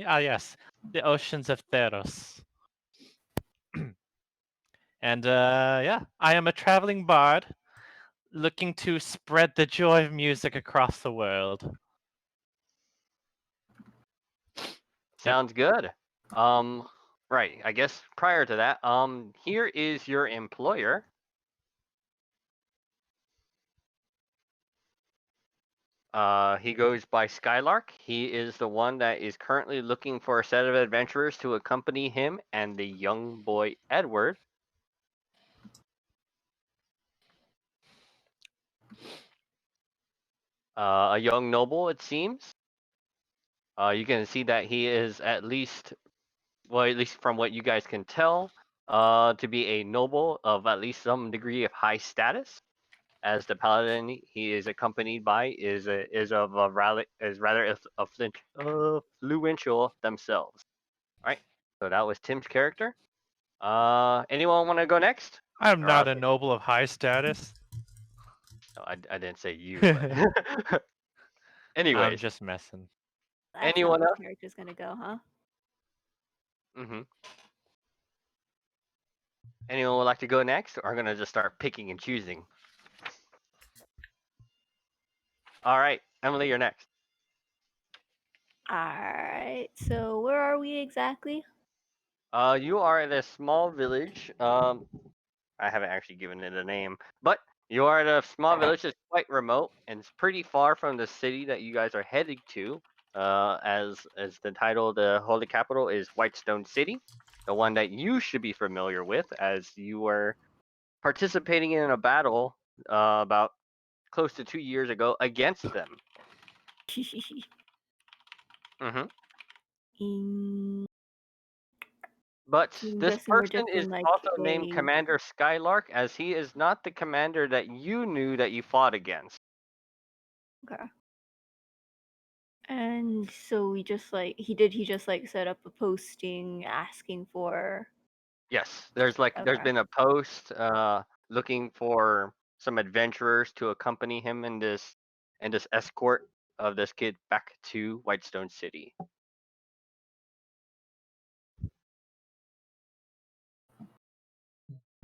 yes, the oceans of Theros. And I am a traveling bard looking to spread the joy of music across the world. Sounds good. Right. I guess prior to that, here is your employer. He goes by Skylark. He is the one that is currently looking for a set of adventurers to accompany him and the young boy Edward. A young noble, it seems. You can see that he is at least from what you guys can tell, to be a noble of at least some degree of high status. As the paladin he is accompanied by is rather influential themselves. All right, so that was Tim's character. Anyone want to go next? I'm Or not a noble of high status. No, I didn't say you. But I'm anyways, just messing. That's Anyone how else? the character's gonna go, huh? Anyone would like to go next, or I'm gonna just start picking and choosing? All right, Emily, you're next. Alright, so where are we exactly? You are at a small village. I haven't actually given it a name, but you are at a small village that's quite remote and it's pretty far from the city that you guys are heading to. As the title, the holy capital is Whitestone City, the one that you should be familiar with, as you were participating in a battle about close to 2 years ago against them. But I'm this guessing we're person just is in like also named a Commander Skylark, as he is not the commander that you knew that you fought against. okay. And so we just like he just like set up a posting asking for Yes, there's Okay. been a post looking for some adventurers to accompany him in this escort of this kid back to Whitestone City.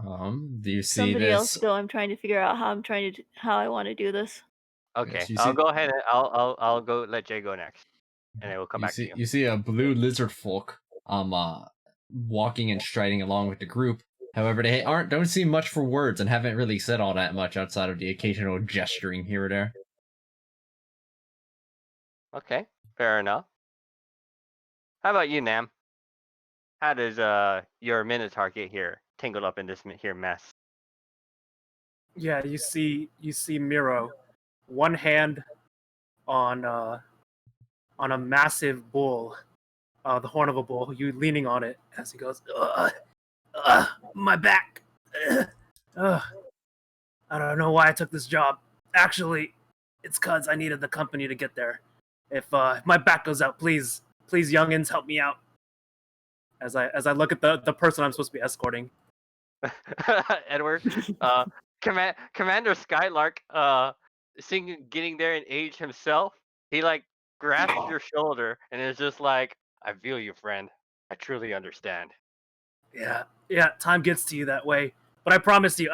Do you see somebody this? else go. I'm trying to figure out how I want to do this. Okay, you I'll see- go ahead and I'll go let Jay go next, and then we'll come back to you. You see a blue lizard folk walking and striding along with the group. However, they don't seem much for words and haven't really said all that much outside of the occasional gesturing here or there. Okay, fair enough. How about you, Nam? How does your Minotaur get here, tangled up in this here mess? Yeah, you see Miro, one hand on a massive bull, the horn of a bull. You leaning on it as he goes, my back. I don't know why I took this job. Actually, it's cause I needed the company to get there. If my back goes out, please, youngins, help me out. As I look at the person I'm supposed to be escorting. Edward, Commander Skylark, getting there in age himself, he like grasps your shoulder and is just like, "I feel you, friend. I truly understand." Yeah, time gets to you that way. But I promise you,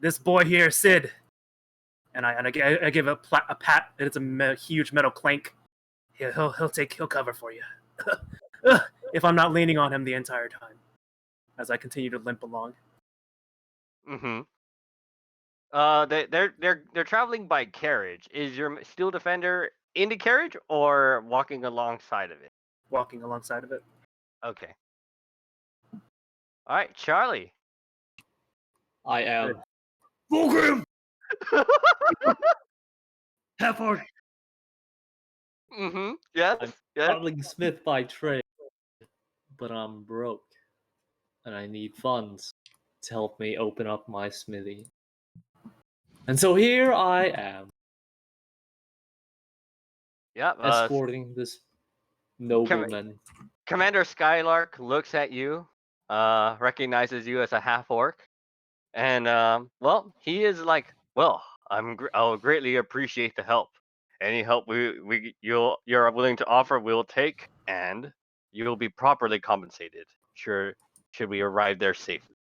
this boy here, Sid, and I give a pat, and it's a huge metal clank. He'll cover for you. If I'm not leaning on him the entire time, as I continue to limp along. They're traveling by carriage. Is your Steel Defender in the carriage or walking alongside of it? Walking alongside of it. Okay. All right, Charlie. I am Fulgrim! Half-orc. Yes. I'm Yes. Starling Smith by trade, but I'm broke, and I need funds to help me open up my smithy. And so here I am, Yep. escorting this nobleman. Commander Skylark looks at you, recognizes you as a half orc, and well, he is like, "Well, I'll greatly appreciate the help. Any help you're willing to offer, we'll take. and you will be properly compensated. Should we arrive there safely?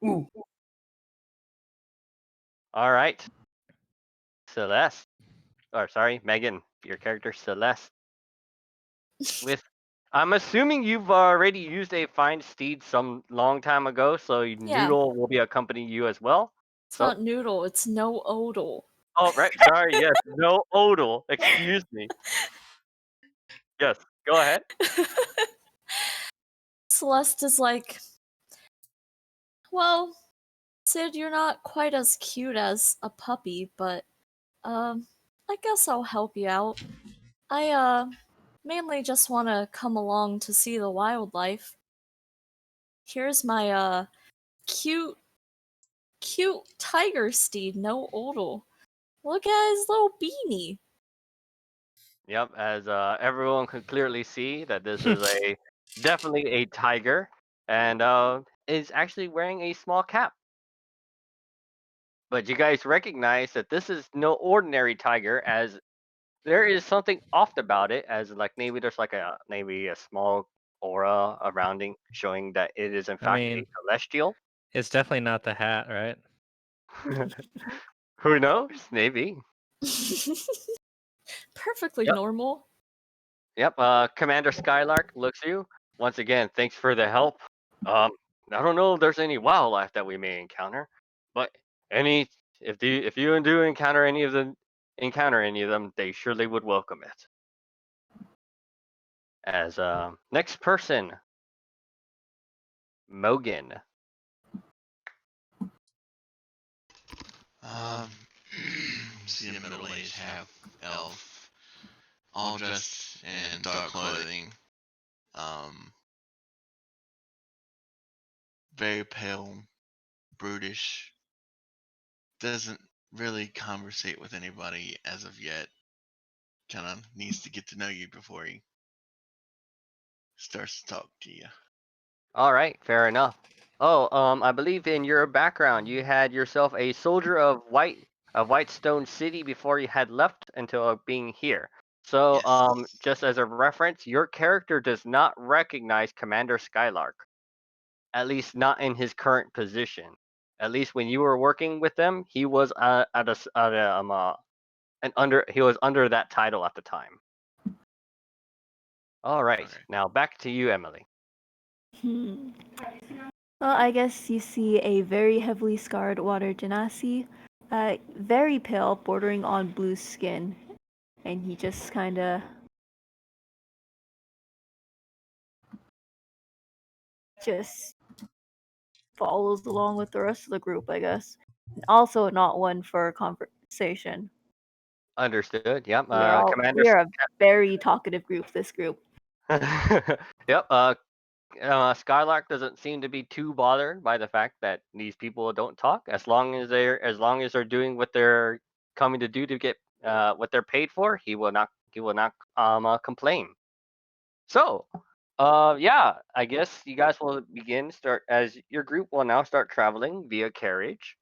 Ooh. All right, Celeste. Or sorry, Megan. Your character Celeste. With, I'm assuming you've already used a find steed some long time ago, so Yeah. Noodle will be accompanying you as well. It's So, not noodle, it's no odal. oh right, sorry, yes, no Odal. Excuse me. Yes, go ahead. Celeste is like, well, Sid, you're not quite as cute as a puppy, but I guess I'll help you out. I mainly just want to come along to see the wildlife. Here's my cute tiger steed, no odal. Look at his little beanie. Yep, as everyone could clearly see that this is a definitely a tiger, and is actually wearing a small cap. But you guys recognize that this is no ordinary tiger, as there is something off about it, as like maybe there's like maybe a small aura surrounding, showing that it is in I fact mean, a celestial. it's definitely not the hat, right? Who knows? Maybe. Perfectly Yep. normal. Yep. Commander Skylark looks at you once again. Thanks for the help. I don't know if there's any wildlife that we may encounter, but if you do encounter any of them, they surely would welcome it. As next person, Mogan. See a middle-aged half elf, all dressed in dark clothing. Very pale, brutish. Doesn't really conversate with anybody as of yet. Kind of needs to get to know you before he starts to talk to you. All right, fair enough. Oh, I believe in your background you had yourself a soldier of Whitestone City before you had left until being here. So, Yes. just as a reference, your character does not recognize Commander Skylark, at least not in his current position. At least when you were working with them, he was he was under that title at the time. All right, Okay. now back to you, Emily. Well, I guess you see a very heavily scarred water genasi, very pale, bordering on blue skin, and he just kind of just follows along with the rest of the group, I guess. Also, not one for conversation. Understood. Yep. We are a very talkative group. This group. Yep. Skylark doesn't seem to be too bothered by the fact that these people don't talk, as long as they're doing what they're coming to do to get what they're paid for. He will not complain. So, yeah, I guess you guys will start as your group will now start traveling via carriage.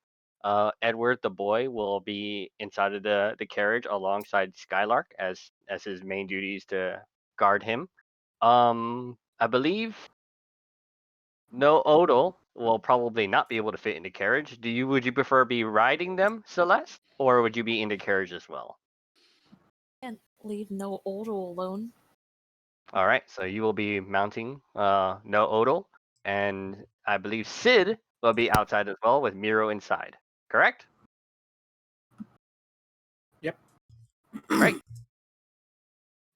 Edward the boy will be inside of the carriage alongside Skylark as his main duty is to guard him. I believe no Odal will probably not be able to fit in the carriage. Would you prefer be riding them, Celeste, or would you be in the carriage as well? Can't leave no odal alone. All right, so you will be mounting no Odal, and I believe Sid will be outside as well with Miro inside. Correct? Yep. Right.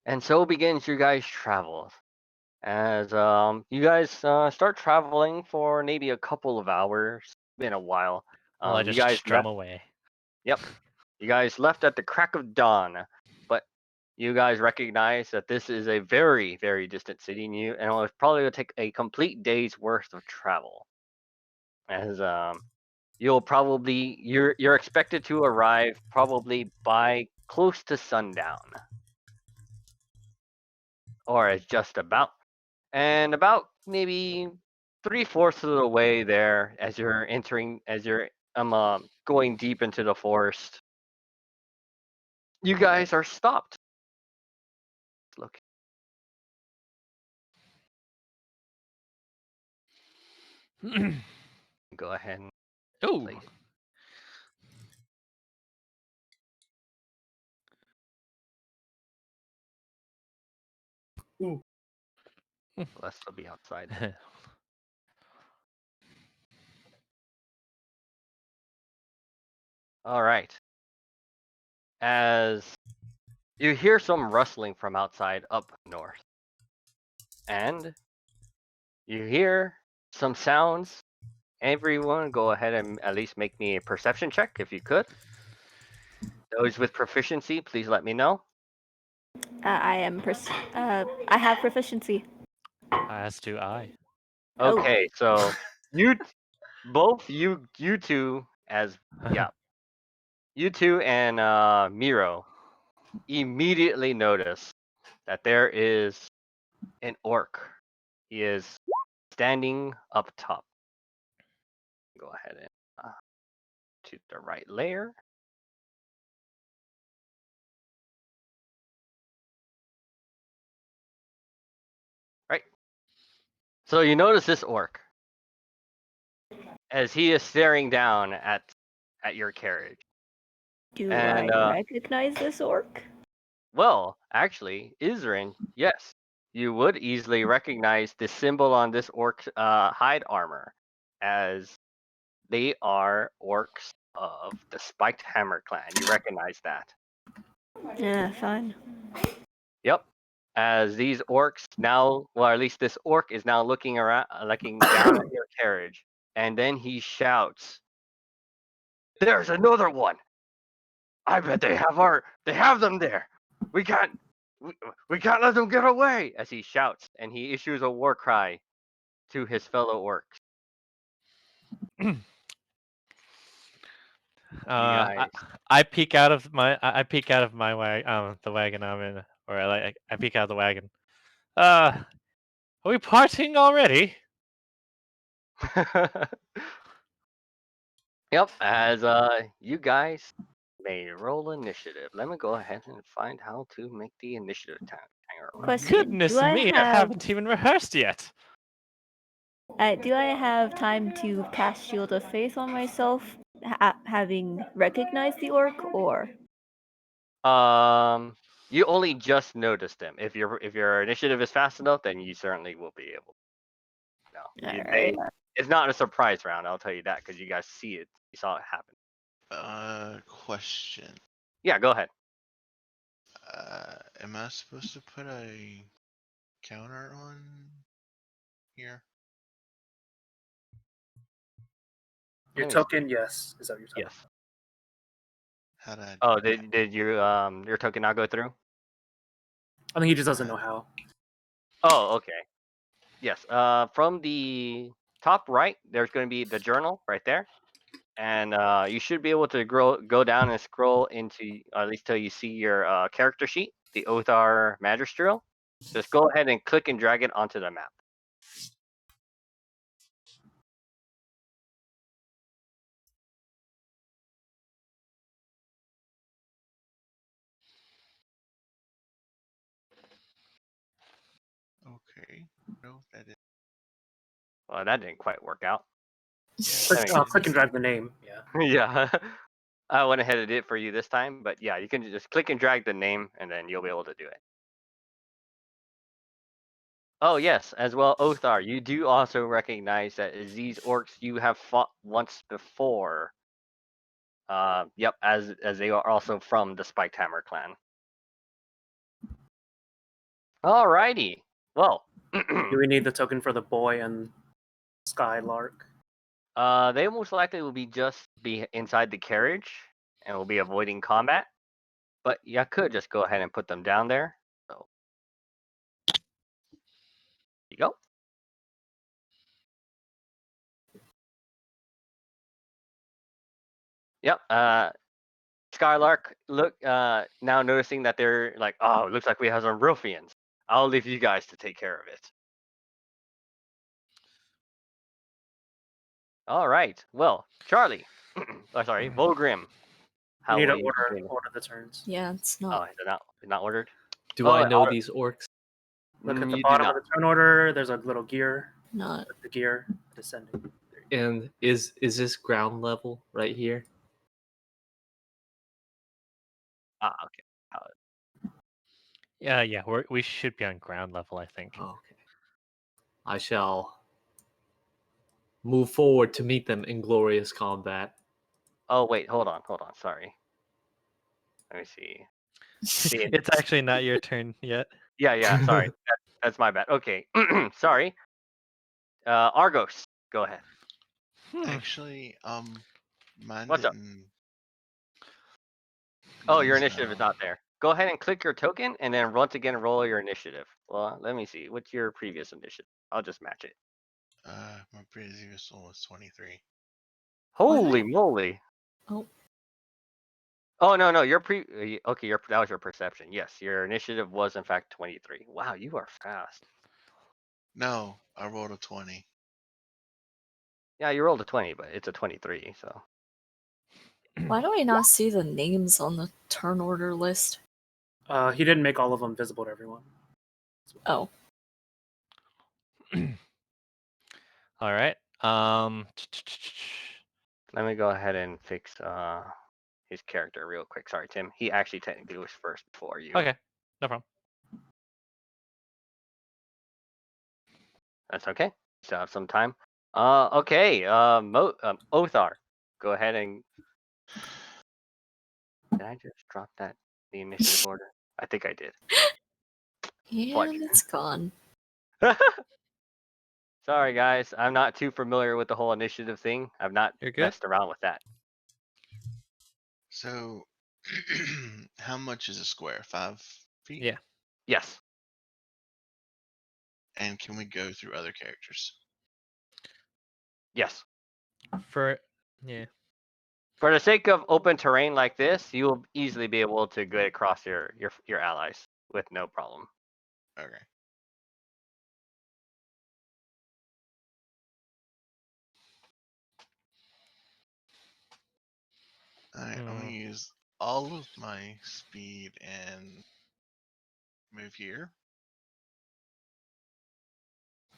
And so begins your guys' travels. As you guys start traveling for maybe a couple of hours. Been a while. Well, I You just guys strum away. Yep. You guys left at the crack of dawn, but you guys recognize that this is a very, very distant city, and it will probably take a complete day's worth of travel. As you're expected to arrive probably by close to sundown, or as just about, and about maybe 3/4 of the way there, as you're going deep into the forest, you guys are stopped. Look, Go ahead and Ooh. place. Celeste will be outside. All right. As you hear some rustling from outside up north, and you hear some sounds. Everyone, go ahead and at least make me a perception check if you could. Those with proficiency, please let me know. I have proficiency. As do I. Oh. Okay, so both you two you two and Miro immediately notice that there is an orc. He is standing up top. Go ahead and to the right layer. Right. So you notice this orc as he is staring down at your carriage. Do And, I recognize this orc? Well, actually, Isrin, yes, you would easily recognize the symbol on this orc's hide armor, as they are orcs of the Spiked Hammer clan. You recognize that? Yeah, fine. Yep. As these orcs now, well, at least this orc is now looking around, looking down at your carriage, and then he shouts, "There's another one! I bet they have them there. We can't let them get away!" As he shouts, and he issues a war cry to his fellow orcs. I, guys. I peek out of my the wagon I'm in, or I peek out of the wagon. Are we parting already? Yep. As you guys may roll initiative. Let me go ahead and find how to make the initiative tag. Question: Goodness do I me, I have haven't even rehearsed yet. do I have time to cast Shield of Faith on myself, having recognized the orc, or? You only just noticed them. If your initiative is fast enough, then you certainly will be able. No, Alright. it's not a surprise round. I'll tell you that because you guys see it. You saw it happen. Question. Yeah, go ahead. Am I supposed to put a counter on here? Your Let me token, yes. Is that what you're talking Yes. How did I do Oh, that? did your token not go through? I think he just doesn't know how. Oh, okay. Yes. From the top right, there's going to be the journal right there, and you should be able to go down and scroll into at least till you see your character sheet, the Othar Magistral. Just go ahead and click and drag it onto the map. Okay. No, that is. Well, that didn't quite work out. Click and drag the name. Yeah. Yeah. I went ahead and did it for you this time, but yeah, you can just click and drag the name, and then you'll be able to do it. Oh yes, as well, Othar, you do also recognize that as these orcs you have fought once before. Yep, as they are also from the Spiked Hammer clan. Alrighty. Well, Do we need the token for the boy and Skylark? they most likely will be inside the carriage and will be avoiding combat. But you could just go ahead and put them down there. So there you go. Yep. Skylark, look. Now noticing that they're like, oh, it looks like we have some ruffians. I'll leave you guys to take care of it. All right. Well, Charlie. Oh, sorry, Volgrim. We need to will you order begin? the turns. Yeah, it's Oh, not. is it not ordered? Do Oh, I know auto- these orcs? Look at the you do bottom not. of the turn order. There's a little gear. Not. The gear descending. And is this ground level right here? Ah, okay. Yeah, we should be on ground level, I think. Okay. I shall move forward to meet them in glorious combat. Oh wait, hold on. Sorry. Let me see. See, It's actually not your turn yet. yeah. Sorry, that's my bad. Okay, sorry. Argos, go ahead. Actually, mine What's up? didn't. Oh, your mine's initiative is not there. Go ahead and click your token, and then once again roll your initiative. Well, let me see. What's your previous initiative? I'll just match it. My previous one was 23. Holy moly! Oh. Oh no, your okay. That was your perception. Yes, your initiative was in fact 23. Wow, you are fast. No, I rolled a 20. Yeah, you rolled a 20, but it's a 23. So Why do I not see the names on the turn order list? He didn't make all of them visible to everyone. Oh. All right. let me go ahead and fix his character real quick. Sorry, Tim. He actually technically was first before you. Okay, no problem. That's okay. Still have some time. Okay. Othar, go ahead and. Did I just drop the initiative order? I think I did. And it's gone. Sorry, guys. I'm not too familiar with the whole initiative thing. I've not You're good. messed around with that. So, how much is a square? 5 feet? Yeah. Yes. And can we go through other characters? Yes. Yeah. For the sake of open terrain like this, you will easily be able to get across your allies with no problem. Okay. Alright, I'm gonna use all of my speed and move here.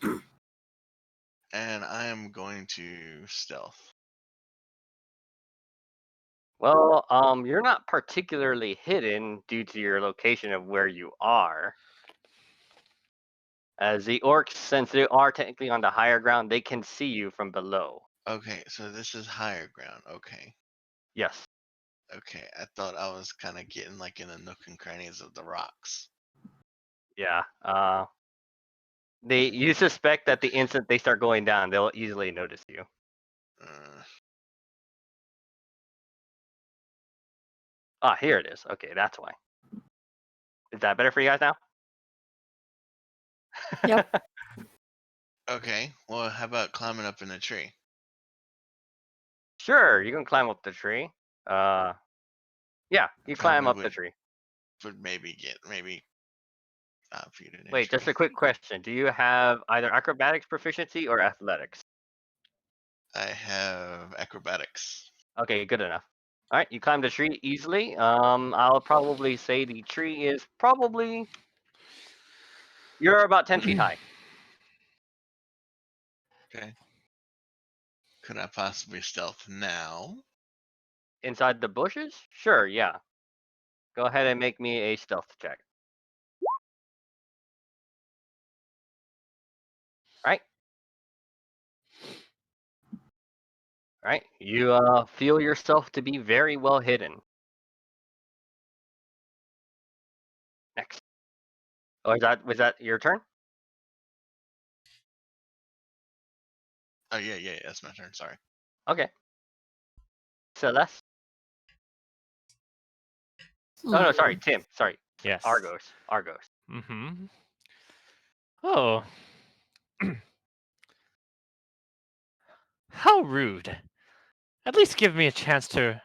And I am going to stealth. Well, you're not particularly hidden due to your location of where you are. As the orcs, since they are technically on the higher ground, they can see you from below. Okay, so this is higher ground. Okay. Yes. Okay, I thought I was kind of getting like in the nook and crannies of the rocks. Yeah. You suspect that the instant they start going down, they'll easily notice you. Here it is. Okay, that's why. Is that better for you guys now? Yep. Okay, well, how about climbing up in the tree? Sure, you can climb up the tree. Yeah, you climb Probably up the tree. would maybe get a few to Wait, just a quick question. Do you have either acrobatics proficiency or athletics? I have acrobatics. Okay, good enough. All right, you climb the tree easily. I'll probably say the tree is probably you're about 10 feet high. Okay. Could I possibly stealth now? Inside the bushes? Sure, yeah. Go ahead and make me a stealth check. All right, you feel yourself to be very well hidden. Next. Oh, was that your turn? Oh yeah, that's my turn. Sorry. Okay. Celeste. Oh no, sorry, Tim. Sorry. Yes. Argos. Mm-hmm. Oh. How rude. At least give me a chance to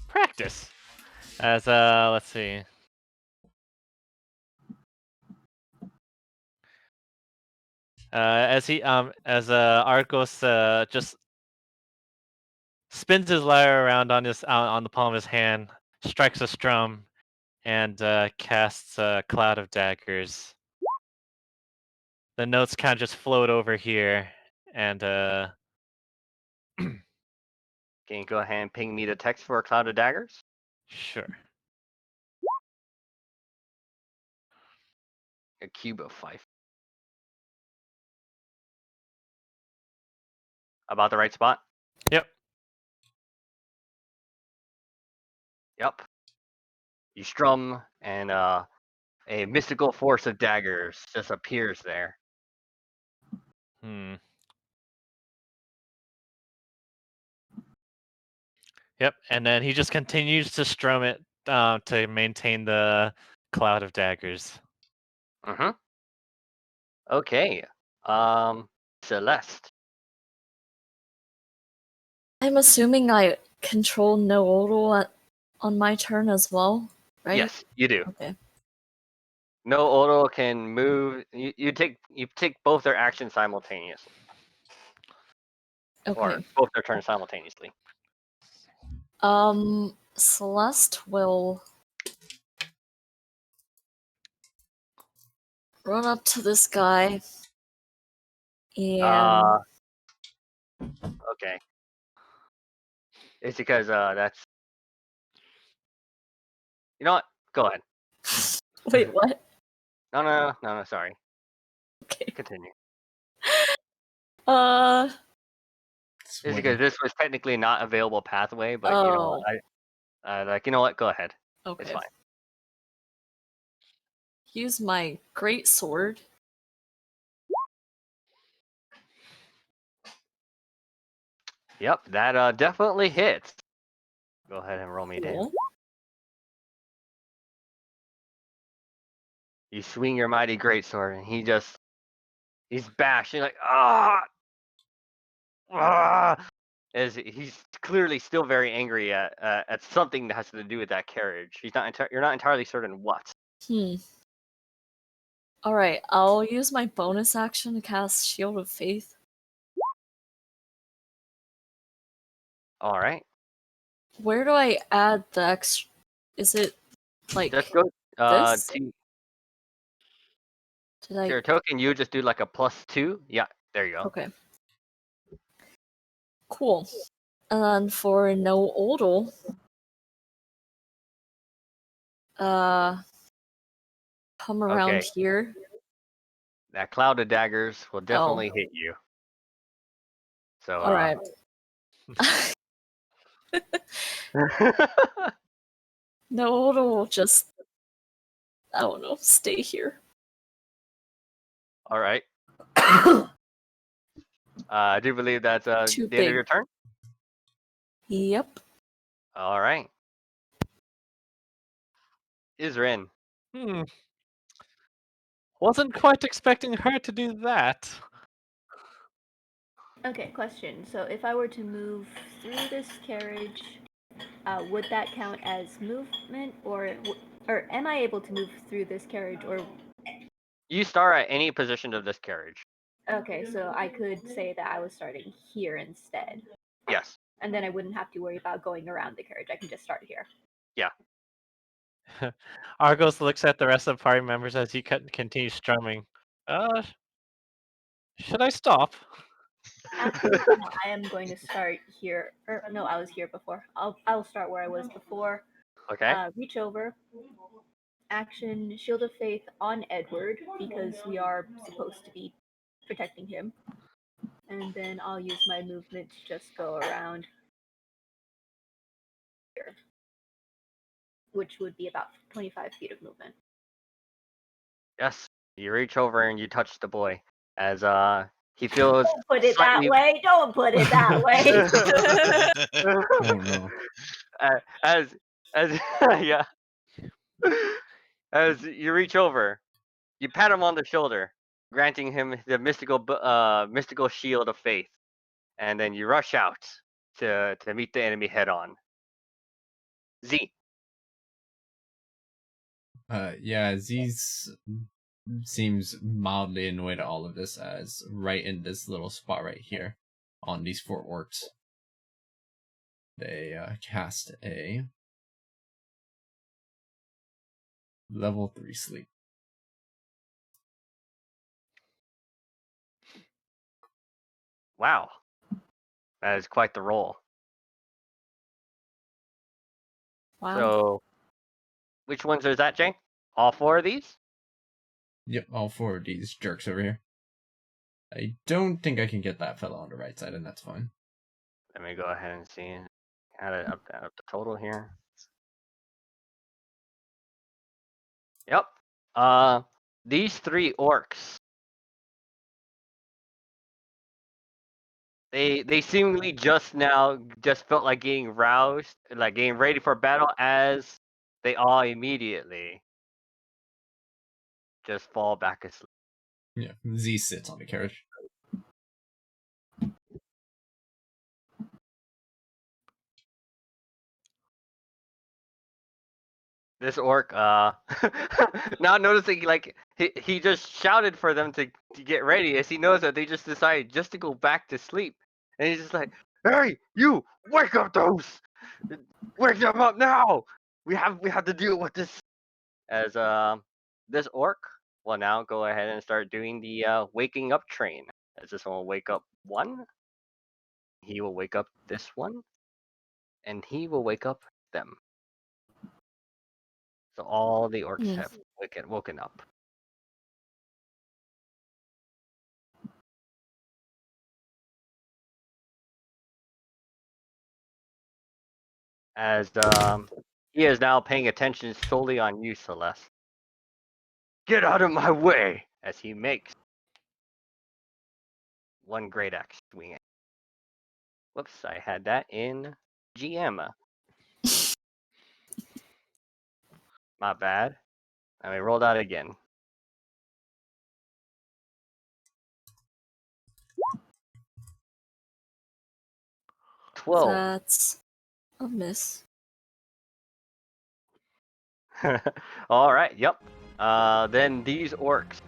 practice. As let's see. As Arcos just spins his lyre around on the palm of his hand, strikes a strum, and casts a cloud of daggers. The notes kind of just float over here, and Can you go ahead and ping me the text for a cloud of daggers? sure. A cube of 5. About the right spot? Yep. Yep. You strum, and a mystical force of daggers just appears there. Hmm. Yep, and then he just continues to strum it to maintain the cloud of daggers. Mm-hmm. Okay. Celeste. I'm assuming I control no odal on my turn as well, right? Yes, you do. Okay. No Odo can move. You take both their actions simultaneously, or Okay. both their turns simultaneously. Celeste will run up to this guy and Okay. It's because that's. You know what? Go ahead. wait, what? No. Sorry. Okay. Continue. It's Swing. because this was technically not available pathway, but you know, you know what? Go ahead. Okay. It's fine. Use my great sword. Yep, that definitely hits. Go ahead and roll me down. Cool. You swing your mighty greatsword, and he's bashed. You're like, as he's clearly still very angry at something that has to do with that carriage. You're not entirely certain what. Alright, I'll use my bonus action to cast Shield of Faith. All right, Where do I add the extra? Is it like just go this? to Did I? your token. You just do like a +2. Yeah, there you go. Okay. Cool. And then for no odal, come around Okay. here. That cloud of daggers will definitely hit you. So Alright. No odal will just, I don't know, stay here. All right. I do believe that's the Too end of big. your turn. Yep. All right. Isrin. Wasn't quite expecting her to do that. Okay, question. So if I were to move through this carriage, would that count as movement, or am I able to move through this carriage? Or You start at any position of this carriage. okay, so I could say that I was starting here instead, Yes. and then I wouldn't have to worry about going around the carriage. I can just start here. Yeah. Argos looks at the rest of the party members as he continues strumming. Should I stop? Actually, no, I am going to start here. Or no, I was here before. I'll start where I was before. Okay. Reach over. Action Shield of Faith on Edward because we are supposed to be protecting him. And then I'll use my movement to just go around here, which would be about 25 feet of movement. Yes. You reach over and you touch the boy as he feels. Don't put it slightly- that way. Don't put it that way. Oh no. as yeah. As you reach over, you pat him on the shoulder, granting him the mystical shield of faith, and then you rush out to meet the enemy head on. Z. Yeah, Z's seems mildly annoyed at all of this, as right in this little spot right here on these fort works, they cast a Level 3 sleep. Wow. That is quite the roll. Wow. So, which ones is that, Jay? All 4 of these? Yep, all 4 of these jerks over here. I don't think I can get that fellow on the right side, and that's fine. Let me go ahead and see. Add it up the total here. Yep. These 3 orcs. They seemingly just felt like getting roused, like getting ready for battle, as they all immediately just fall back asleep. Yeah, Z sits on the carriage. This orc, not noticing, like he just shouted for them to get ready, as he knows that they just decided just to go back to sleep, and he's just like, "Hey, you, wake up, those! Wake them up now! We have to deal with this." As this orc will now go ahead and start doing the waking up train. As this one will wake up 1, he will wake up this one, and he will wake up them. So all the orcs Hmm. have woken up. As he is now paying attention solely on you, Celeste. Get out of my way! As he makes 1 great axe swing. Whoops, I had that in GM. My bad. Let me roll that again. $12. That's a miss. All right. Yep. Then these orcs,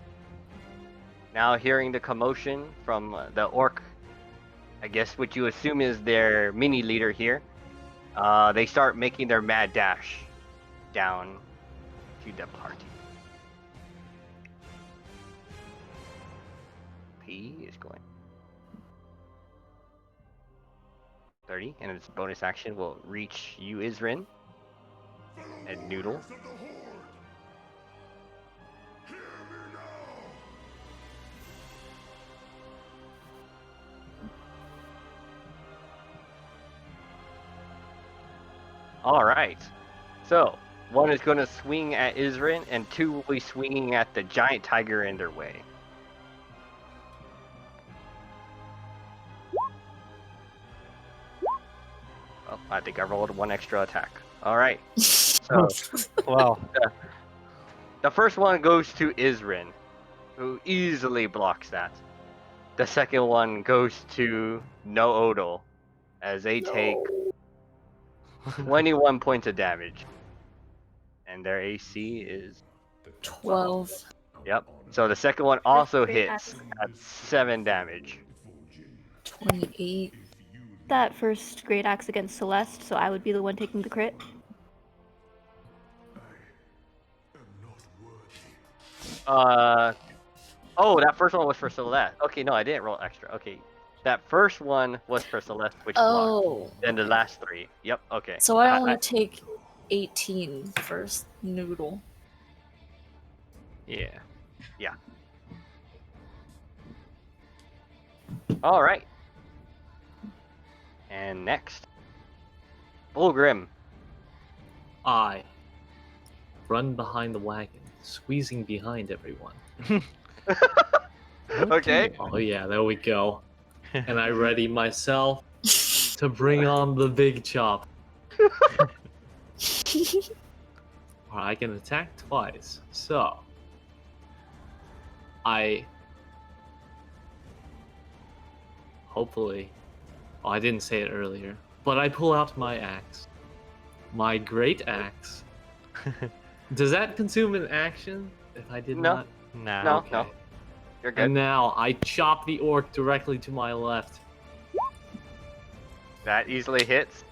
now hearing the commotion from the orc, I guess what you assume is their mini leader here, they start making their mad dash down to the party. P is going 30, and its bonus action will reach you, Isrin, and Noodle. All right. So 1 is going to swing at Isrin, and 2 will be swinging at the giant tiger in their way. Oh, I think I rolled 1 extra attack. All right. So Wow. the first one goes to Isrin, who easily blocks that. The second one goes to No Odal, as they take 21 points of damage. And their AC is 12. Yep. So the second one also Great hits axe. at 7 damage. 28. That first great axe against Celeste, so I would be the one taking the crit. Oh, that first one was for Celeste. Okay, no, I didn't roll extra. Okay. That first one was for Celeste, which blocked. Oh. Then the last 3. Yep, okay. So I only take 18 for Noodle. Yeah. All right. And next, Bullgrim. I run behind the wagon, squeezing behind everyone. Okay. Oh yeah, there we go. And I ready myself to bring on the big chop. I can attack twice, so I hopefully. Oh, I didn't say it earlier, but I pull out my axe, my great axe. Does that consume an action? If I did No. not. Nah. No, Okay. no. You're good. And now I chop the orc directly to my left. That easily hits.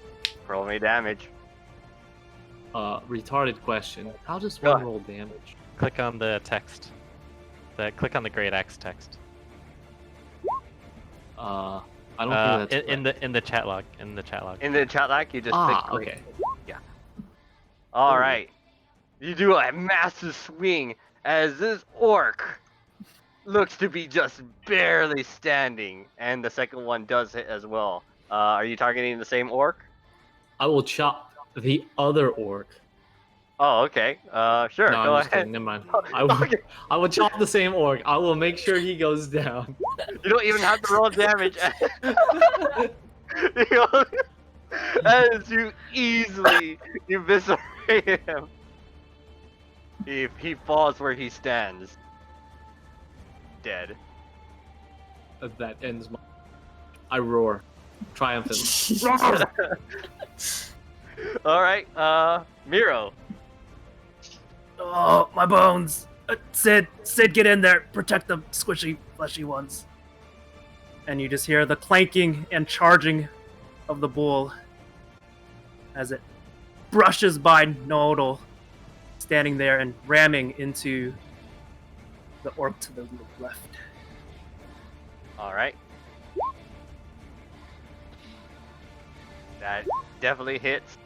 Roll me damage. retarded question. How does Go one ahead. roll damage? Click on the text. Click on the Great Axe text. I don't think that's in the chat log. In the chat log. In the chat log, you just click great. okay. All Ooh. right. You do a massive swing as this orc looks to be just barely standing, and the second one does hit as well. Are you targeting the same orc? I will chop the other orc. Oh, okay. Sure. No, Go I'm just ahead. kidding. Never mind. I will chop the same orc. I will make sure he goes down. You don't even have to roll damage. As you easily eviscerate him. If he falls where he stands, dead. That ends my. I roar, triumphant. All right, Miro. Oh, my bones! Sid, get in there. Protect the squishy, fleshy ones. And you just hear the clanking and charging of the bull as it brushes by Nodal, standing there and ramming into the orc to the left. All right. That definitely hits.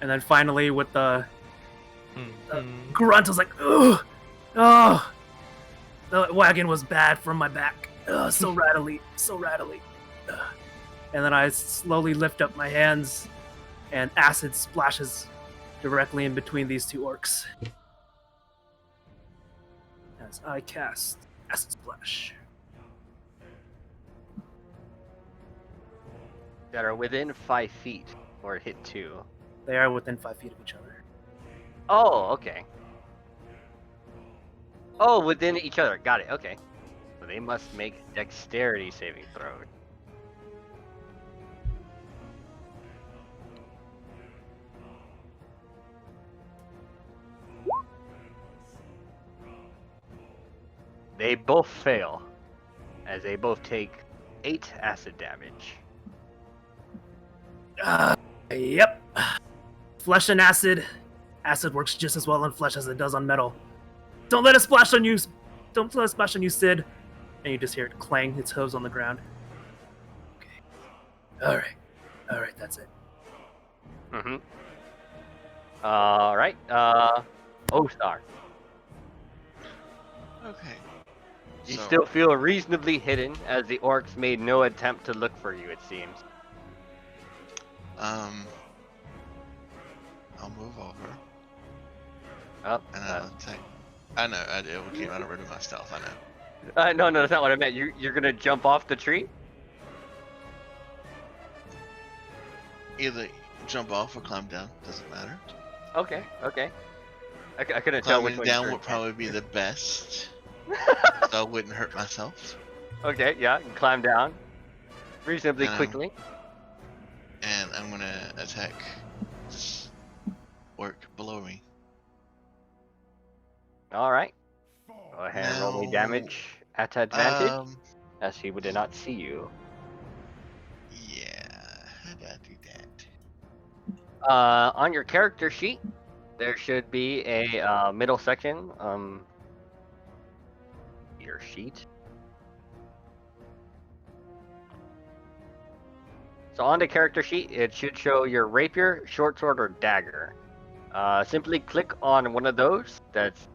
And then finally, with the Mhm. grunt, I was like, ugh, oh, the wagon was bad from my back. Ugh, so rattly, so rattly. Ugh. And then I slowly lift up my hands, and acid splashes directly in between these two orcs. As I cast Acid Splash. That are within 5 feet, or hit 2. They are within 5 feet of each other. Oh, okay. Oh, within each other. Got it. Okay. So they must make dexterity saving throws. They both fail, as they both take 8 acid damage. Yep. Flesh and acid. Acid works just as well on flesh as it does on metal. Don't let it splash on you. Don't let it splash on you, Sid. And you just hear it clang its hooves on the ground. Okay. All right, that's it. Mm-hmm. All right. Ostar. Okay. You So- still feel reasonably hidden, as the orcs made no attempt to look for you, it seems. I'll move over Oh, and I'll attack. I know, it came out of rid of my stealth, I know. no, that's not what I meant. You're gonna jump off the tree? Either jump off or climb down, doesn't matter. Okay. I couldn't tell which Climbing one. down you would probably be the best, so I wouldn't hurt myself. Okay, yeah, you can climb down reasonably Um, quickly. And I'm gonna attack this orc below me. All right. Go ahead and roll me Now, damage at advantage, Um, as he did not see you. yeah, how do I do that? On your character sheet, there should be a middle section. Your sheet. So on the character sheet, it should show your rapier, short sword, or dagger. Simply click on one of those that's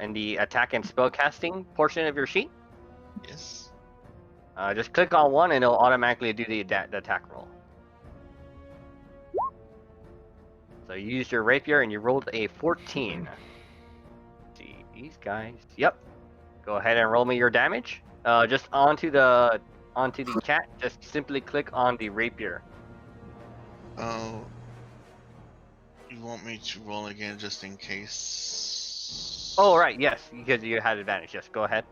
in the attack and spellcasting portion of your sheet. Yes. Just click on one and it'll automatically do the attack roll. So you used your rapier and you rolled a 14. Let's see, these guys. Yep. Go ahead and roll me your damage. Just onto the chat. Just simply click on the rapier. Oh, you want me to roll again just in case? Oh right, yes, because you had advantage. Yes, go ahead.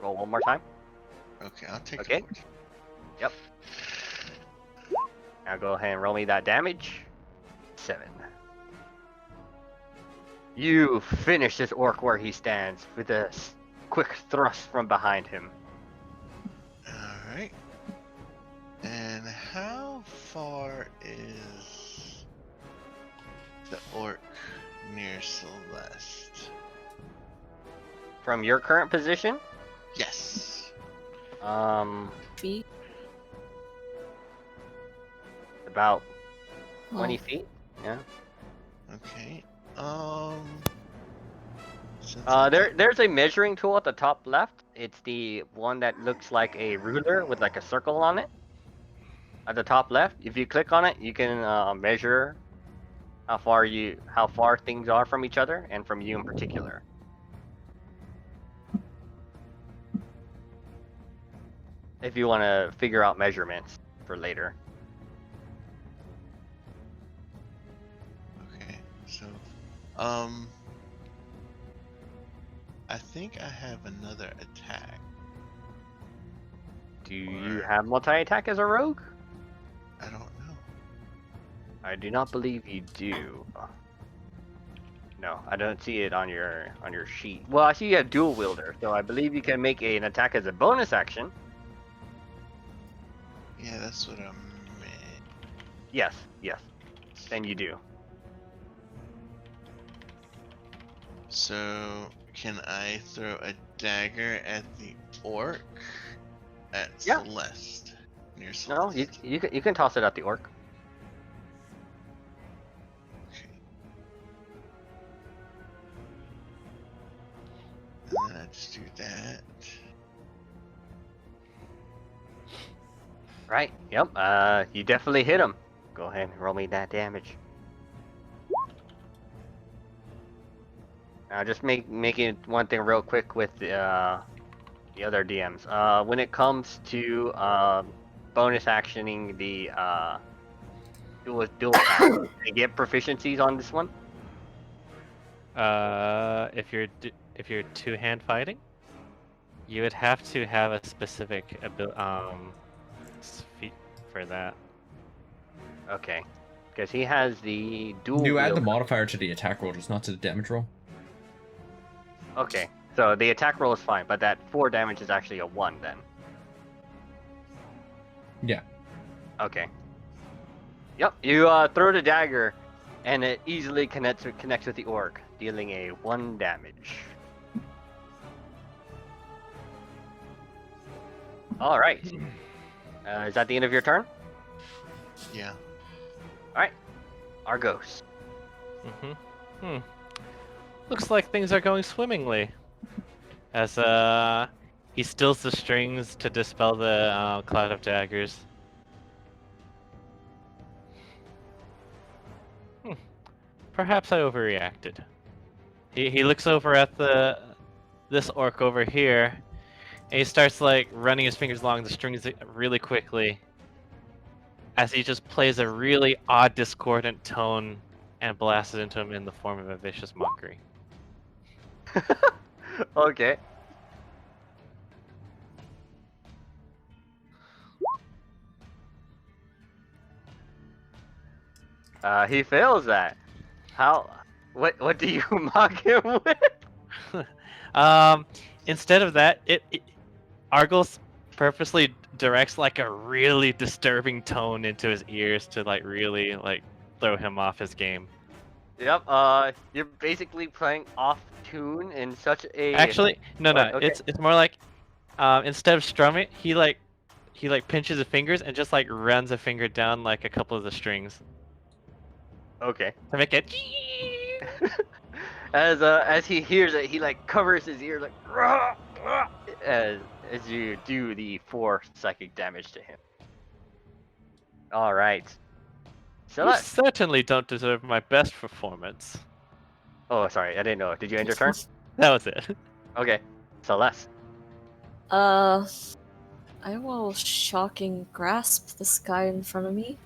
Roll one more time. Okay, I'll take Okay. the 14. Yep. Now go ahead and roll me that damage. 7. You finish this orc where he stands with a quick thrust from behind him. Alright. And how far is orc near Celeste? From your current position, Yes. Feet. about Oh. 20 feet. Yeah. Okay. Since I There's a measuring tool at the top left. It's the one that looks like a ruler with like a circle on it. At the top left, if you click on it, you can measure how far things are from each other and from you in particular. If you want to figure out measurements for later. Okay, so, I think I have another attack. Do you Or- have multi-attack as a rogue? I don't know. I do not believe you do. No, I don't see it on your sheet. Well, I see you have dual wielder, so I believe you can make an attack as a bonus action. Yeah, that's what I meant. Yes, then you do. So, can I throw a dagger at the orc at Yeah. Celeste? Near No, Celeste. you can toss it at the orc. Okay. And then I just do that. Right. Yep. You definitely hit him. Go ahead and roll me that damage. Just making one thing real quick with the other DMs. When it comes to bonus actioning the dual attack, you get proficiencies on this one. If you're two-hand fighting, you would have to have a specific feat for that. Okay. Because he has the dual. You add the wield. modifier to the attack roll, just not to the damage roll. Okay. So the attack roll is fine, but that 4 damage is actually a 1 then. Yeah. Okay. Yep. You throw the dagger, and it easily connects with the orc, dealing a 1 damage. All right. Is that the end of your turn? Yeah. Argos. Looks like things are going swimmingly. As he stills the strings to dispel the cloud of daggers. Perhaps I overreacted. He looks over at this orc over here, and he starts like running his fingers along the strings really quickly. As he just plays a really odd discordant tone and blasts it into him in the form of a vicious mockery. Okay. He fails that. How? What do you mock him with? Instead of that, Argos purposely directs like a really disturbing tone into his ears to like really like throw him off his game. Yep. You're basically playing off tune in such a. Actually, no, Okay. it's more like instead of strumming, he like pinches his fingers and just like runs a finger down like a couple of the strings Okay. to make it. As he hears it, he like covers his ears like "Rah, rah," as you do the 4 psychic damage to him. All right. You Celeste. certainly don't deserve my best performance. Oh, sorry, I didn't know. Did you end your turn? That was it. Okay. Celeste. I will shocking grasp this guy in front of me.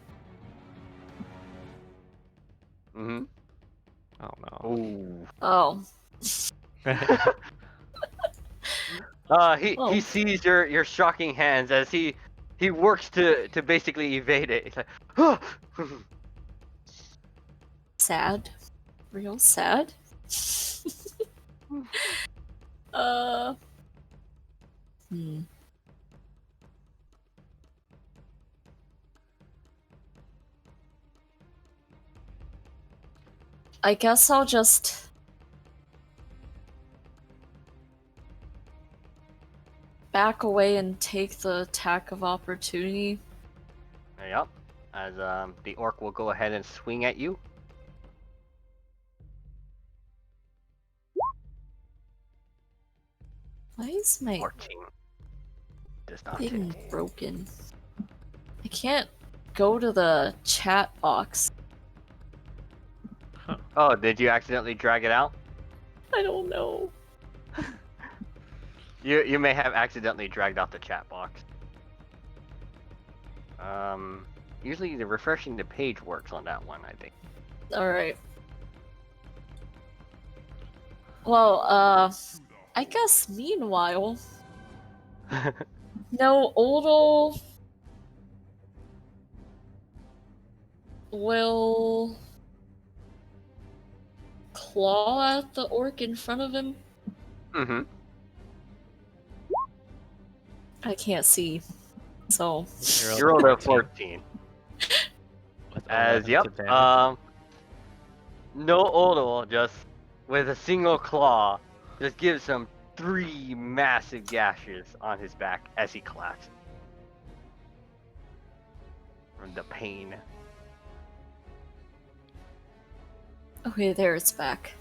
Mm-hmm. Oh no. Ooh. Oh. He Oh. sees your shocking hands as he works to basically evade it. It's like, oh! Sad. Real sad. Hmm. I guess I'll just back away and take the attack of opportunity. Yep. As the orc will go ahead and swing at you. Why is my 14. Does not thing hit. broken? I can't go to the chat box. Oh, did you accidentally drag it out? I don't know. You may have accidentally dragged out the chat box. Usually the refreshing the page works on that one, I think. Alright. Well, I guess meanwhile, no, Odal will claw at the orc in front of him. Mm-hmm. I can't see, so You rolled a 14. With As 11 yep. to damage. No Odal just with a single claw just gives him 3 massive gashes on his back as he collapses from the pain. okay, there it's back.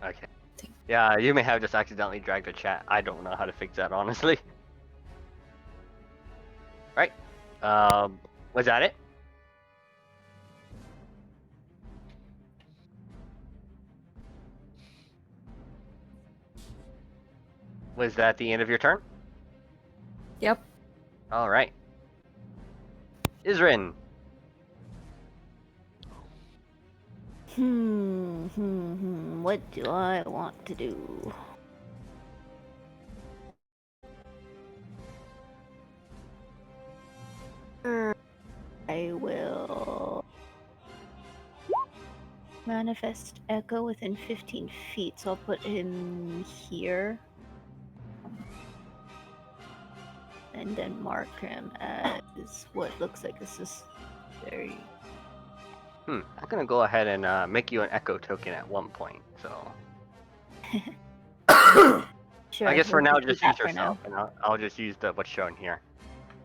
Okay. Yeah, you may have just accidentally dragged the chat. I don't know how to fix that, honestly. Right. Was that it? Was that the end of your turn? Yep. All right. Isrin. What do I want to do? I will manifest Echo within 15 feet, so I'll put him here. And then mark him as what looks like this is very. I'm gonna go ahead and make you an echo token at one point. So Sure, I guess for we'll now, do just that use for yourself, and I'll just use what's shown here.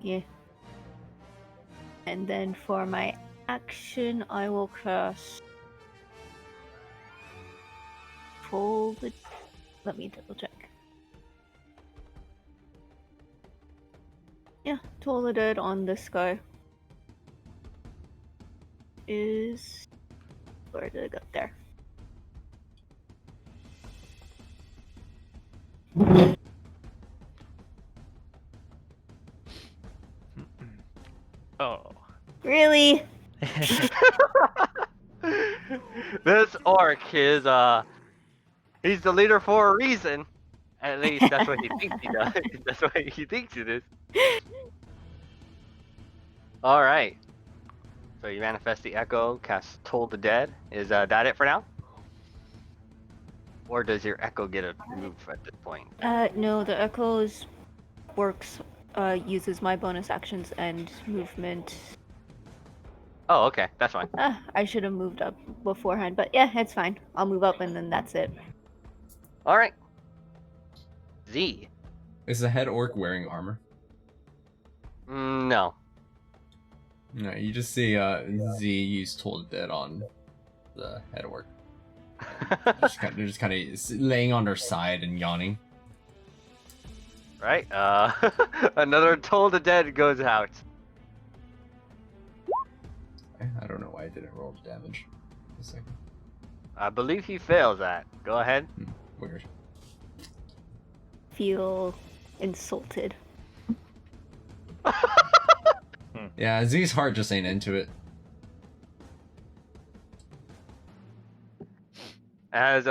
Yeah. And then for my action, I will cast. Let me double check. Yeah, Toll the Dead on this guy. Is. Where did it go? There. Oh. Really? This orc is he's the leader for a reason. At least that's what he thinks he does. That's what he thinks it is. All right. So you manifest the echo, cast Toll the Dead. Is that it for now? Or does your echo get a move at this point? No, the Echoes works, uses my bonus actions and movement. Oh, okay, that's fine. I should have moved up beforehand, but yeah, it's fine. I'll move up and then that's it. All right. Z. Is the head orc wearing armor? No. No, you just see Z use Toll the Dead on the head orc. They're just kind of laying on their side and yawning. Right. Another Toll the Dead goes out. I don't know why I didn't roll the damage. A second. I believe he fails that. Go ahead. Weird. Feel insulted. Yeah, Z's heart just ain't into it. As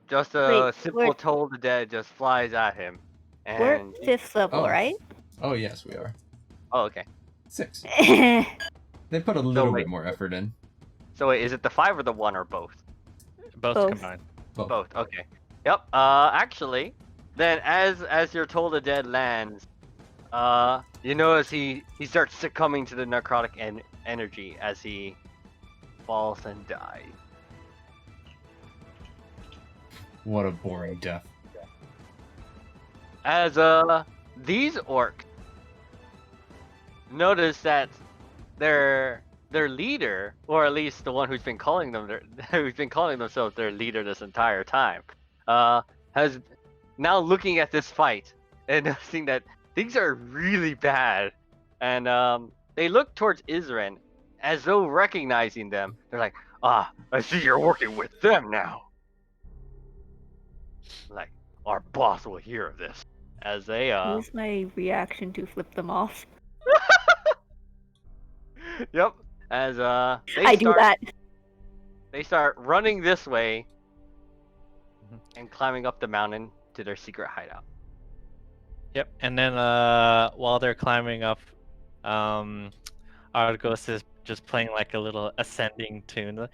just a Wait, simple we're- Toll the Dead just flies at him. We're And 5th level, Oh. right? Oh yes, we are. oh, okay. 6. Yeah, They put a little wait. bit more effort in. So wait, is it the 5 or the 1 or both? Both Both. combined. Both. Okay. Yep. Actually, then as your Toll the Dead lands, you notice he starts succumbing to the necrotic energy as he falls and dies. What a boring death. As these orcs notice that their leader, or at least the one who's been calling them who's been calling themselves their leader this entire time, has now looking at this fight and noticing that things are really bad, and they look towards Isren as though recognizing them. They're like, "Ah, I see you're working with them now." Like, our boss will hear of this. As they Use my reaction to flip them off. Yep. As I do that. They start running this way and climbing up the mountain to their secret hideout. Yep. And then while they're climbing up, Argos is just playing like a little ascending tune.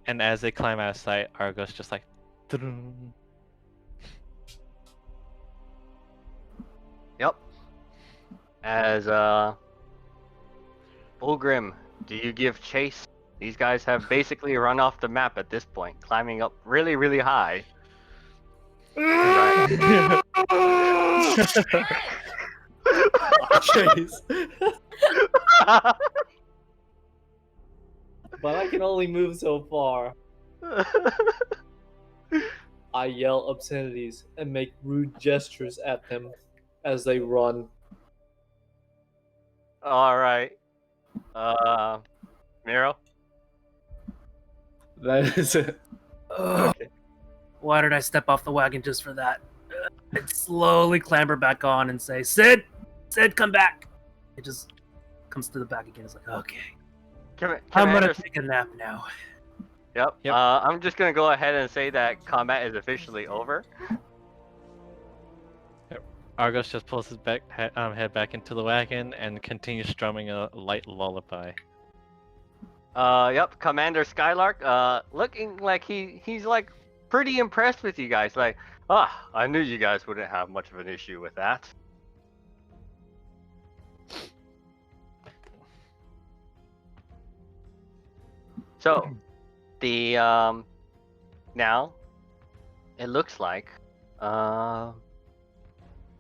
And as they climb out of sight, Argos just like. Yep. As Ulgrim, do you give chase? These guys have basically run off the map at this point, climbing up really, really high. Jeez. But I can only move so far. I yell obscenities and make rude gestures at them as they run. All right. Miro. That is it. Ugh. Why did I step off the wagon just for that? I slowly clamber back on and say, Sid, come back. It just comes to the back again. It's like, okay, I'm gonna Commander- take a nap now. Yep. Yep. I'm just gonna go ahead and say that combat is officially over. Argos just pulls his head back into the wagon and continues strumming a light lullaby. Yep. Commander Skylark, looking like he's like pretty impressed with you guys. Like, I knew you guys wouldn't have much of an issue with that. So, the now it looks like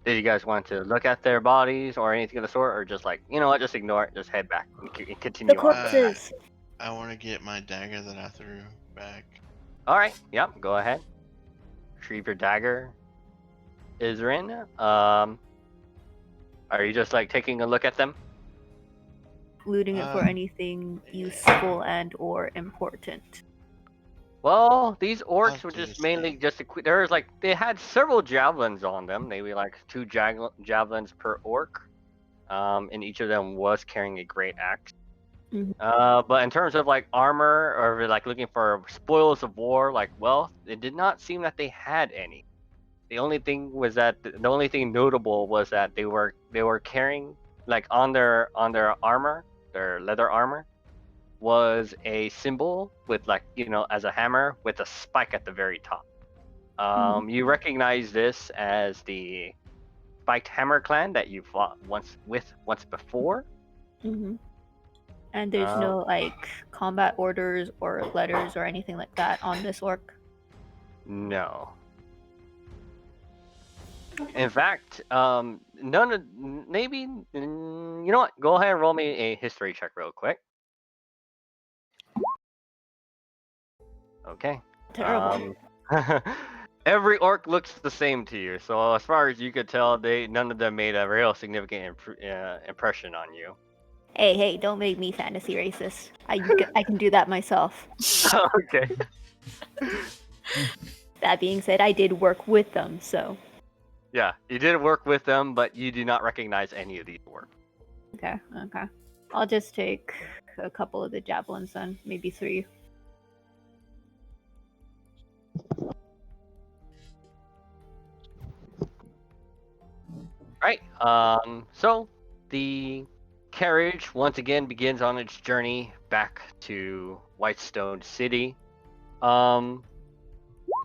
did you guys want to look at their bodies or anything of the sort, or just like, you know what, just ignore it, just head back and continue The on? corpses. I want to get my dagger that I threw back. All right, yep, go ahead. Retrieve your dagger, Isrin. Are you just like taking a look at them? Looting it for anything useful and or important. Well, these orcs were do just the mainly same. just there's like they had several javelins on them. Maybe like 2 javelins per orc. And each of them was carrying a great axe. Mhm. But in terms of like armor or like looking for spoils of war, like wealth, it did not seem that they had any. The only thing was that the only thing notable was that they were carrying like on their armor, their leather armor, was a symbol with like, you know, as a hammer with a spike at the very top. You recognize this as the Spiked Hammer clan that you fought once before. Hmm. And there's no like combat orders or letters or anything like that on this orc. No. In fact, none of maybe you know what? Go ahead and roll me a history check real quick. Okay. Terrible. Every orc looks the same to you, so as far as you could tell, none of them made a real significant impression on you. Hey, don't make me fantasy racist. I can do that myself. Okay. That being said, I did work with them, so Yeah, you did work with them, but you do not recognize any of these orcs. okay. I'll just take a couple of the javelins then, maybe 3. Right. So the carriage once again begins on its journey back to Whitestone City.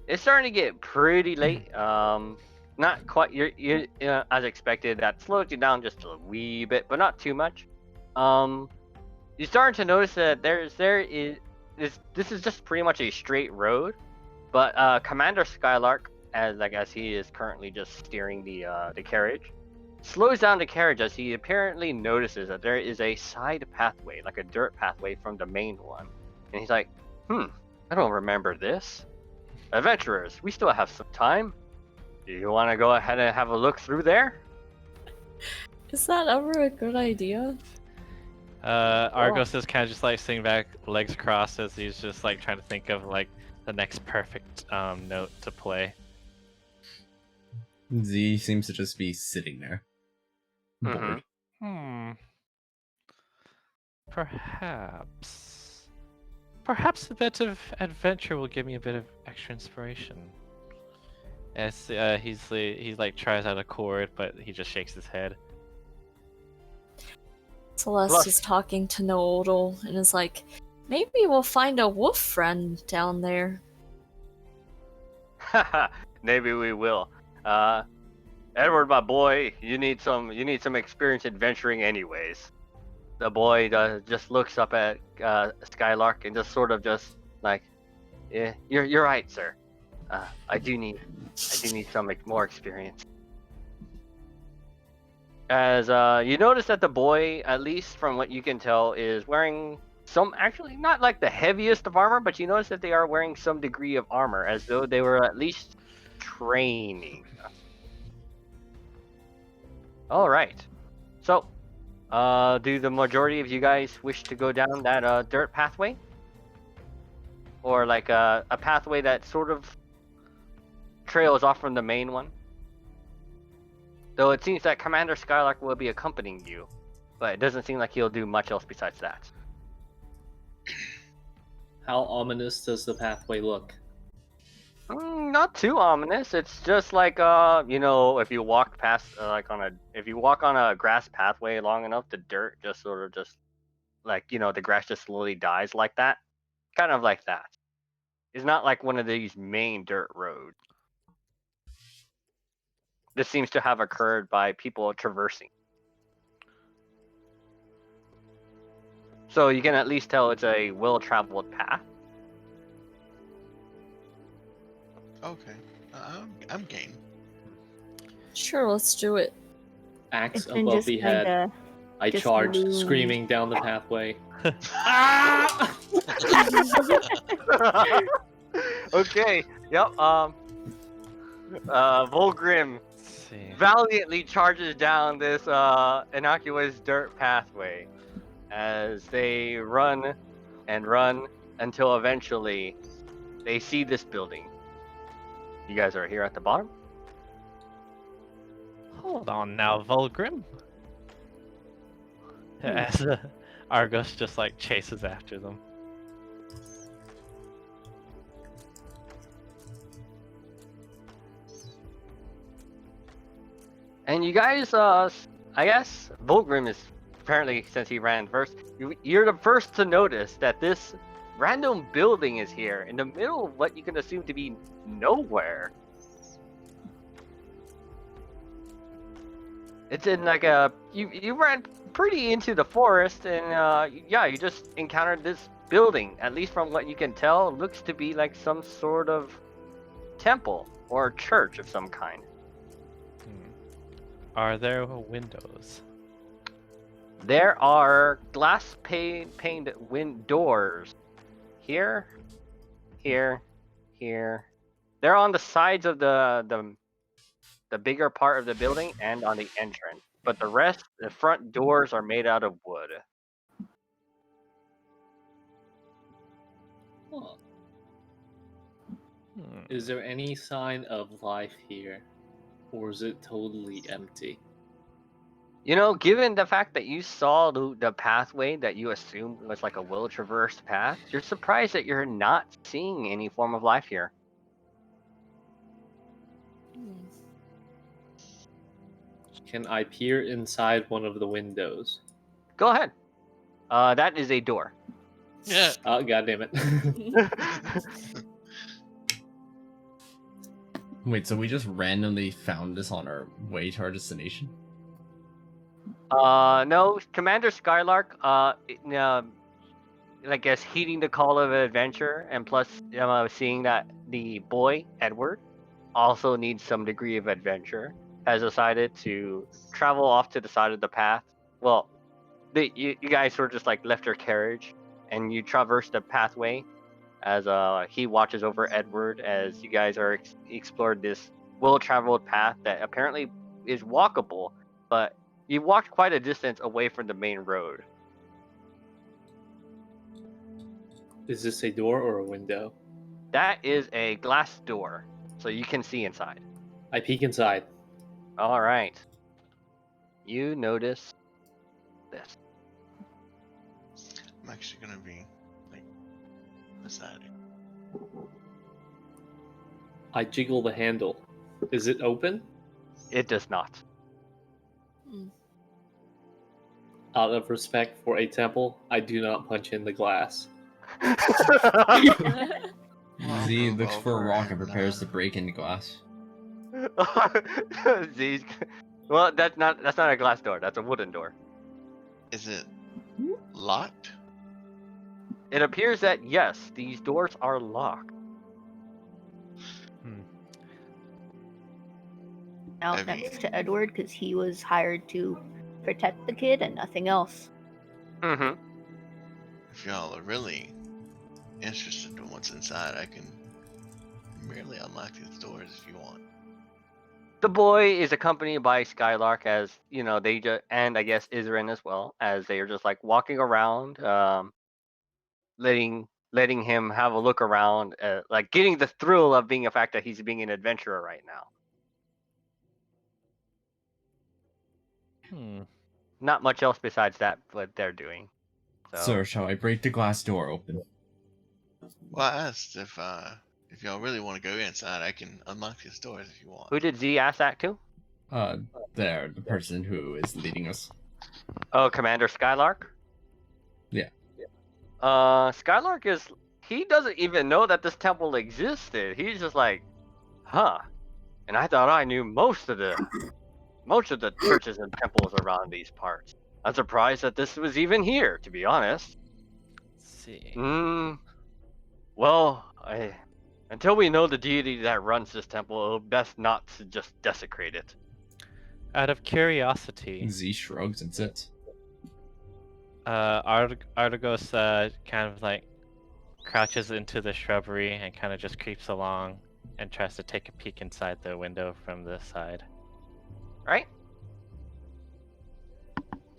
It's starting to get pretty late. not quite. You're as expected. That slows you down just a wee bit, but not too much. You starting to notice that this is just pretty much a straight road, but Commander Skylark, as he is currently just steering the carriage, slows down the carriage as he apparently notices that there is a side pathway, like a dirt pathway from the main one, and he's like, I don't remember this. Adventurers, we still have some time. Do you want to go ahead and have a look through there? Is that ever a good idea? Argos is kind of just like sitting back, legs crossed, as he's just like trying to think of like the next perfect note to play. Z seems to just be sitting there. Mhm. Bored. Perhaps a bit of adventure will give me a bit of extra inspiration. As he like tries out a chord, but he just shakes his head. Celeste Plus- is talking to Noodle and is like, maybe we'll find a wolf friend down there. Maybe we will. Edward, my boy, you need some experience adventuring, anyways. The boy just looks up at Skylark and just sort of just like, yeah, you're right, sir. I do need some more experience. As you notice that the boy, at least from what you can tell, is wearing some, actually not like the heaviest of armor, but you notice that they are wearing some degree of armor, as though they were at least training. All right. So, do the majority of you guys wish to go down that dirt pathway, or like a pathway that sort of trails off from the main one? Though it seems that Commander Skylark will be accompanying you, but it doesn't seem like he'll do much else besides that. How ominous does the pathway look? Not too ominous. It's just like if you walk past if you walk on a grass pathway long enough, the dirt just sort of just like the grass just slowly dies like that. Kind of like that. It's not like one of these main dirt roads. This seems to have occurred by people traversing. So you can at least tell it's a well-traveled path. Okay, I'm game. Sure, let's do it. Axe It's been above just the head. kinda I just charge, loomed. screaming down the pathway. Okay. Yep. Volgrim Let's see. valiantly charges down this innocuous dirt pathway as they run and run until eventually they see this building. You guys are here at the bottom. Hold on now, Volgrim. As Argos just like chases after them. And you guys, I guess Volgrim is apparently, since he ran first, you're the first to notice that this random building is here in the middle of what you can assume to be nowhere. It's in like you ran pretty into the forest, and yeah, you just encountered this building. At least from what you can tell, it looks to be like some sort of temple or church of some kind. Are there windows? There are glass paned doors. Here, here, here. They're on the sides of the bigger part of the building and on the entrance. But the rest, the front doors are made out of wood. Huh. Hmm. Is there any sign of life here? Or is it totally empty? You know, given the fact that you saw the pathway that you assumed was like a well-traversed path, you're surprised that you're not seeing any form of life here. Can I peer inside one of the windows? Go ahead. That is a door. Yeah. Oh, god damn it. Wait, so we just randomly found this on our way to our destination? No, Commander Skylark, I guess heeding the call of adventure, and plus seeing that the boy Edward also needs some degree of adventure, has decided to travel off to the side of the path. Well, you guys sort of just like left your carriage, and you traverse the pathway as he watches over Edward as you guys are explored this well-traveled path that apparently is walkable, but you walked quite a distance away from the main road. Is this a door or a window? That is a glass door, so you can see inside. I peek inside. All right. You notice this. I'm actually gonna be like beside it. I jiggle the handle. Is it open? It does not. Out of respect for a temple, I do not punch in the glass. Z Move looks for a over rock and and, prepares to break into glass. Z's. Well, that's not a glass door. That's a wooden door. Is it locked? It appears that yes, these doors are locked. Out I mean- next to Edward because he was hired to protect the kid and nothing else. Mm-hmm. If y'all are really interested in what's inside, I can merely unlock these doors if you want. The boy is accompanied by Skylark, as you know, and I guess Isrin as well, as they are just like walking around, letting him have a look around, like getting the thrill of being a fact that he's being an adventurer right now. Not much else besides that what they're doing. So Sir, shall I break the glass door open? Well, I asked if y'all really want to go inside, I can unlock these doors if you want. who did Z ask that to? There, the person who is leading us. Oh, Commander Skylark? Yeah. Skylark he doesn't even know that this temple existed. He's just like, huh. And I thought I knew most of the churches and temples around these parts. I'm surprised that this was even here, to be honest. Let's see. Well, until we know the deity that runs this temple, it'll best not to just desecrate it. Out of curiosity, Z shrugs and sits. Artigos kind of like crouches into the shrubbery and kind of just creeps along and tries to take a peek inside the window from this side. Right?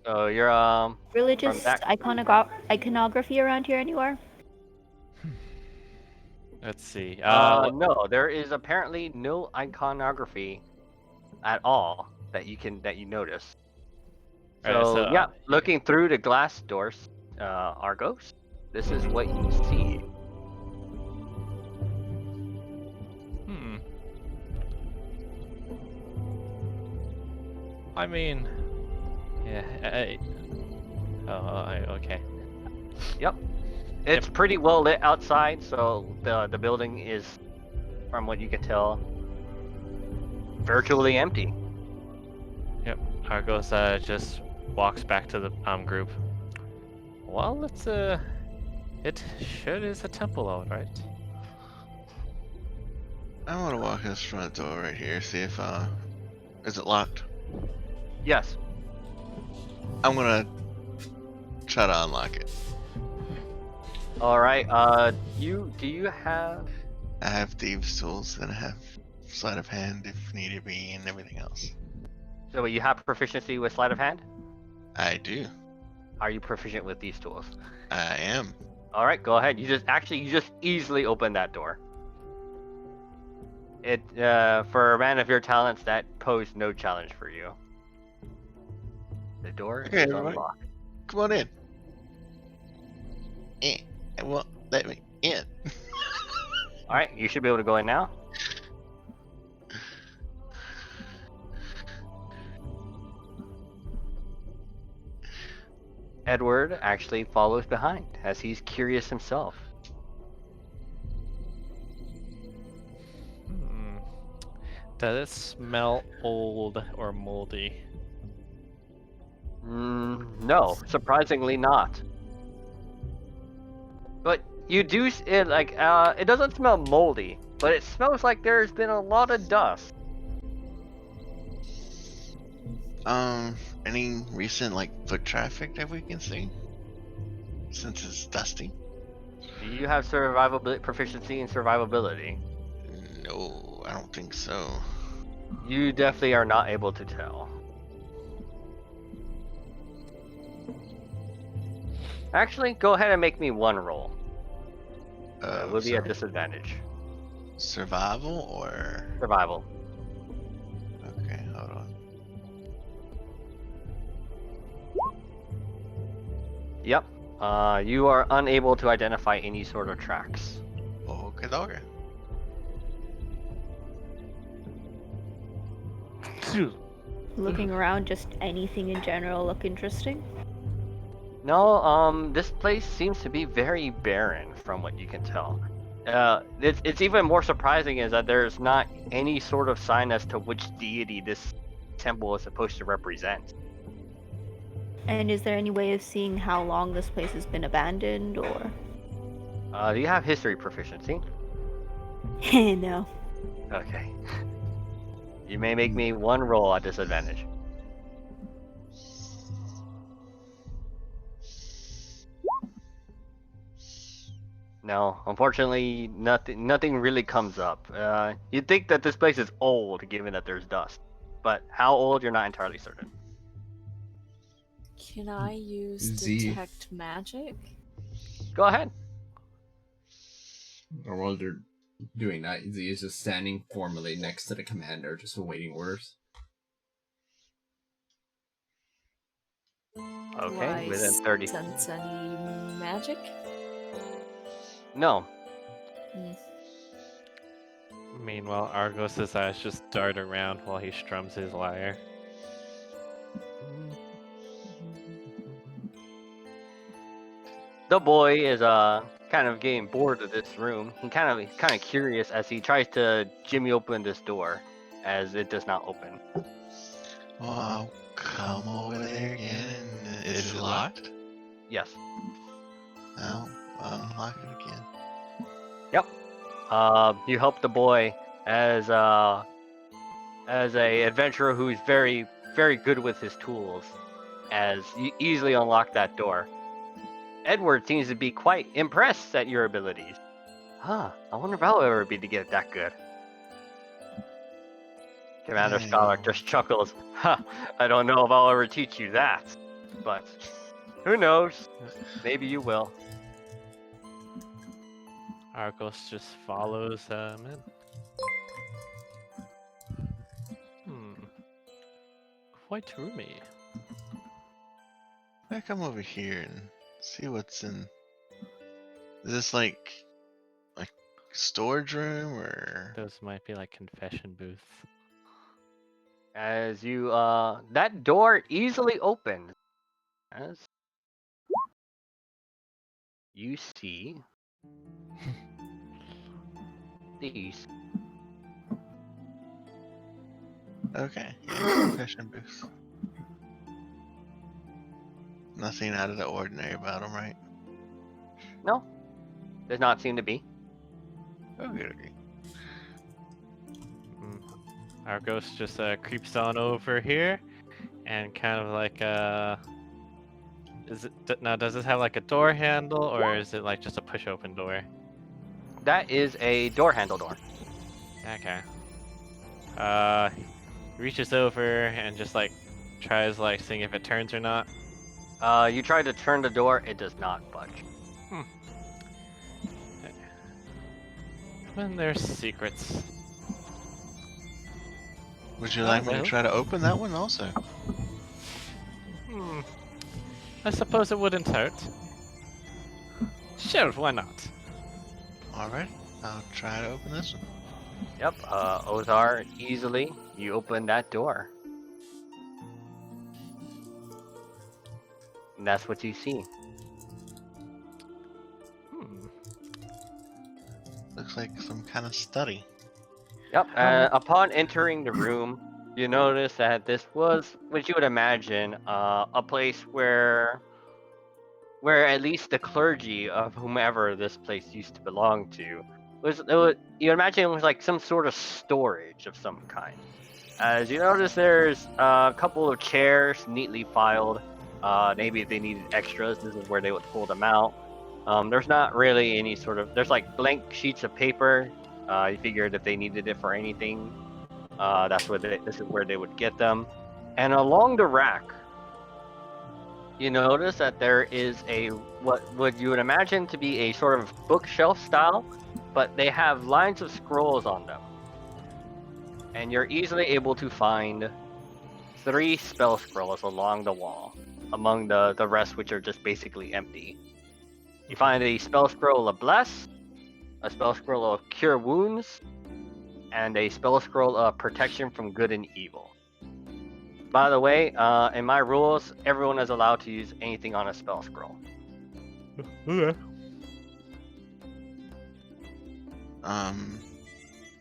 So you're Religious that- iconography around here anywhere? Let's see. no, there is apparently no iconography at all that you notice. So, Alright, so, yeah, looking through the glass doors, Argos, this is what you see. I mean, yeah. Okay. Yep. It's pretty well lit outside, so the building is, from what you can tell, virtually empty. Yep. Argos just walks back to the group. Well, it sure is a temple, all right. I want to walk this front door right here, see if is it locked? Yes. I'm gonna try to unlock it. All right. Do you have? I have thieves' tools and I have sleight of hand if needed be and everything else. So you have proficiency with sleight of hand? I do. Are you proficient with these tools? I am. All right, go ahead. You just easily open that door. It for a man of your talents, that posed no challenge for you. The door Okay, is everybody. unlocked. Come on in. It won't let me in. All right, you should be able to go in now. Edward actually follows behind as he's curious himself. Does it smell old or moldy? No, surprisingly not. But you do it doesn't smell moldy, but it smells like there's been a lot of dust. Any recent like foot traffic that we can see? Since it's dusty. Do you have survivability proficiency in survivability? No, I don't think so. You definitely are not able to tell. Actually, go ahead and make me one roll. It will be a disadvantage. Survival or Survival. okay, hold on. Yep. You are unable to identify any sort of tracks. Okay, okay. Looking around, just anything in general look interesting? No, this place seems to be very barren from what you can tell. It's even more surprising is that there's not any sort of sign as to which deity this temple is supposed to represent. And is there any way of seeing how long this place has been abandoned, or? Do you have history proficiency? No. Okay. You may make me one roll at disadvantage. No, unfortunately, nothing really comes up. You'd think that this place is old, given that there's dust, but how old, you're not entirely certain. Can I use Z. detect magic? Go ahead. Or while they're doing that, Z is just standing formally next to the commander, just awaiting orders. Okay, Do I within 30. sense any magic? No. Meanwhile, Argos' eyes just dart around while he strums his lyre. The boy is kind of getting bored of this room. He kind of curious as he tries to jimmy open this door, as it does not open. Well, I'll come over there again. Is it locked? Yes. No, I'll unlock it again. Yep. You help the boy as a adventurer who's very, very good with his tools, as you easily unlock that door. Edward seems to be quite impressed at your abilities. Huh, I wonder if I'll ever be to get that good. Commander Scholar just chuckles. Ha, I don't know if I'll ever teach you that. But, who knows? Maybe you will. Argos just follows him in. Quite roomy. I come over here and see what's in. Is this like storage room or? Those might be like confession booths. As you, that door easily opens. As you see these. Okay, confession booth. Nothing out of the ordinary about them, right? No, does not seem to be. Okay, okay. Argos just creeps on over here, and kind of like does this have like a door handle, or is it like just a push open door? That is a door handle door. Okay. Reaches over and just like tries like seeing if it turns or not. You try to turn the door, it does not budge. When there's secrets. Would you like me to well. try to open that one also? I suppose it wouldn't hurt. Sure, why not? Alright, I'll try to open this one. Yep, Ozar, easily, you open that door. And that's what you see. Looks like some kind of study. Yep. Upon entering the room, you notice that this was, what you would imagine, a place where at least the clergy of whomever this place used to belong to you imagine it was like some sort of storage of some kind. As you notice, there's a couple of chairs neatly filed. Maybe if they needed extras, this is where they would pull them out. There's not really any sort of. There's like blank sheets of paper. You figured if they needed it for anything, this is where they would get them. And along the rack, you notice that there is what you would imagine to be a sort of bookshelf style, but they have lines of scrolls on them. And you're easily able to find 3 spell scrolls along the wall, among the rest which are just basically empty. You find a spell scroll of Bless, a spell scroll of Cure Wounds, and a spell scroll of Protection from Good and Evil. By the way, in my rules, everyone is allowed to use anything on a spell scroll. Okay.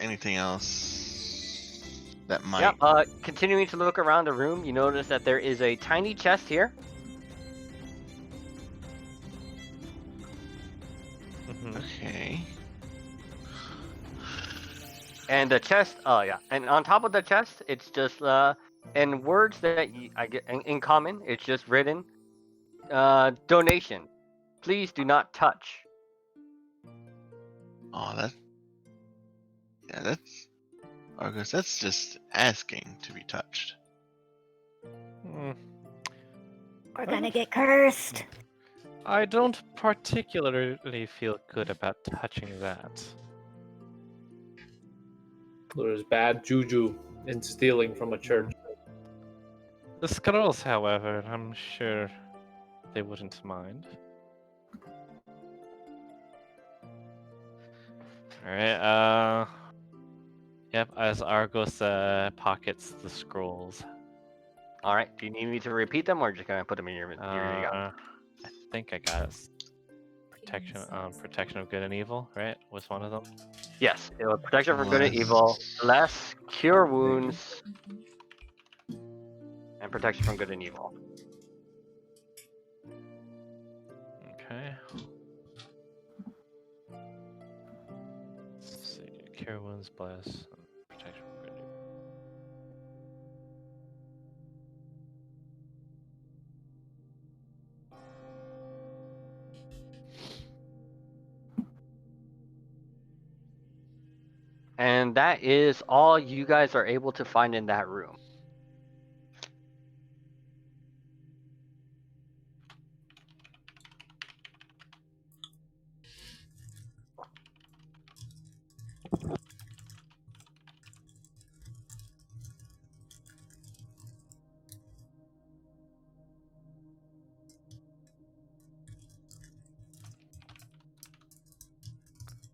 Anything else that might? Yep. Continuing to look around the room, you notice that there is a tiny chest here. Okay. And the chest, and on top of the chest, it's just in words that I get in common, it's just written, donation. Please do not touch. Oh, that's Argus. That's just asking to be touched. We're gonna get cursed. I don't particularly feel good about touching that. There's bad juju in stealing from a church. The scrolls, however, I'm sure they wouldn't mind. Alright, yep, as Argos pockets the scrolls. Alright, do you need me to repeat them or just gonna put them in your I think I got it. Protection of good and evil, right? Was one of them? Yes, it was protection from good and evil, Bless, Cure Wounds, and protection from good and evil. Okay. Let's see. Cure wounds, bless, protection from good and evil. And that is all you guys are able to find in that room.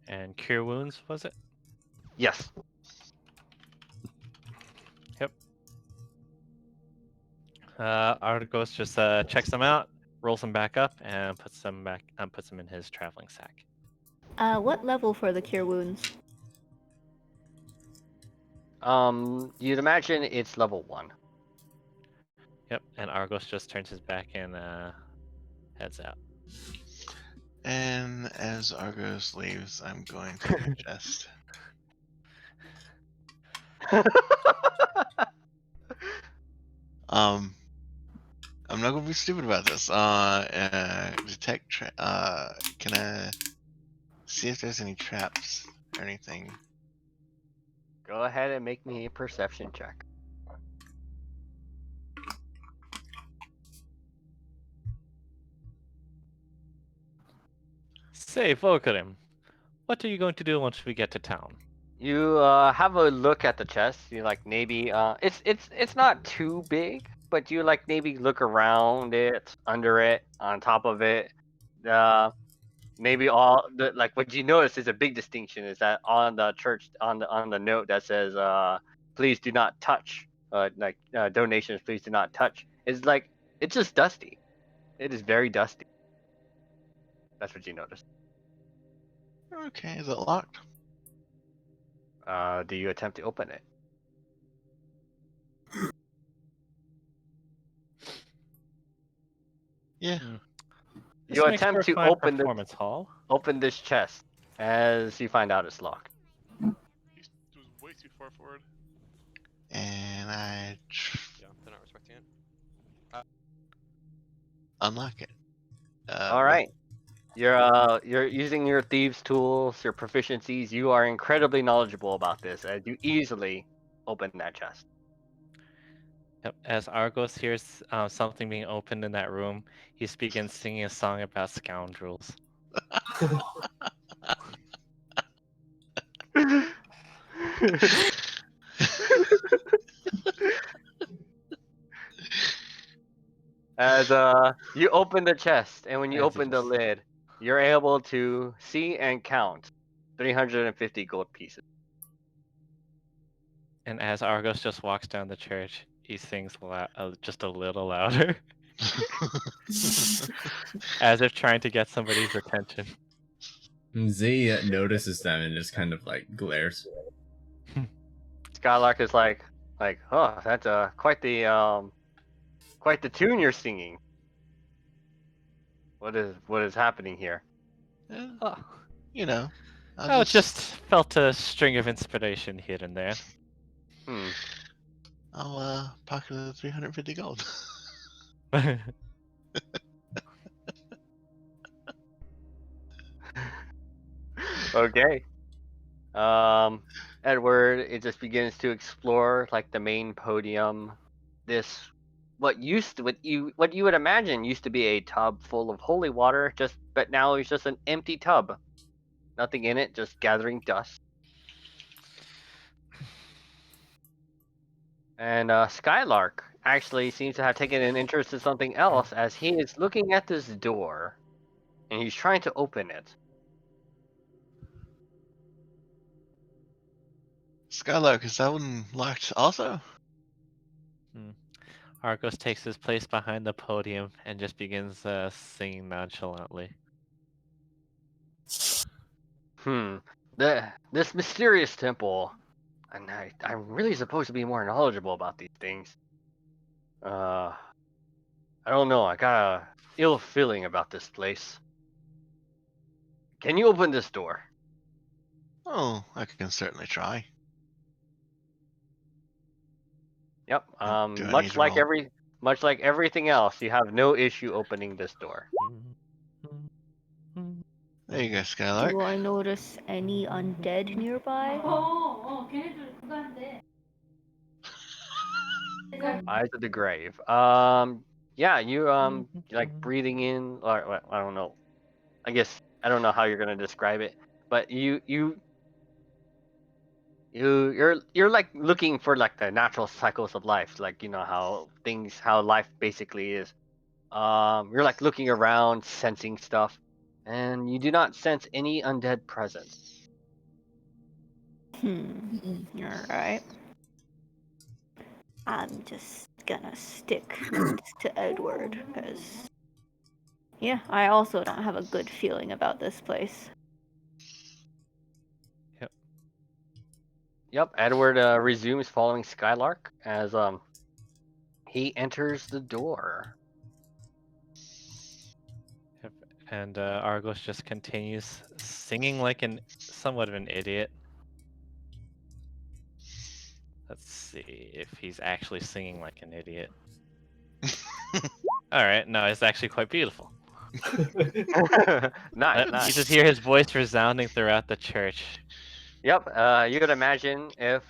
And cure wounds, was it? Yes. Yep. Argos just checks them out, rolls them back up, and puts them in his traveling sack. What level for the cure wounds? You'd imagine it's level 1. Yep. And Argos just turns his back and heads out. And as Argos leaves, I'm going to adjust. I'm not gonna be stupid about this. Detect. Can I see if there's any traps or anything? Go ahead and make me a perception check. Say, Volkarim, what are you going to do once we get to town? You have a look at the chest. You like maybe it's not too big, but you like maybe look around it, under it, on top of it. Maybe all the like what you notice is a big distinction is that on the church on the note that says please do not touch donations please do not touch. It's like it's just dusty. It is very dusty. That's what you notice. Okay, is it locked? Do you attempt to open it? Yeah. This You makes for attempt a to fine open performance hall. this chest as you find out it's locked. He was way too far forward. And I Yeah, they're not respecting it. unlock it. All right. You're using your thieves' tools, your proficiencies. You are incredibly knowledgeable about this, as you easily open that chest. Yep. As Argos hears something being opened in that room, he begins singing a song about scoundrels. As you open the chest, and when you As open the lid, you're able to see and count 350 gold pieces. And as Argos just walks down the church, he sings just a little louder, as if trying to get somebody's attention. Z notices them and just kind of like glares. Skylark is like, oh, that's quite the tune you're singing. What is happening here? Oh, You know. oh, just felt a string of inspiration here and there. I'll pocket the 350 gold. Okay. Edward, it just begins to explore like the main podium. This what you would imagine used to be a tub full of holy water, but now it's just an empty tub. Nothing in it, just gathering dust. And Skylark actually seems to have taken an interest in something else, as he is looking at this door and he's trying to open it. Skylark, is that one locked also? Argos takes his place behind the podium and just begins singing nonchalantly. This mysterious temple, and I'm really supposed to be more knowledgeable about these things. I don't know. I got a ill feeling about this place. Can you open this door? Oh, I can certainly try. Yep. Do I need Much to like roll? everything else, you have no issue opening this door. There you go, Skylark. Do I notice any undead nearby? Eyes of the grave. Yeah, you like breathing in, or I don't know. I guess I don't know how you're gonna describe it, but you're like looking for like the natural cycles of life, like you know how life basically is. You're like looking around, sensing stuff, and you do not sense any undead presence. Alright. I'm just gonna stick next to Edward, because yeah, I also don't have a good feeling about this place. Yep, Edward resumes following Skylark as he enters the door. Yep. And Argos just continues singing like somewhat of an idiot. Let's see if he's actually singing like an idiot. Alright, no, it's actually quite beautiful. Nice. You just hear his voice resounding throughout the church. Yep. You could imagine if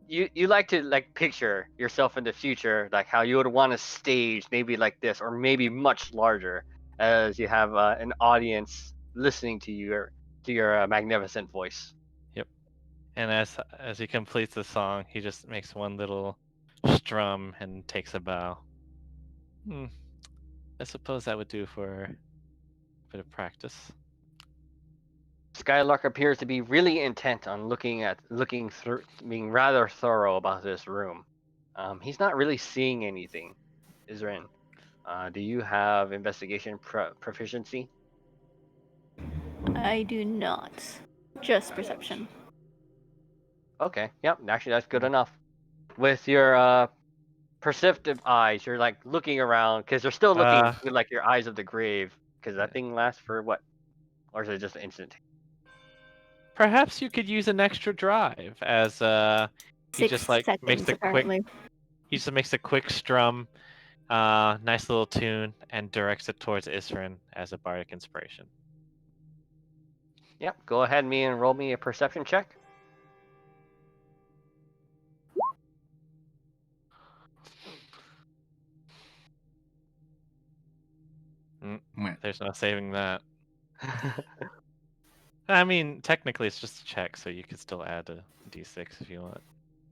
you like to like picture yourself in the future, like how you would want a stage, maybe like this, or maybe much larger, as you have an audience listening to your magnificent voice. Yep. And as he completes the song, he just makes one little strum and takes a bow. I suppose that would do for a bit of practice. Skylark appears to be really intent on looking through, being rather thorough about this room. He's not really seeing anything. Isrin, do you have investigation proficiency? I do not. Just perception. Okay, yep, actually that's good enough. With your perceptive eyes, you're like looking around because they're still looking with like your eyes of the grave. Because that thing lasts for what? Or is it just instant? Perhaps you could use an extra drive as he 6 just like makes seconds a quick apparently. he just makes a quick strum, nice little tune, and directs it towards Isrin as a bardic inspiration. Yep, go ahead and roll me a perception check. There's no saving that. I mean, technically it's just a check, so you could still add a d6 if you want.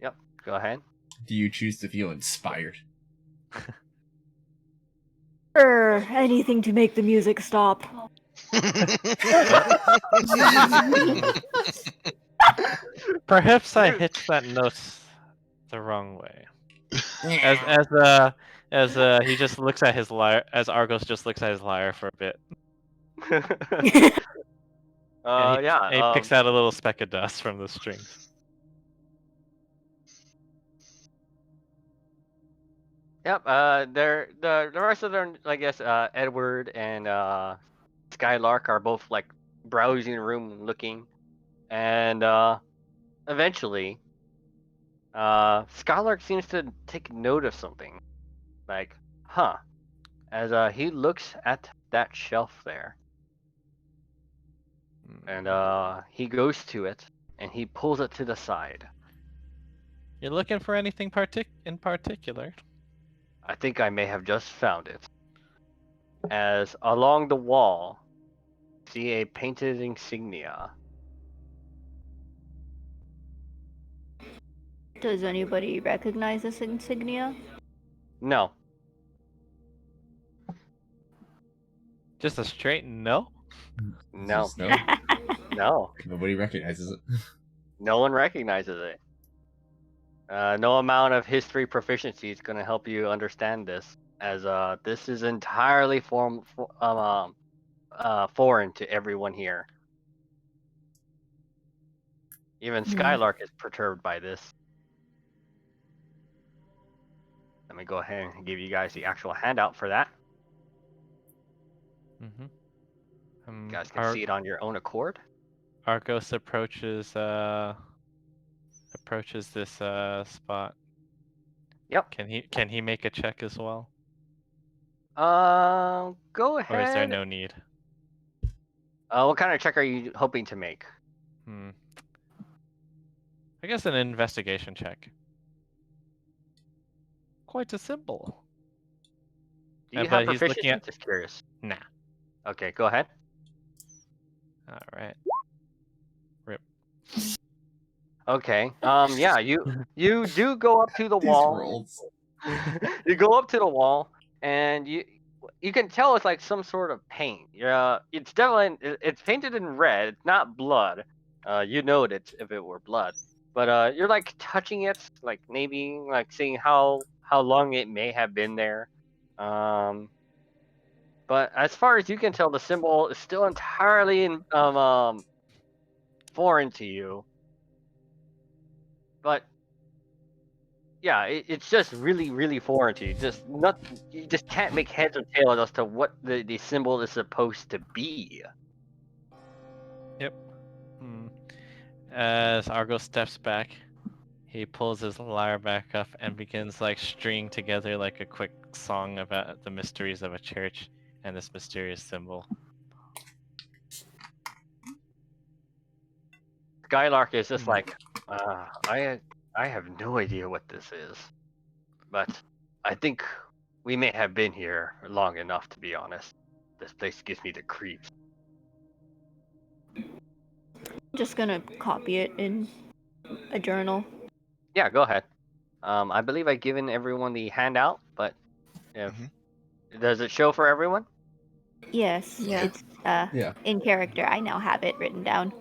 Yep, go ahead. Do you choose to feel inspired? Anything to make the music stop. Perhaps I hit that note the wrong way. As he just looks at his lyre, as Argos just looks at his lyre for a bit. And he picks out a little speck of dust from the strings. Yep. The rest of them, I guess, Edward and Skylark are both like browsing the room and looking, and eventually, Skylark seems to take note of something, like, huh? As he looks at that shelf there, and he goes to it and he pulls it to the side. You're looking for anything in particular? I think I may have just found it. As along the wall, see a painted insignia. Does anybody recognize this insignia? No. Just a straight no? No. Just no. No. Nobody recognizes it. No one recognizes it. No amount of history proficiency is going to help you understand this, as this is entirely foreign to everyone here. Even Skylark is perturbed by this. Let me go ahead and give you guys the actual handout for that. Mm-hmm. You guys can see it on your own accord. Argos approaches this spot. Yep. Can he make a check as well? Go ahead. Or is there no need? What kind of check are you hoping to make? I guess an investigation check. Quite a simple. Do you have proficiency? Just curious. Nah. Okay, go ahead. All right. Rip. Okay. Yeah, you do go up to the wall. You go up to the wall, and you can tell it's like some sort of paint. Yeah, it's definitely it's painted in red. It's not blood. You know it if it were blood. But you're like touching it, like maybe like seeing how long it may have been there. But as far as you can tell, the symbol is still entirely foreign to you. But yeah, it's just really, really foreign to you. You just can't make heads or tails as to what the symbol is supposed to be. Yep. As Argo steps back, he pulls his lyre back up and begins like stringing together like a quick song about the mysteries of a church and this mysterious symbol. Skylark is just like, I have no idea what this is, but I think we may have been here long enough, to be honest. This place gives me the creeps. Just gonna copy it in a journal. Yeah, go ahead. I believe I've given everyone the handout, but does it show for everyone? Yes. Yeah. It's in character. I now have it written down.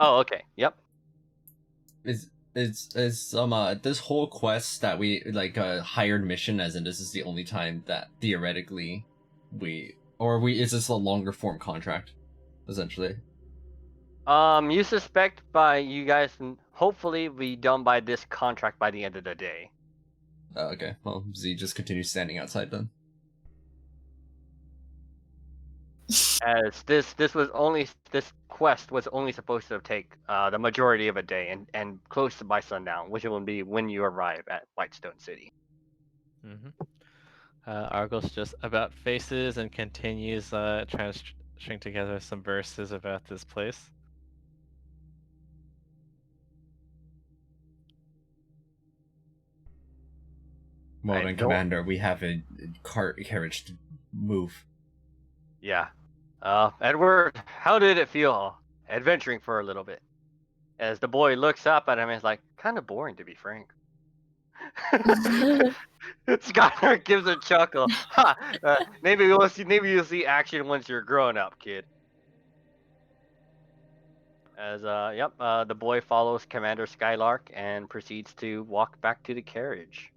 Oh, okay. Yep. Is this whole quest that we like a hired mission, as in this is the only time that theoretically is this a longer form contract, essentially? You suspect by you guys hopefully be done by this contract by the end of the day. Okay, well, Z just continues standing outside then. As this quest was only supposed to take the majority of a day and close to by sundown, which will be when you arrive at Whitestone City. Mm-hmm. Argos just about faces and continues trying to string together some verses about this place. Well I then, don't- Commander, we have a carriage to move. Yeah. Edward, how did it feel adventuring for a little bit? As the boy looks up at him, and is like, kind of boring to be frank. Skylar gives a chuckle. Ha! Maybe you'll see action once you're grown up, kid. As the boy follows Commander Skylark and proceeds to walk back to the carriage.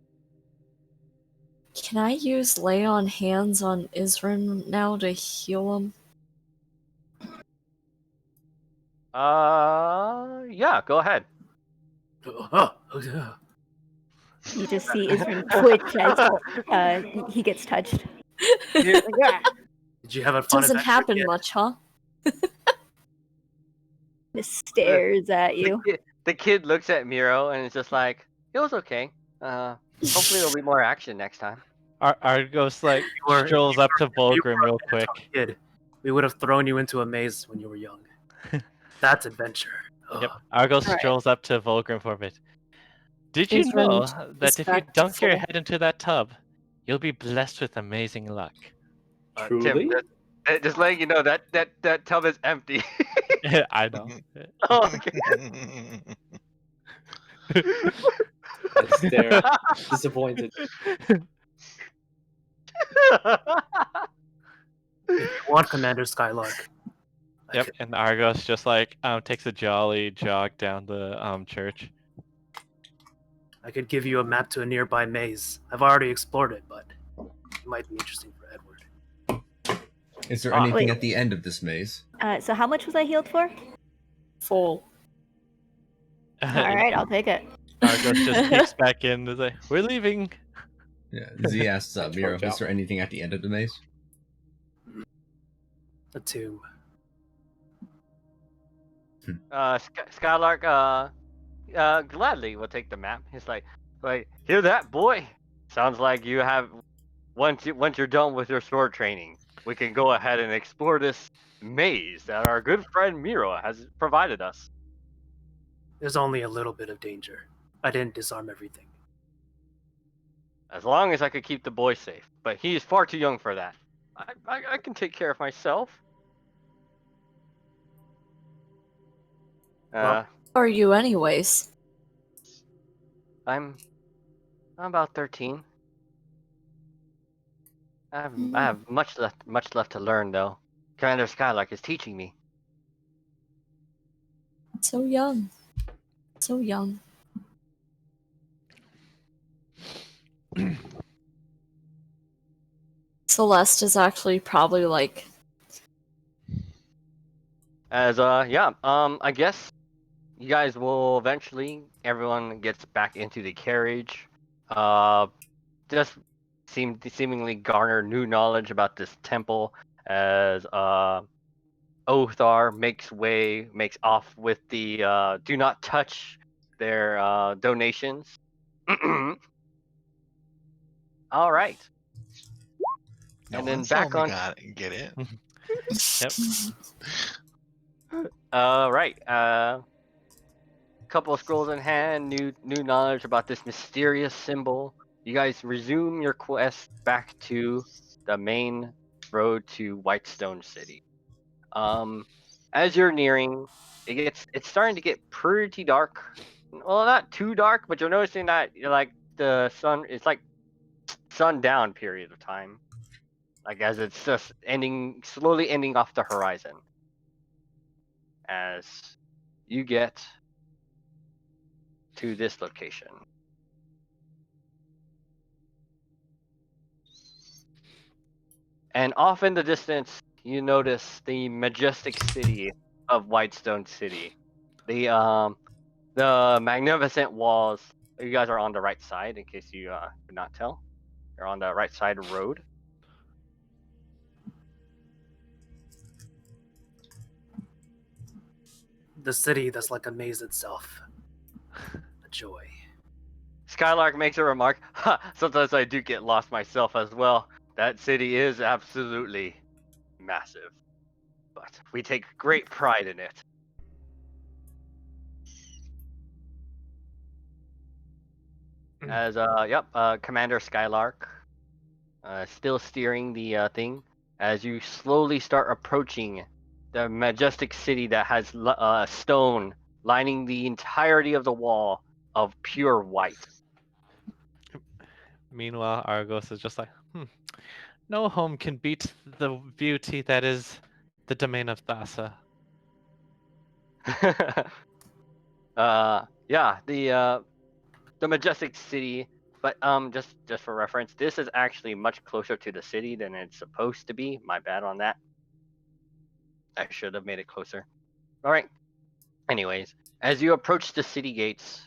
Can I use lay on hands on Isrin now to heal him? Yeah, go ahead. You just see Isrin twitch as he gets touched. Did you have a fun Doesn't adventure happen yet? much, huh? Just stares at you. The kid looks at Miro and is just like, it was okay. Hopefully there'll be more action next time. Argos like were- strolls up to You Volgrim were real a quick. tough kid. We would have thrown you into a maze when you were young. That's adventure. Yep. Ugh. Argos Alright. strolls up to Volgrim for a bit. Did you Isrin know is that if you back to dunk your full. head into that tub, you'll be blessed with amazing luck? Tim, Truly? just letting you know that tub is empty. I know. Oh, okay. I stare, disappointed. If you want Commander Skylark, I Yep, could- and Argos just like takes a jolly jog down the church. I could give you a map to a nearby maze. I've already explored it, but it might be interesting for Edward. Is there Ah, anything wait. at the end of this maze? So how much was I healed for? Full. All right, I'll take it. Argos just peeks back in and say, "We're leaving." Yeah, Z asks Miro, Watch is out. there anything at the end of the maze? A tomb. Skylark, gladly will take the map. He's like, hear that, boy? Sounds like you have. Once you're done with your sword training, we can go ahead and explore this maze that our good friend Miro has provided us. There's only a little bit of danger. I didn't disarm everything. As long as I could keep the boy safe, but he is far too young for that. I can take care of myself. Well- Are you, anyways? I'm about 13. I have much left to learn though. Commander Skylark is teaching me. So young. So young. Celeste is actually probably like I guess you guys will eventually everyone gets back into the carriage. Just seemingly garner new knowledge about this temple as Othar makes off with the do not touch their donations. All right. No And then one back told me on- get it. Yep. Right. Couple of scrolls in hand, new knowledge about this mysterious symbol. You guys resume your quest back to the main road to Whitestone City. As you're nearing, it's starting to get pretty dark. Well, not too dark, but you're noticing that the sun. It's like sundown period of time. Like as it's just slowly ending off the horizon. As you get to this location. And off in the distance, you notice the majestic city of Whitestone City. The The magnificent walls. You guys are on the right side, in case you could not tell. You're on the right side road. The city that's like a maze itself. A joy. Skylark makes a remark. Ha! Sometimes I do get lost myself as well. That city is absolutely massive, but we take great pride in it. As Commander Skylark, still steering the thing, as you slowly start approaching the majestic city that has stone lining the entirety of the wall of pure white. Meanwhile, Argos is just like, no home can beat the beauty that is the domain of Thassa. The majestic city, but just for reference, this is actually much closer to the city than it's supposed to be. My bad on that. I should have made it closer. All right. Anyways, as you approach the city gates.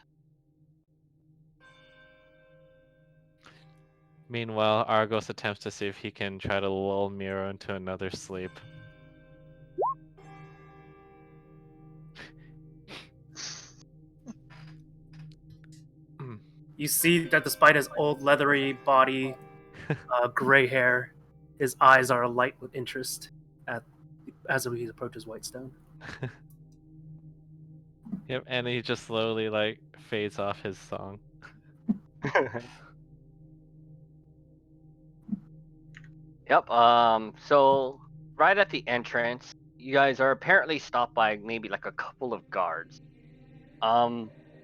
Meanwhile, Argos attempts to see if he can try to lull Miro into another sleep. You see that despite his old leathery body, gray hair, his eyes are alight with interest as he approaches Whitestone. Yep, and he just slowly like fades off his song. Yep. So right at the entrance, you guys are apparently stopped by maybe like a couple of guards.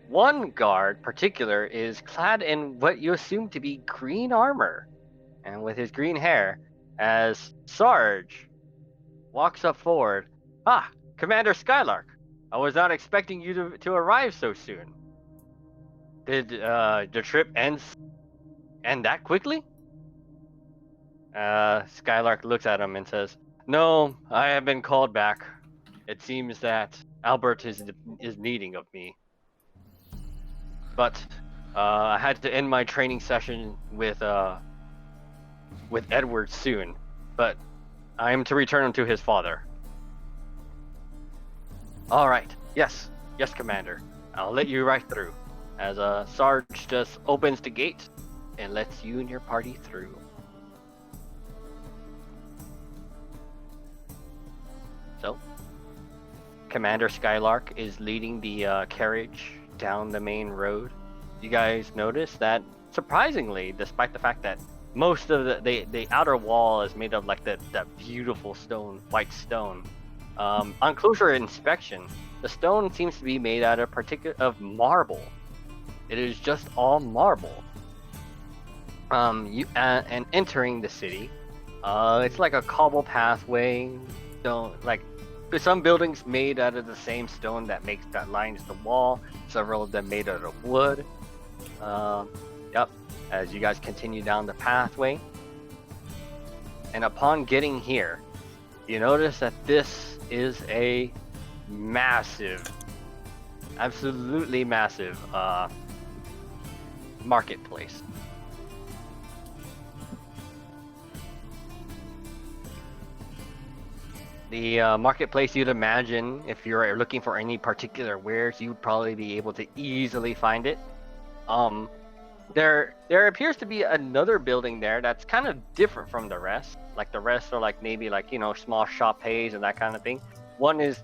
One guard particular is clad in what you assume to be green armor, and with his green hair, as Sarge walks up forward. Ah, Commander Skylark, I was not expecting you to arrive so soon. Did the trip end that quickly? Skylark looks at him and says, "No, I have been called back. It seems that Albert is needing of me. But I had to end my training session with Edward soon. But I am to return him to his father." All right. Yes, Commander. I'll let you right through. As Sarge just opens the gate and lets you and your party through. So, Commander Skylark is leading the carriage down the main road. You guys notice that, surprisingly, despite the fact that most of the outer wall is made of like that beautiful white stone, on closer inspection, the stone seems to be made out of marble. It is just all marble. And entering the city, it's like a cobble pathway. Some buildings made out of the same stone that lines the wall. Several of them made out of wood. As you guys continue down the pathway, and upon getting here, you notice that this is a massive, absolutely massive marketplace. The marketplace, you'd imagine, if you're looking for any particular wares, you'd probably be able to easily find it. There appears to be another building there that's kind of different from the rest. Like the rest are like maybe like, you know, small shops and that kind of thing. One is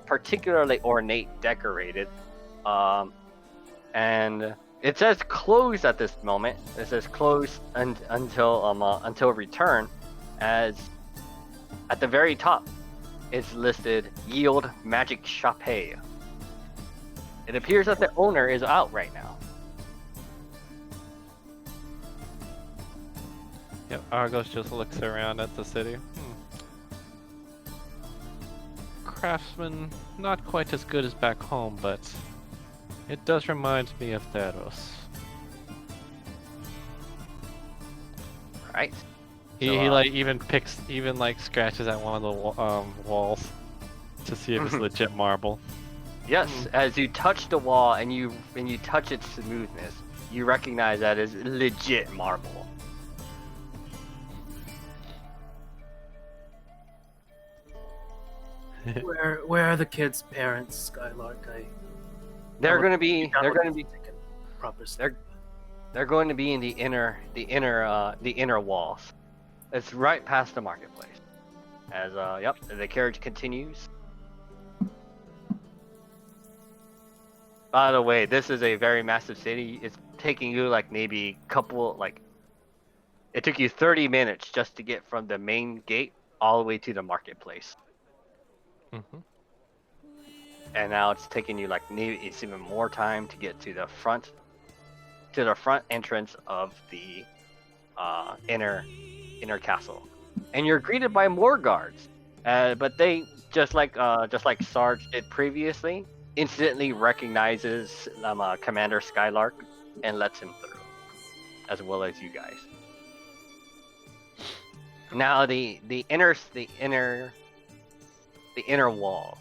particularly ornate, decorated, and it says closed at this moment. It says closed until return, as at the very top it's listed Yield Magic Shop. It appears that the owner is out right now. Yep, Argos just looks around at the city. Craftsman, not quite as good as back home, but it does remind me of Theros. Right. He like even scratches at one of the walls to see if it's legit marble. Yes, as you touch the wall and you touch its smoothness, you recognize that as legit marble. Where are the kids' parents, Skylark? They're would going to be taken proper step. they're going to be in the inner walls. It's right past the marketplace. As yep, the carriage continues. By the way, this is a very massive city. It's taking you like maybe it took you 30 minutes just to get from the main gate all the way to the marketplace. Mm-hmm. And now it's taking you like maybe it's even more time to get to the front entrance of the inner castle. And you're greeted by more guards. But they just like Sarge did previously, instantly recognizes Commander Skylark and lets him through, as well as you guys. Now the inner walls.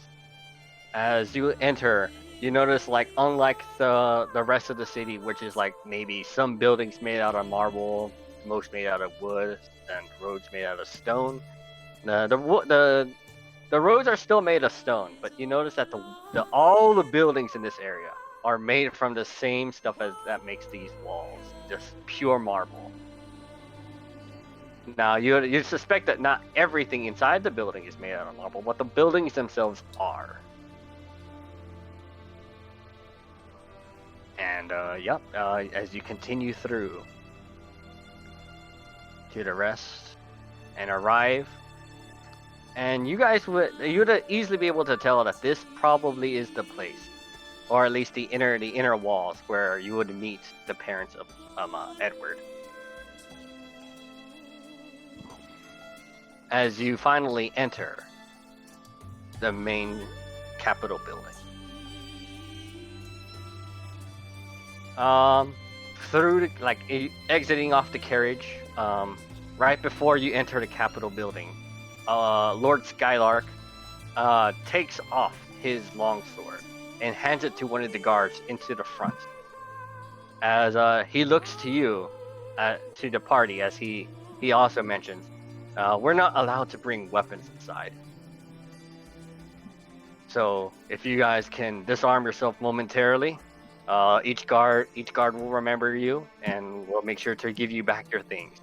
As you enter, you notice like unlike the rest of the city, which is like maybe some buildings made out of marble, most made out of wood, and roads made out of stone. The roads are still made of stone, but you notice that all the buildings in this area are made from the same stuff as that makes these walls, just pure marble. Now you suspect that not everything inside the building is made out of marble, but the buildings themselves are. And yep, as you continue through to the rest and arrive, and you would easily be able to tell that this probably is the place, or at least the inner walls where you would meet the parents of Edward. As you finally enter the main Capitol building. Through exiting off the carriage, right before you enter the Capitol building, Lord Skylark takes off his longsword and hands it to one of the guards into the front. As he looks to you, to the party, as he also mentions, we're not allowed to bring weapons inside. So if you guys can disarm yourself momentarily, each guard will remember you and will make sure to give you back your things.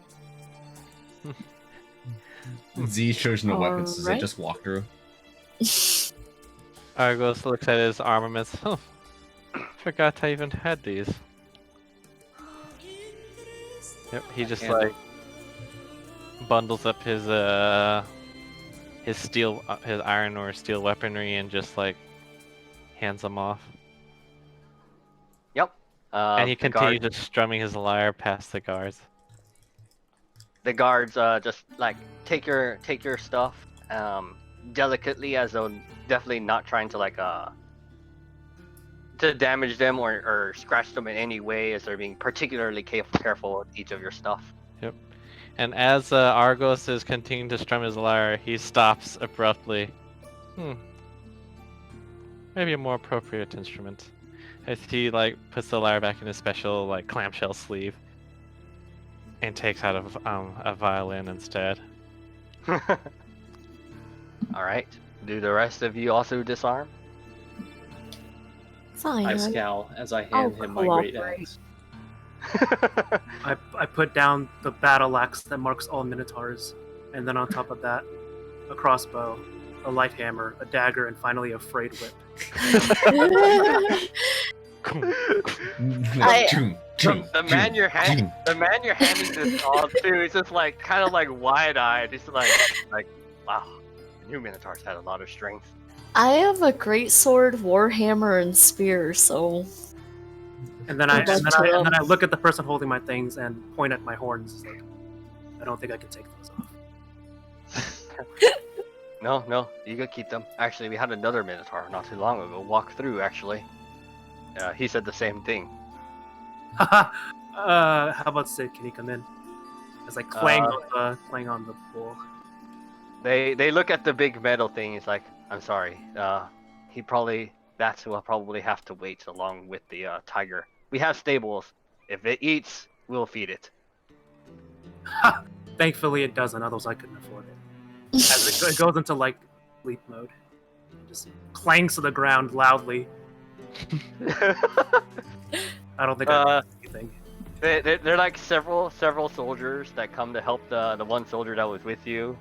Z shows no weapons. Does it Alright. just walk through? Argos looks at his armaments. Oh, forgot I even had these. Yep, he just And- like bundles up his his iron or steel weaponry and just like hands them off. Yep. And he the guard- continues just strumming his lyre past the guards. The guards just like take your stuff delicately, as though definitely not trying to to damage them or scratch them in any way, as they're being particularly careful with each of your stuff. Yep. And as Argos is continuing to strum his lyre, he stops abruptly. Maybe a more appropriate instrument. As he puts the lyre back in his special clamshell sleeve and takes out a violin instead. All right. Do the rest of you also disarm? Fine. I scowl as I I'll hand him my great cooperate. axe. I put down the battle axe that marks all minotaurs, and then on top of that, a crossbow, a light hammer, a dagger, and finally a frayed whip. The man you're handing this off to is just kind of wide-eyed. It's like wow, the new minotaurs had a lot of strength. I have a great sword, warhammer, and spear, so And then I Good luck to them. look at the person holding my things and point at my horns. It's like, I don't think I can take those off. No, you could keep them. Actually, we had another minotaur not too long ago walk through. Actually, he said the same thing. How about Sid? Can he come in? It's like clang on the bull. They look at the big metal thing. He's like, I'm sorry. He probably that will probably have to wait along with the tiger. We have stables. If it eats, we'll feed it. Thankfully, it doesn't. Otherwise, I couldn't afford it. As it goes into like sleep mode, just clangs to the ground loudly. I don't think I Uh, did anything. They're like several soldiers that come to help the one soldier that was with you.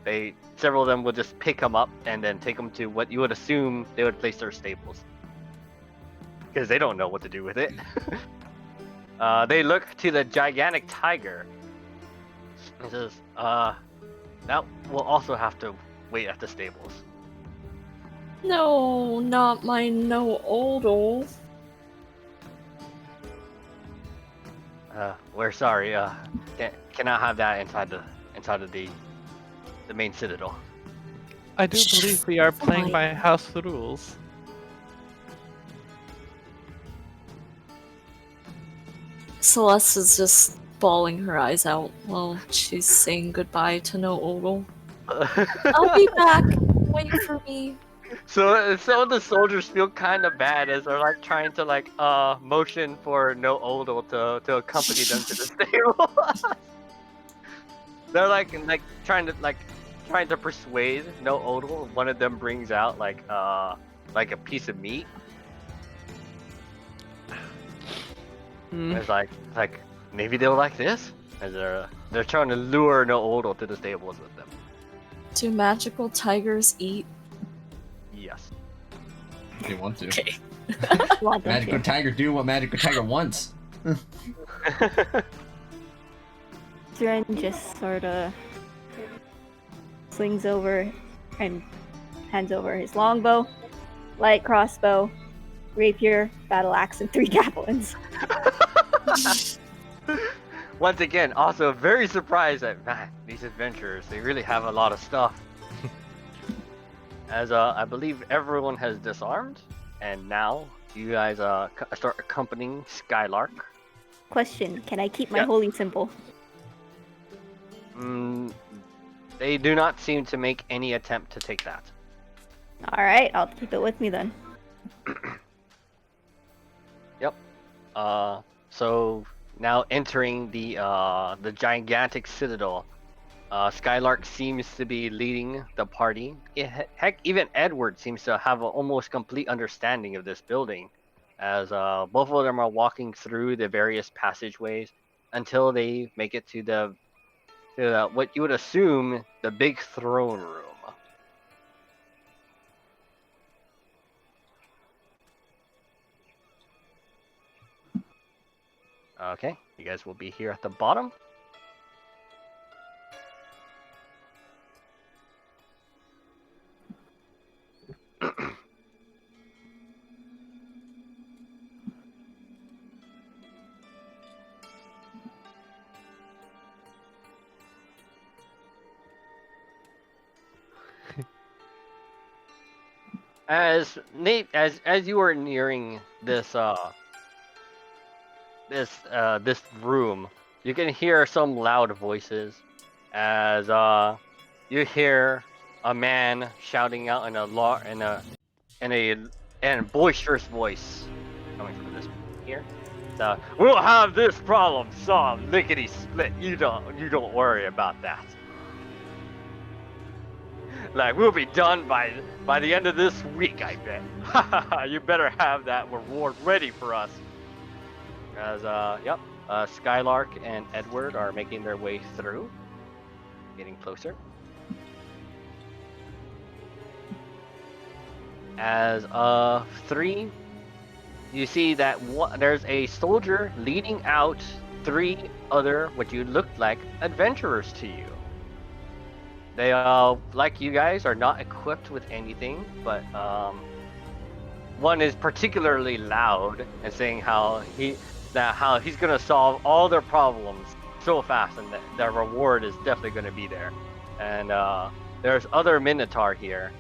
Several of them will just pick him up and then take him to what you would assume they would place their stables, because they don't know what to do with it. They look to the gigantic tiger and says, that will also have to wait at the stables. No, not my no odal. We're sorry. Cannot have that inside of the main citadel. I do believe we are playing Fine. by house rules. Celeste is just bawling her eyes out while she's saying goodbye to no odal. I'll be back. Wait for me. So some of the soldiers feel kind of bad as they're like trying to like motion for no odal to accompany them to the stable. They're like trying to persuade no odal. One of them brings out like a piece of meat. It's like maybe they'll like this. And they're trying to lure no odal to the stables with them. Do magical tigers eat? Yes. If you want to. Okay. Want them Magical to. Tiger do what Magical Tiger wants. Duran just sort of slings over and hands over his longbow, light crossbow, rapier, battle axe, and 3 javelins. Once again, also very surprised that, man, these adventurers, they really have a lot of stuff. As I believe everyone has disarmed, and now you guys start accompanying Skylark. Question: can I keep my Yeah. holy symbol? They do not seem to make any attempt to take that. All right, I'll keep it with me then. Yep. So now entering the gigantic citadel, Skylark seems to be leading the party. Heck, even Edward seems to have an almost complete understanding of this building, as both of them are walking through the various passageways until they make it to the what you would assume the big throne room. Okay, you guys will be here at the bottom. As Nate, as you are nearing this this room, you can hear some loud voices as you hear a man shouting out in a boisterous voice coming from this here. We'll have this problem solved lickety split. You don't worry about that. Like, we'll be done by the end of this week, I bet. You better have that reward ready for us. As Skylark and Edward are making their way through, getting closer. As 3, you see that there's a soldier leading out 3 other what you look like adventurers to you. They like you guys are not equipped with anything, but one is particularly loud and saying how he's gonna solve all their problems so fast, and their reward is definitely gonna be there. And there's other Minotaur here,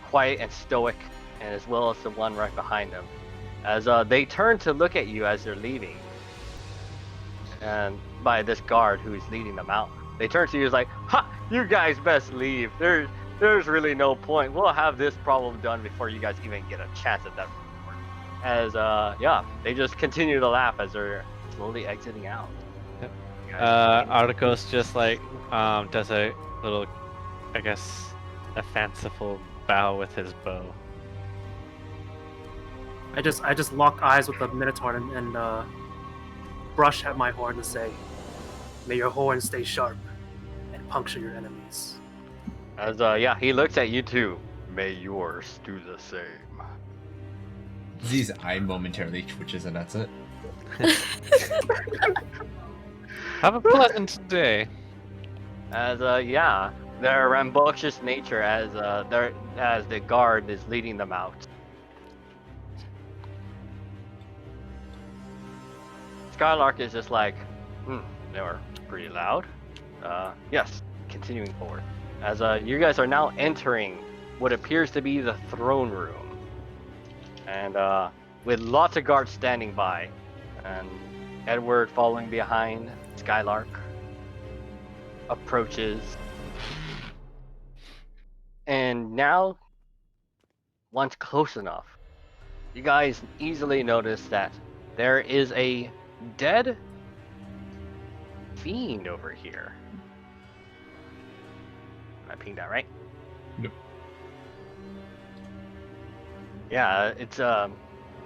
quiet and stoic, and as well as the one right behind them, as they turn to look at you as they're leaving, and by this guard who is leading them out. They turn to you as like, "Ha! You guys best leave. there's really no point. We'll have this problem done before you guys even get a chance at that report. As yeah, they just continue to laugh as they're slowly exiting out. Yep. You guys continue. Articos just like does a little, I guess, a fanciful bow with his bow. I just lock eyes with the Minotaur and brush at my horn to say, "May your horn stay sharp and puncture your enemies." As yeah, he looks at you too. May yours do the same. Z's eye momentarily twitches, and that's it. Have a pleasant day. As yeah, their rambunctious nature as the guard is leading them out. Skylark is just like, they were pretty loud. Yes, continuing forward. As you guys are now entering what appears to be the throne room. And with lots of guards standing by. And Edward following behind, Skylark approaches. And now, once close enough, you guys easily notice that there is a dead fiend over here. Am I pinging that right? Yep. Yeah, it's a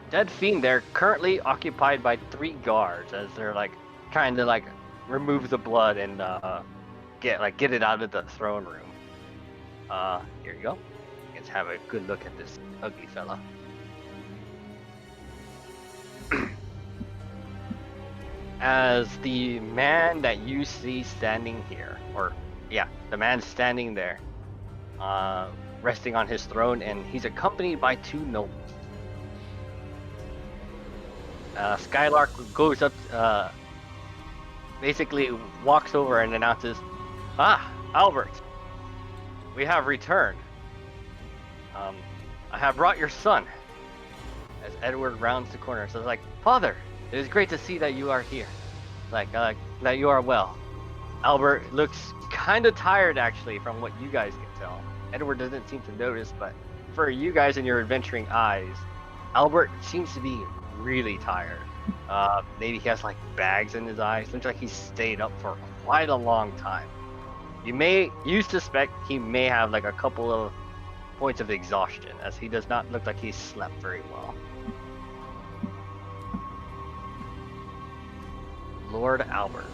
dead fiend. They're currently occupied by 3 guards as they're like trying to like remove the blood and get it out of the throne room. Here you go. Let's have a good look at this ugly fella. As the man that you see standing here, or yeah, the man standing there, resting on his throne, and he's accompanied by 2 nobles. Skylark goes up, basically walks over and announces, "Ah, Albert, we have returned. I have brought your son." As Edward rounds the corner, says like, "Father, it is great to see that you are here. Like that you are well." Albert looks kind of tired actually from what you guys can tell. Edward doesn't seem to notice, but for you guys and your adventuring eyes, Albert seems to be really tired. Maybe he has like bags in his eyes. Looks like he's stayed up for quite a long time. You suspect he may have like a couple of points of exhaustion, as he does not look like he's slept very well. Lord Albert.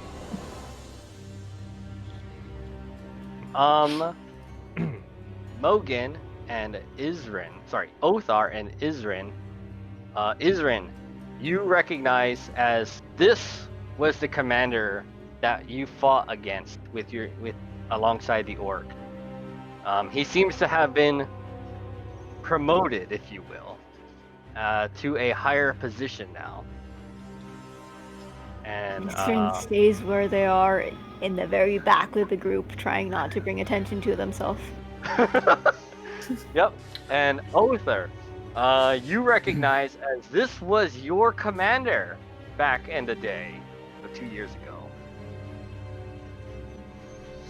Mogan and Isrin, sorry, Othar and Isrin. Isrin, you recognize as this was the commander that you fought against alongside the orc. He seems to have been promoted, if you will, to a higher position now. And Eastern stays where they are in the very back of the group, trying not to bring attention to themselves. Yep. And Othar, you recognize as this was your commander back in the day, 2 years ago.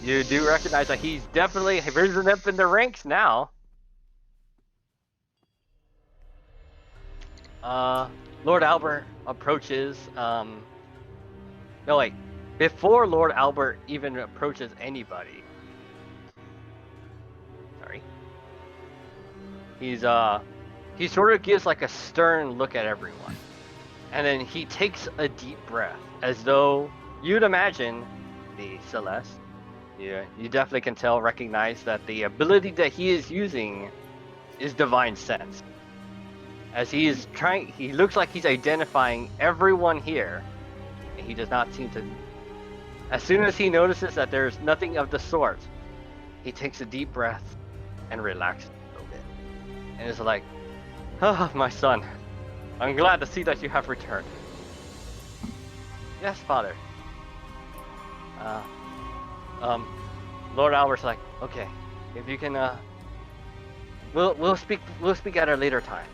You do recognize that he's definitely risen up in the ranks now. Lord Albert approaches. No, wait. Before Lord Albert even approaches anybody. Sorry. He sort of gives like a stern look at everyone. And then he takes a deep breath, as though you'd imagine the Celeste. Yeah, you definitely can recognize that the ability that he is using is Divine Sense. As he looks like he's identifying everyone here, and he does not seem to. As soon as he notices that there's nothing of the sort, he takes a deep breath and relaxes a little bit. And is like, "Oh, my son, I'm glad to see that you have returned." "Yes, father." Lord Albert's like, "Okay, if you can, we'll speak at a later time.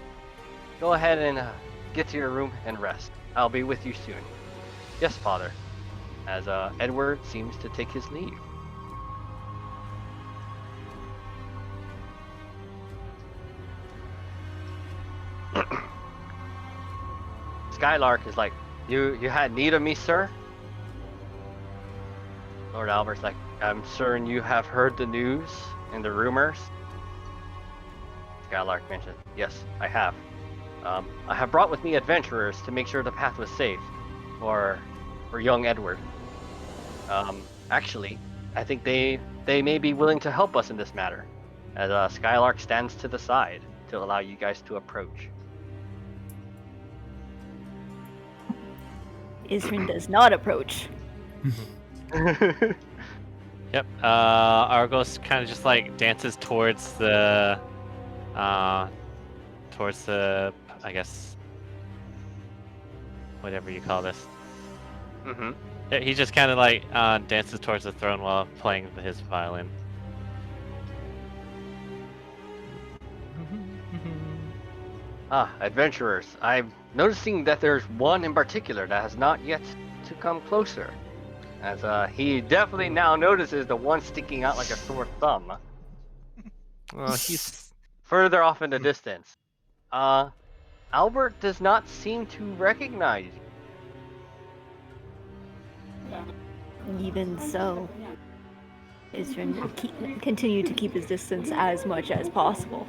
Go ahead and get to your room and rest. I'll be with you soon." "Yes, father." As Edward seems to take his leave. Skylark is like, you had need of me, sir? Lord Albert's like, I'm certain you have heard the news and the rumors. Skylark mentioned, yes, I have. I have brought with me adventurers to make sure the path was safe for young Edward. Actually, I think they may be willing to help us in this matter, as Skylark stands to the side to allow you guys to approach. Isrin does not approach. Yep. Argos kind of just like dances towards the, I guess, whatever you call this. Mm-hmm. Yeah, he just kind of like dances towards the throne while playing his violin. Adventurers. I'm noticing that there's one in particular that has not yet to come closer. As he definitely now notices the one sticking out like a sore thumb. Well, he's Further off in the distance. Albert does not seem to recognize you. Even so, Isrin will continue to keep his distance as much as possible.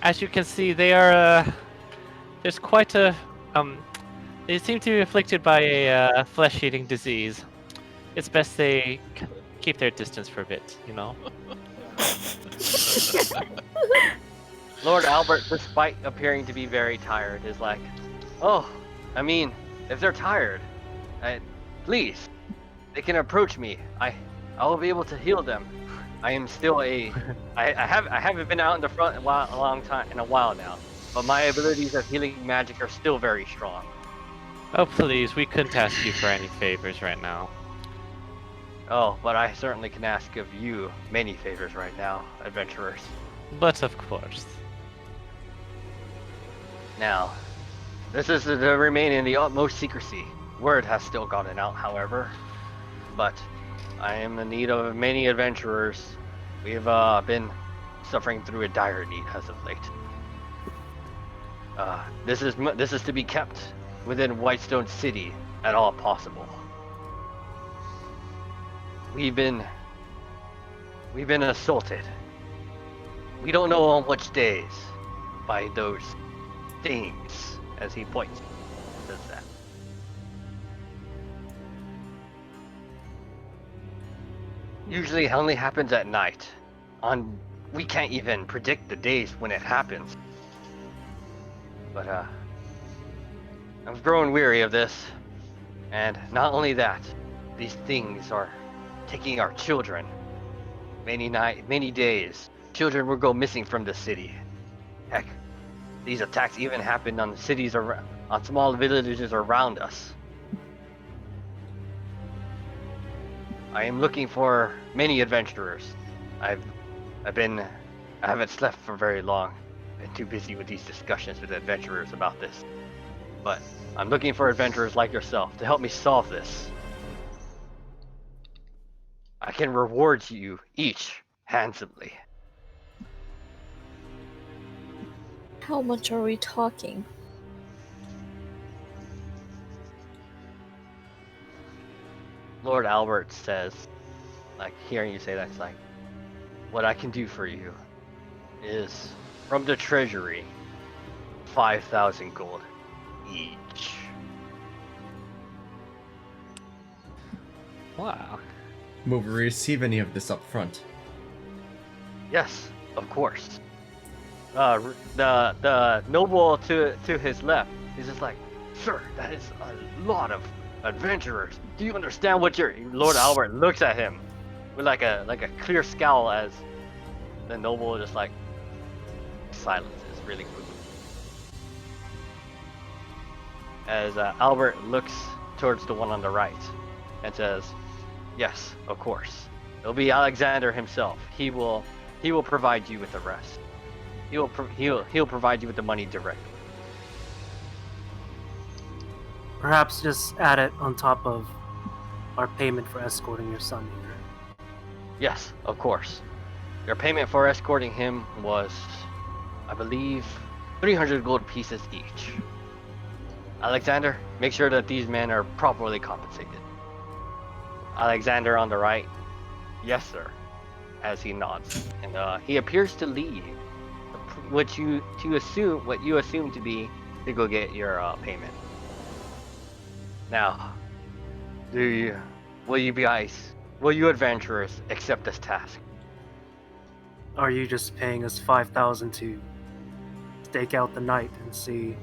As you can see, they are. There's quite a. They seem to be afflicted by a flesh-eating disease. It's best they keep their distance for a bit, you know. Lord Albert, despite appearing to be very tired, is like, oh, I mean, if they're tired, please, they can approach me. I will be able to heal them. I am still I haven't been out in the front in a while now, but my abilities of healing magic are still very strong. Oh please, we couldn't ask you for any favors right now. Oh, but I certainly can ask of you many favors right now, adventurers. But of course. Now, this is to remain in the utmost secrecy. Word has still gotten out, however, but I am in need of many adventurers. We've been suffering through a dire need as of late. This is to be kept within Whitestone City at all possible. We've been assaulted. We don't know on which days by those things, as he points. Says that. Usually it only happens at night. We can't even predict the days when it happens. But I'm growing weary of this. And not only that, these things are taking our children. Many days, children will go missing from the city. Heck, these attacks even happened on cities on small villages around us. I am looking for many adventurers. I haven't slept for very long. Been too busy with these discussions with adventurers about this. But I'm looking for adventurers like yourself to help me solve this. I can reward you each handsomely. How much are we talking? Lord Albert says, like hearing you say that, it's like, what I can do for you is from the treasury, 5,000 gold each. Wow. Will we receive any of this up front? Yes, of course. The noble to his left, he's just like, sir, that is a lot of adventurers. Do you understand what you're? Lord Albert looks at him with like a clear scowl as the noble just like silences really quickly. As Albert looks towards the one on the right and says, yes, of course. It'll be Alexander himself. He will provide you with the rest. He'll provide you with the money directly. Perhaps just add it on top of our payment for escorting your son here. Yes, of course. Your payment for escorting him was I believe, 300 gold pieces each. Alexander, make sure that these men are properly compensated. Alexander on the right, yes sir, as he nods, and he appears to leave. What you assume to be to go get your payment. Now, will you adventurers accept this task? Are you just paying us 5,000 to stake out the night and see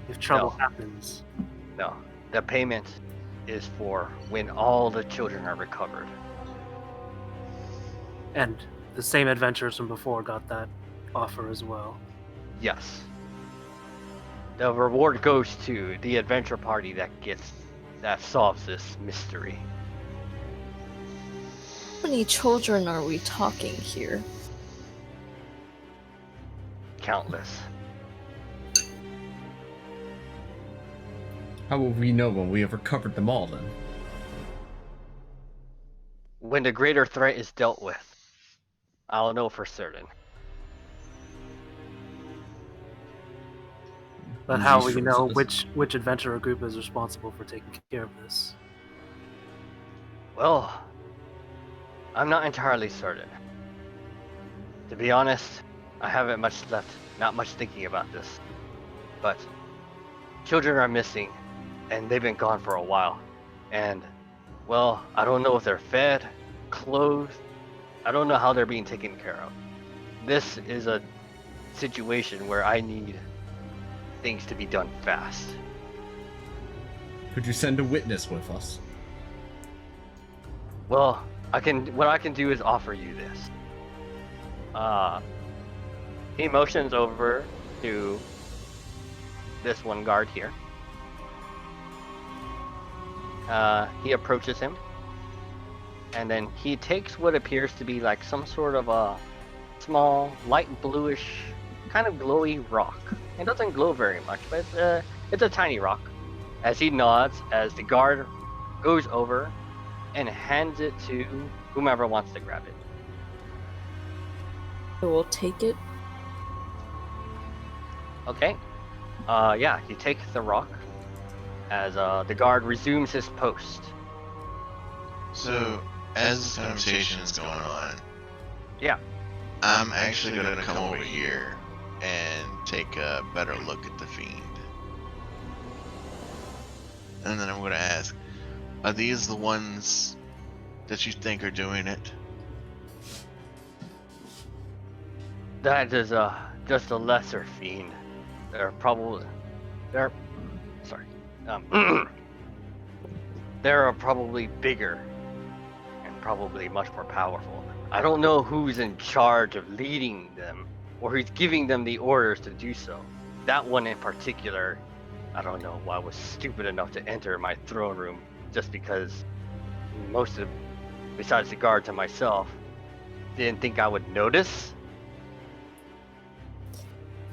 if trouble No. happens? No, the payment is for when all the children are recovered. And the same adventurers from before got that offer as well. Yes. The reward goes to the adventure party that solves this mystery. How many children are we talking here? Countless. How will we know when we have recovered them all then? When the greater threat is dealt with, I'll know for certain. But how will you know which adventurer group is responsible for taking care of this? Well, I'm not entirely certain. To be honest, I haven't not much thinking about this. But children are missing, and they've been gone for a while. And, well, I don't know if they're fed, clothed. I don't know how they're being taken care of. This is a situation where I need things to be done fast. Could you send a witness with us? Well, what I can do is offer you this. He motions over to this one guard here. He approaches him, and then he takes what appears to be like some sort of a small, light bluish, kind of glowy rock. It doesn't glow very much, but it's a tiny rock. As he nods, as the guard goes over and hands it to whomever wants to grab it. I will take it. Okay. Yeah, you take the rock as the guard resumes his post. So, as this conversation is going on, Yeah. I'm actually gonna come over here and take a better look at the fiend. And then I'm gonna ask, are these the ones that you think are doing it? That is just a lesser fiend. There are probably bigger and probably much more powerful. I don't know who's in charge of leading them or who's giving them the orders to do so. That one in particular, I don't know why I was stupid enough to enter my throne room just because besides the guards and myself, didn't think I would notice.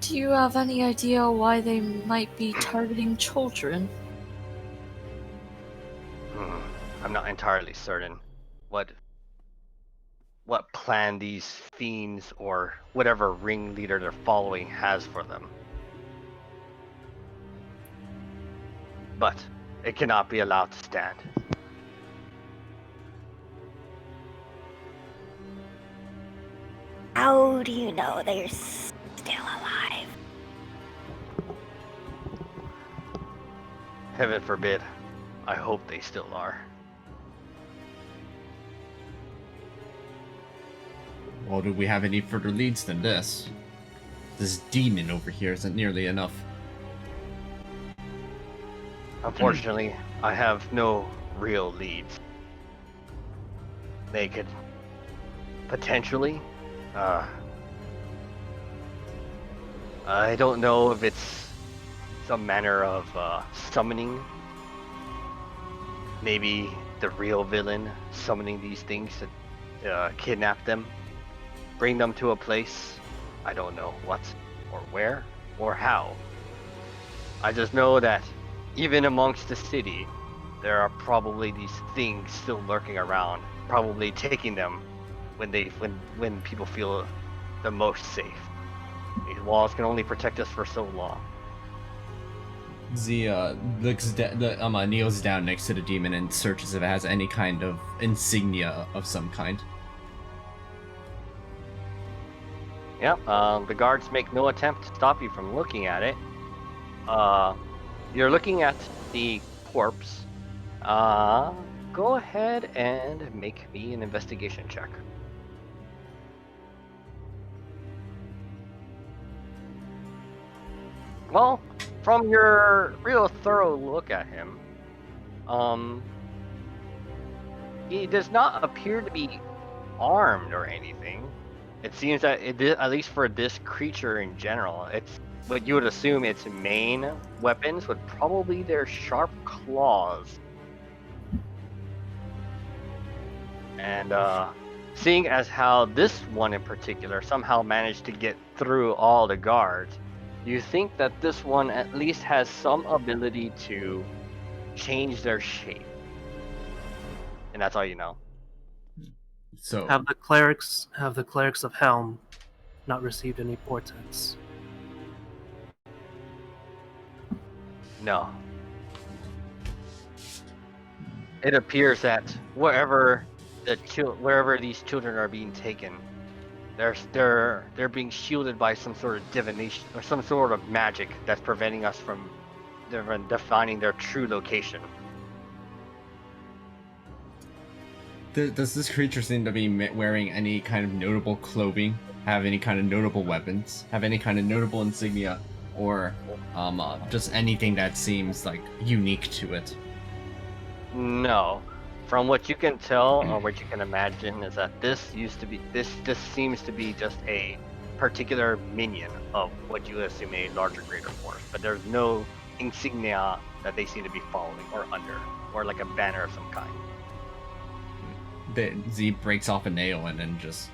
Do you have any idea why they might be targeting children? I'm not entirely certain what plan these fiends or whatever ringleader they're following has for them. But it cannot be allowed to stand. How do you know they're still alive? Heaven forbid. I hope they still are. Well, do we have any further leads than this? This demon over here isn't nearly enough. Unfortunately, I have no real leads. They could potentially, I don't know if it's some manner of summoning. Maybe the real villain summoning these things to kidnap them, bring them to a place. I don't know what, or where, or how. I just know that even amongst the city, there are probably these things still lurking around, probably taking them when people feel the most safe. These walls can only protect us for so long. Z kneels down next to the demon and searches if it has any kind of insignia of some kind. Yep. The guards make no attempt to stop you from looking at it. You're looking at the corpse. Go ahead and make me an investigation check. Well, from your real thorough look at him, he does not appear to be armed or anything. It seems that at least for this creature in general, it's what you would assume its main weapons would probably be their sharp claws. And seeing as how this one in particular somehow managed to get through all the guards, you think that this one at least has some ability to change their shape. And that's all you know. So Have the clerics of Helm not received any portents? No. It appears that wherever these children are being taken, they're being shielded by some sort of divination or some sort of magic that's preventing us from defining their true location. Does this creature seem to be wearing any kind of notable clothing? Have any kind of notable weapons? Have any kind of notable insignia? Or just anything that seems like unique to it? No. From what you can tell or what you can imagine is that this seems to be just a particular minion of what you assume a larger greater force, but there's no insignia that they seem to be following or under, or like a banner of some kind. Z breaks off a nail and then just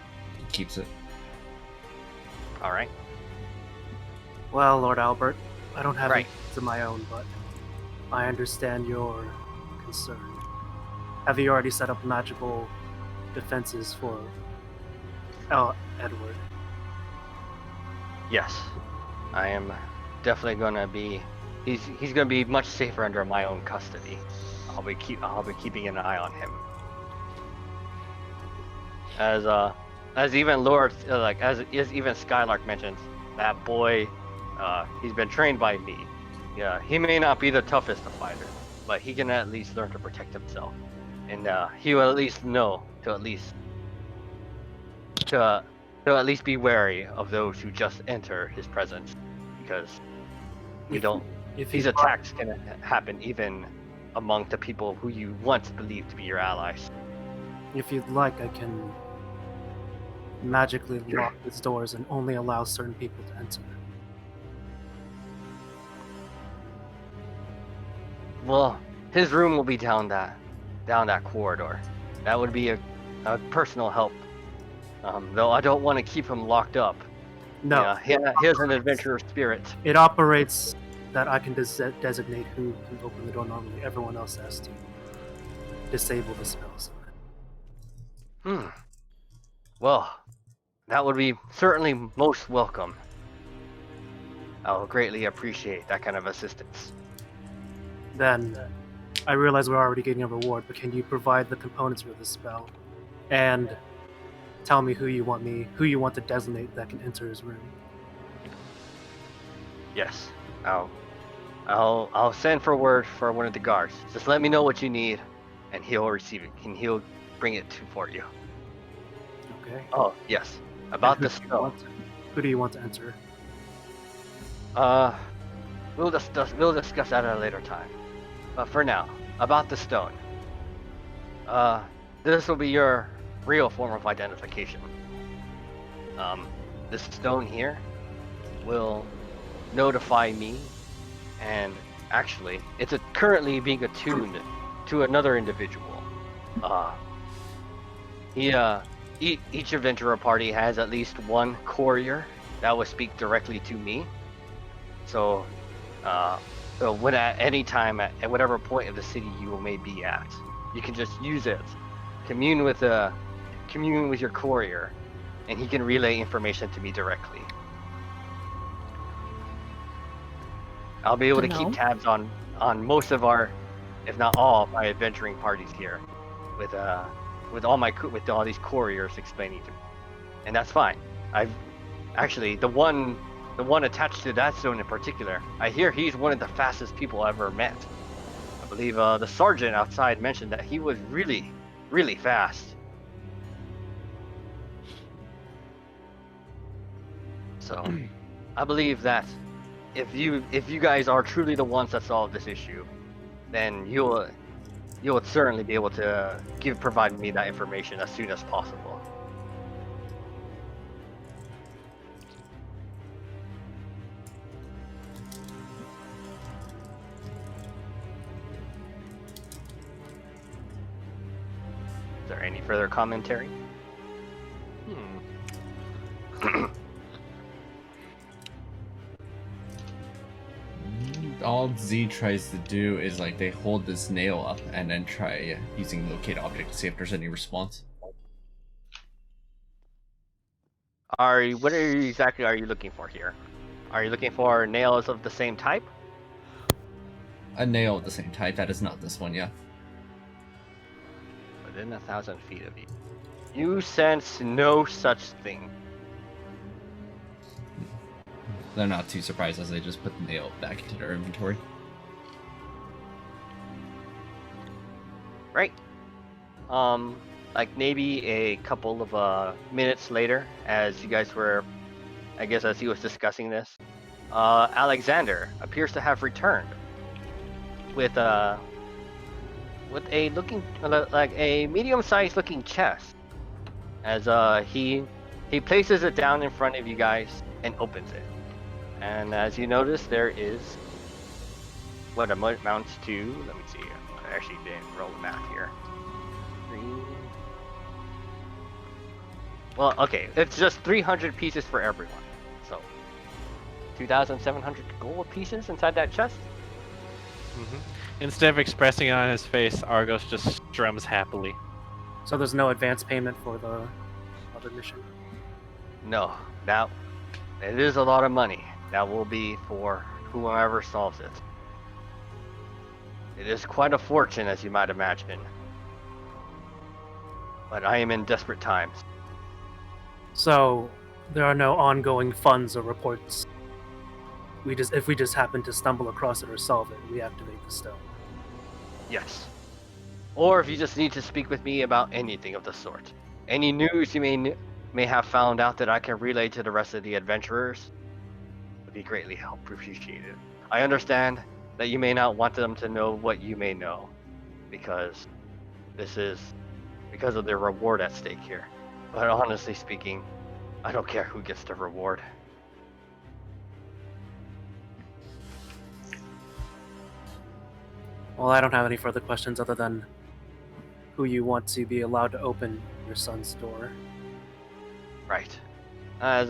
keeps it. All right. Well, Lord Albert, I don't have Right. any of my own, but I understand your concern. Have you already set up magical defenses for Edward? Yes, I am definitely gonna be. He's gonna be much safer under my own custody. I'll be keeping an eye on him. As even Lord as even Skylark mentions, that boy, he's been trained by me. Yeah, he may not be the toughest of fighters, but he can at least learn to protect himself, and he will at least know to at least be wary of those who just enter his presence, because these attacks can happen even among the people who you once believed to be your allies. If you'd like, I can magically lock its doors and only allow certain people to enter. Well, his room will be down that corridor. That would be a personal help. Though I don't want to keep him locked up. No, he has an adventurous spirit. it operates that I can designate who can open the door normally. Everyone else has to disable the spells. Well, that would be certainly most welcome. I'll greatly appreciate that kind of assistance. Then, I realize we're already getting a reward, but can you provide the components for this spell, and tell me who you want to designate that can enter his room? Yes, I'll send for word for one of the guards. Just let me know what you need, and he'll receive it, and he'll bring it for you. Okay. Oh yes, about And the spell. Who do you want to enter? We'll discuss that at a later time. But for now, about the stone. This will be your real form of identification. This stone here will notify me, and actually, it's currently being attuned to another individual. Each adventurer party has at least one courier that will speak directly to me. So when at any time at whatever point of the city you may be at, you can just use it, commune with your courier, and he can relay information to me directly. I'll be able to No. keep tabs on most of our, if not all, of my adventuring parties here, with all these couriers explaining to me, and that's fine. I've actually the one attached to that zone in particular. I hear he's one of the fastest people I ever met. I believe the sergeant outside mentioned that he was really, really fast. So, I believe that if you guys are truly the ones that solve this issue, then you'll certainly be able to provide me that information as soon as possible. Is there any further commentary? All Z tries to do is like they hold this nail up and then try using locate object to see if there's any response. What exactly are you looking for here? Are you looking for nails of the same type? A nail of the same type. That is not this one, yeah. Within 1,000 feet of you. You sense no such thing. They're not too surprised as they just put the nail back into their inventory. Right. Like maybe a couple of minutes later, as you guys were, I guess as he was discussing this, Alexander appears to have returned with a looking like a medium-sized looking chest. As he places it down in front of you guys and opens it. And as you notice, there is what amounts to, let me see, I actually didn't roll the math here. Well, okay, it's just 300 pieces for everyone. So, 2,700 gold pieces inside that chest? Instead of expressing it on his face, Argos just strums happily. So there's no advance payment for the other mission? No, now, it is a lot of money. That will be for whoever solves it. It is quite a fortune, as you might imagine. But I am in desperate times. So there are no ongoing funds or reports. If we just happen to stumble across it or solve it, we activate the stone. Yes. Or if you just need to speak with me about anything of the sort. Any news you may have found out that I can relay to the rest of the adventurers would be greatly appreciated. I understand that you may not want them to know what you may know, because this is because of the reward at stake here. But honestly speaking, I don't care who gets the reward. Well, I don't have any further questions other than who you want to be allowed to open your son's door. Right. As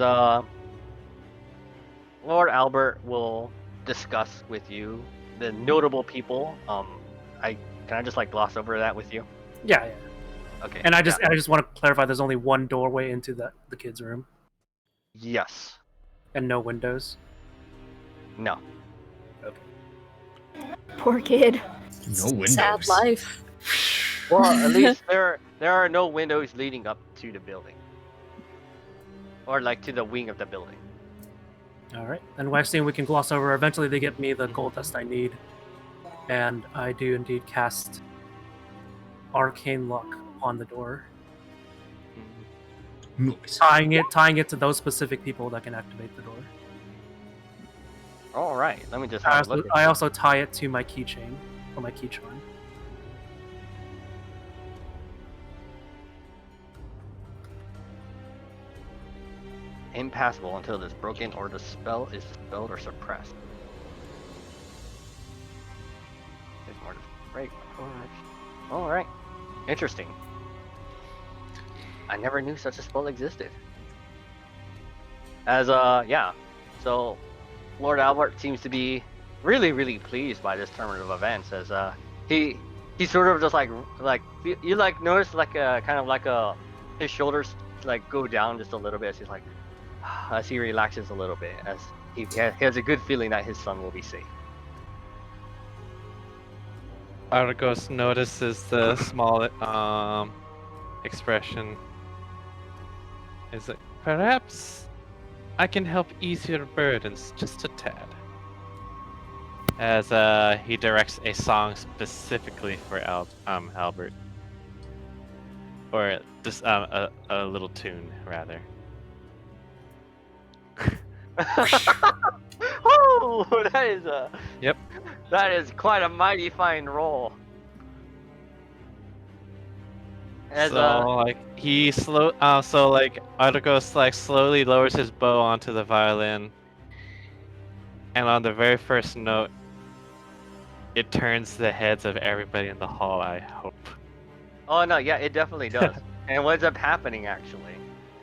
Lord Albert will discuss with you the notable people. Can I just like gloss over that with you? Yeah. Okay. And I just want to clarify: there's only one doorway into the kids' room. Yes. And no windows. No. Poor kid. No windows. Sad life. Well, at least there are no windows leading up to the building, or like to the wing of the building. All right. And I've seen we can gloss over. Eventually, they get me the gold dust I need, and I do indeed cast Arcane Lock on the door, Nice. tying it to those specific people that can activate the door. All right. Let me just I have a also, look. I also tie it to my keychain or my key charm. Impassable until it is broken or the spell is dispelled or suppressed. There's more to break. All right. Interesting. I never knew such a spell existed. As yeah. So Lord Albert seems to be really, really pleased by this turn of events. As he sort of just like you like notice like kind of like his shoulders like go down just a little bit as he's like as he relaxes a little bit as he has a good feeling that his son will be safe. Argos notices the small expression. Is it perhaps I can help ease your burdens just a tad? As he directs a song specifically for Albert, or just a little tune rather. Oh, that is a. Yep. That is quite a mighty fine roll. As So he so Argos slowly lowers his bow onto the violin, and on the very first note, it turns the heads of everybody in the hall. I hope. Oh no, yeah, it definitely does. And what ends up happening actually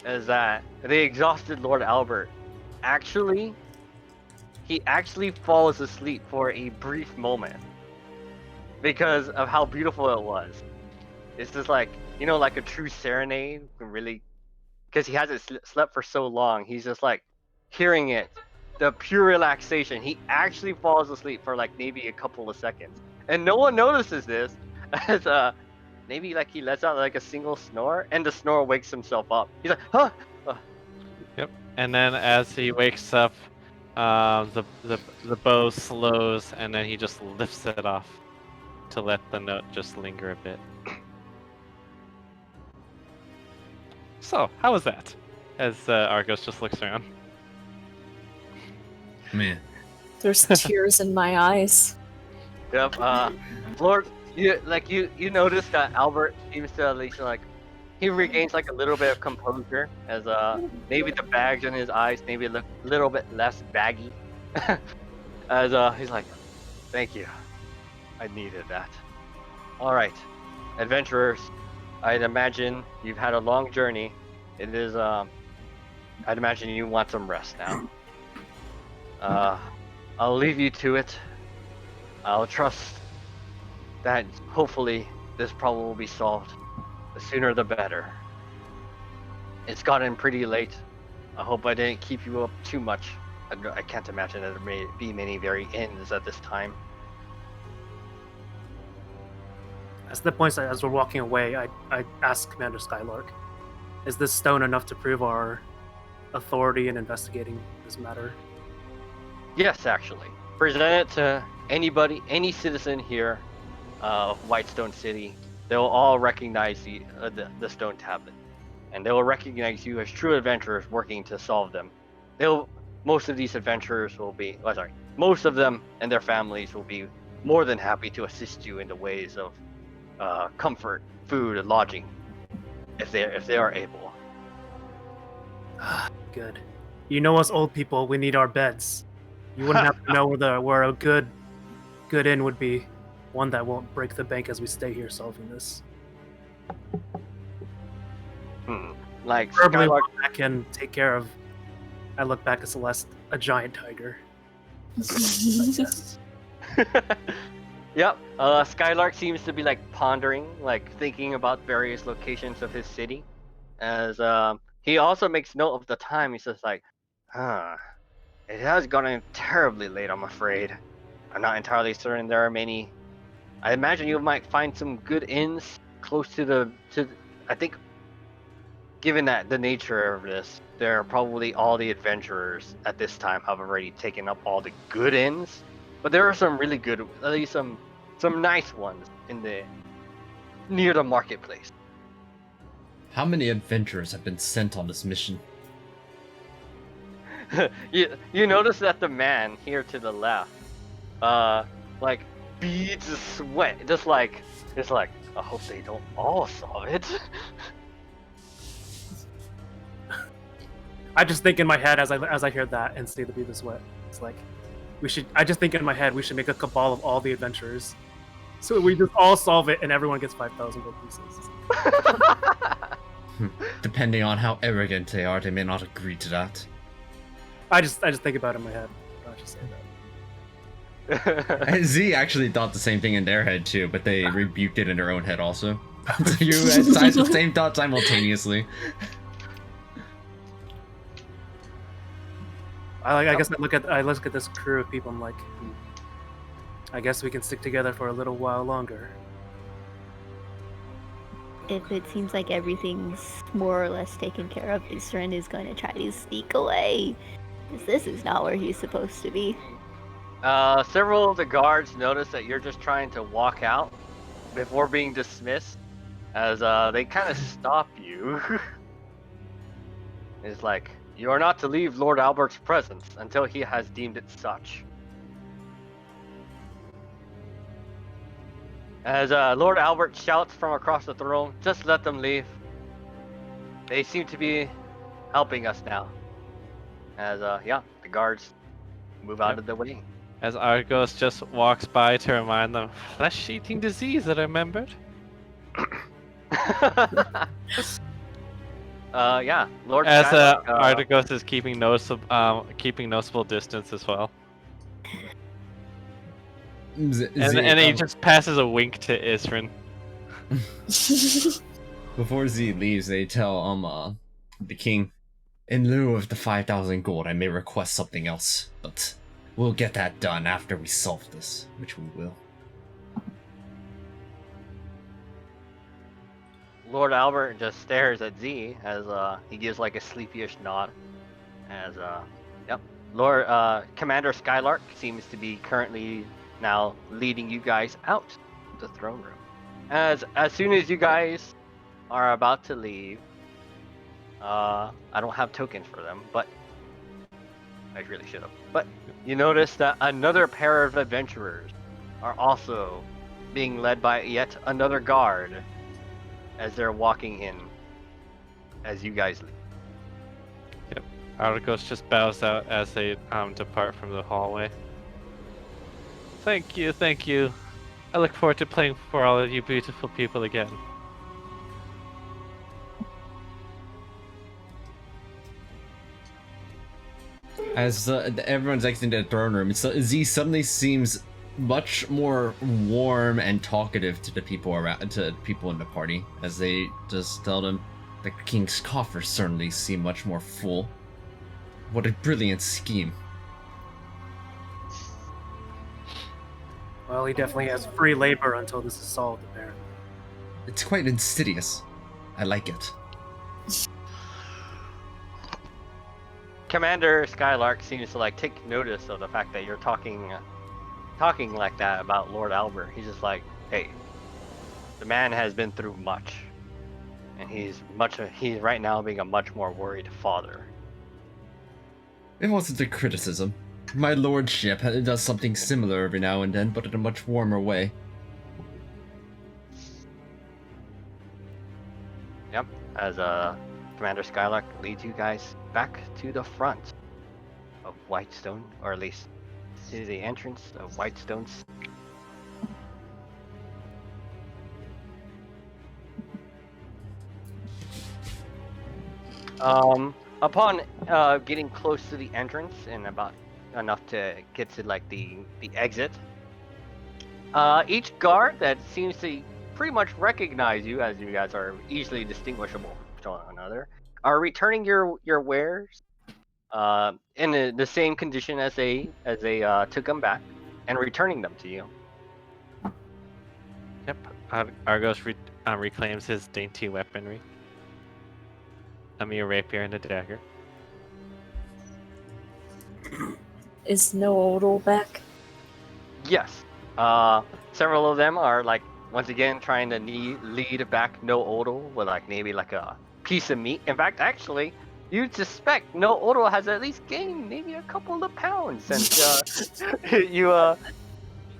is that the exhausted Lord Albert he actually falls asleep for a brief moment because of how beautiful it was. It's just like, you know, like a true serenade can really, because he hasn't slept for so long. He's just like hearing it, the pure relaxation. He actually falls asleep for like maybe a couple of seconds, and no one notices this as maybe like he lets out like a single snore, and the snore wakes himself up. He's like, huh. Yep. And then as he wakes up, the bow slows, and then he just lifts it off to let the note just linger a bit. So, how was that? As Argos just looks around. Man. There's tears in my eyes. Yep. Lord, you notice that Albert seems to at least like he regains like a little bit of composure as maybe the bags in his eyes maybe look a little bit less baggy. As he's like, thank you, I needed that. All right, adventurers, I'd imagine you've had a long journey. It is I'd imagine you want some rest now. I'll leave you to it. I'll trust that hopefully this problem will be solved. The sooner the better. It's gotten pretty late. I hope I didn't keep you up too much. I can't imagine that there may be many very inns at this time. At the point as we're walking away, I ask Commander Skylark, is this stone enough to prove our authority in investigating this matter? Yes, actually. Present it to anybody, any citizen here of Whitestone City. They will all recognize the stone tablet, and they will recognize you as true adventurers working to solve them. Most of these adventurers will be, most of them and their families will be more than happy to assist you in the ways of comfort, food, and lodging, if they are able. Good. You know us old people, we need our beds. You wouldn't have to know where a good inn would be. One that won't break the bank as we stay here solving this. Like Preferably Skylark, one that can take care of. I look back at Celeste, a giant tiger. Yep. Skylark seems to be like pondering, like thinking about various locations of his city. As he also makes note of the time. He says like, it has gotten terribly late, I'm afraid. I'm not entirely certain there are many. I imagine you might find some good inns close to I think, given that the nature of this, there are probably all the adventurers at this time have already taken up all the good inns. But there are some really good, at least some nice ones near the marketplace. How many adventurers have been sent on this mission? you notice that the man here to the left, like beads of sweat, it's like I hope they don't all solve it. I just think in my head as I hear that and see the bead of sweat, it's like I just think in my head we should make a cabal of all the adventurers, so we just all solve it and everyone gets 5,000 gold pieces. Depending on how arrogant they are, they may not agree to that. I just think about it in my head. I just say that. Z actually thought the same thing in their head too, but they rebuked it in their own head also. So you had the same thought simultaneously. I guess I look at this crew of people. I'm like, I guess we can stick together for a little while longer. If it seems like everything's more or less taken care of, Isran is going to try to sneak away. Because this is not where he's supposed to be. Several of the guards notice that you're just trying to walk out before being dismissed, as they kind of stop you. It's like, you are not to leave Lord Albert's presence until he has deemed it such. As Lord Albert shouts from across the throne, just let them leave. They seem to be helping us now. As yeah, the guards move out of the way. As Argos just walks by to remind them, flesh-eating disease that I remembered. Yeah, Lord As Skylark, Argos is keeping noticeable distance as well. And he just passes a wink to Isran. Before Z leaves, they tell the king, in lieu of the 5,000 gold, I may request something else, but we'll get that done after we solve this, which we will. Lord Albert just stares at Z as he gives like a sleepyish nod. As yep, Lord Commander Skylark seems to be currently now leading you guys out the throne room. As soon as you guys are about to leave, I don't have tokens for them, but I really should have. But you notice that another pair of adventurers are also being led by yet another guard as they're walking in as you guys leave. Yep. Argos just bows out as they depart from the hallway. Thank you, thank you. I look forward to playing for all of you beautiful people again. As everyone's exiting the throne room, Z suddenly seems much more warm and talkative to the people around, to people in the party, as they just tell them the king's coffers certainly seem much more full. What a brilliant scheme. Well, he definitely has free labor until this is solved, apparently. It's quite insidious. I like it. Commander Skylark seems to like take notice of the fact that you're talking like that about Lord Albert. He's just like, hey, the man has been through much, and he's right now being a much more worried father. It wasn't a criticism. My lordship does something similar every now and then, but in a much warmer way. Yep, as Commander Skylark leads you guys back to the front of Whitestone, or at least to the entrance of Whitestone's. Upon getting close to the entrance and about enough to get to like the exit, each guard that seems to pretty much recognize you, as you guys are easily distinguishable from one another, are returning your wares in the same condition as they took them back, and returning them to you. Yep. Argos reclaims his dainty weaponry. A mere rapier and a dagger. Is no Odal back? Yes. Several of them are like once again trying to lead back No Odal with like maybe like a piece of meat. In fact, actually, you'd suspect No Odal has at least gained maybe a couple of pounds since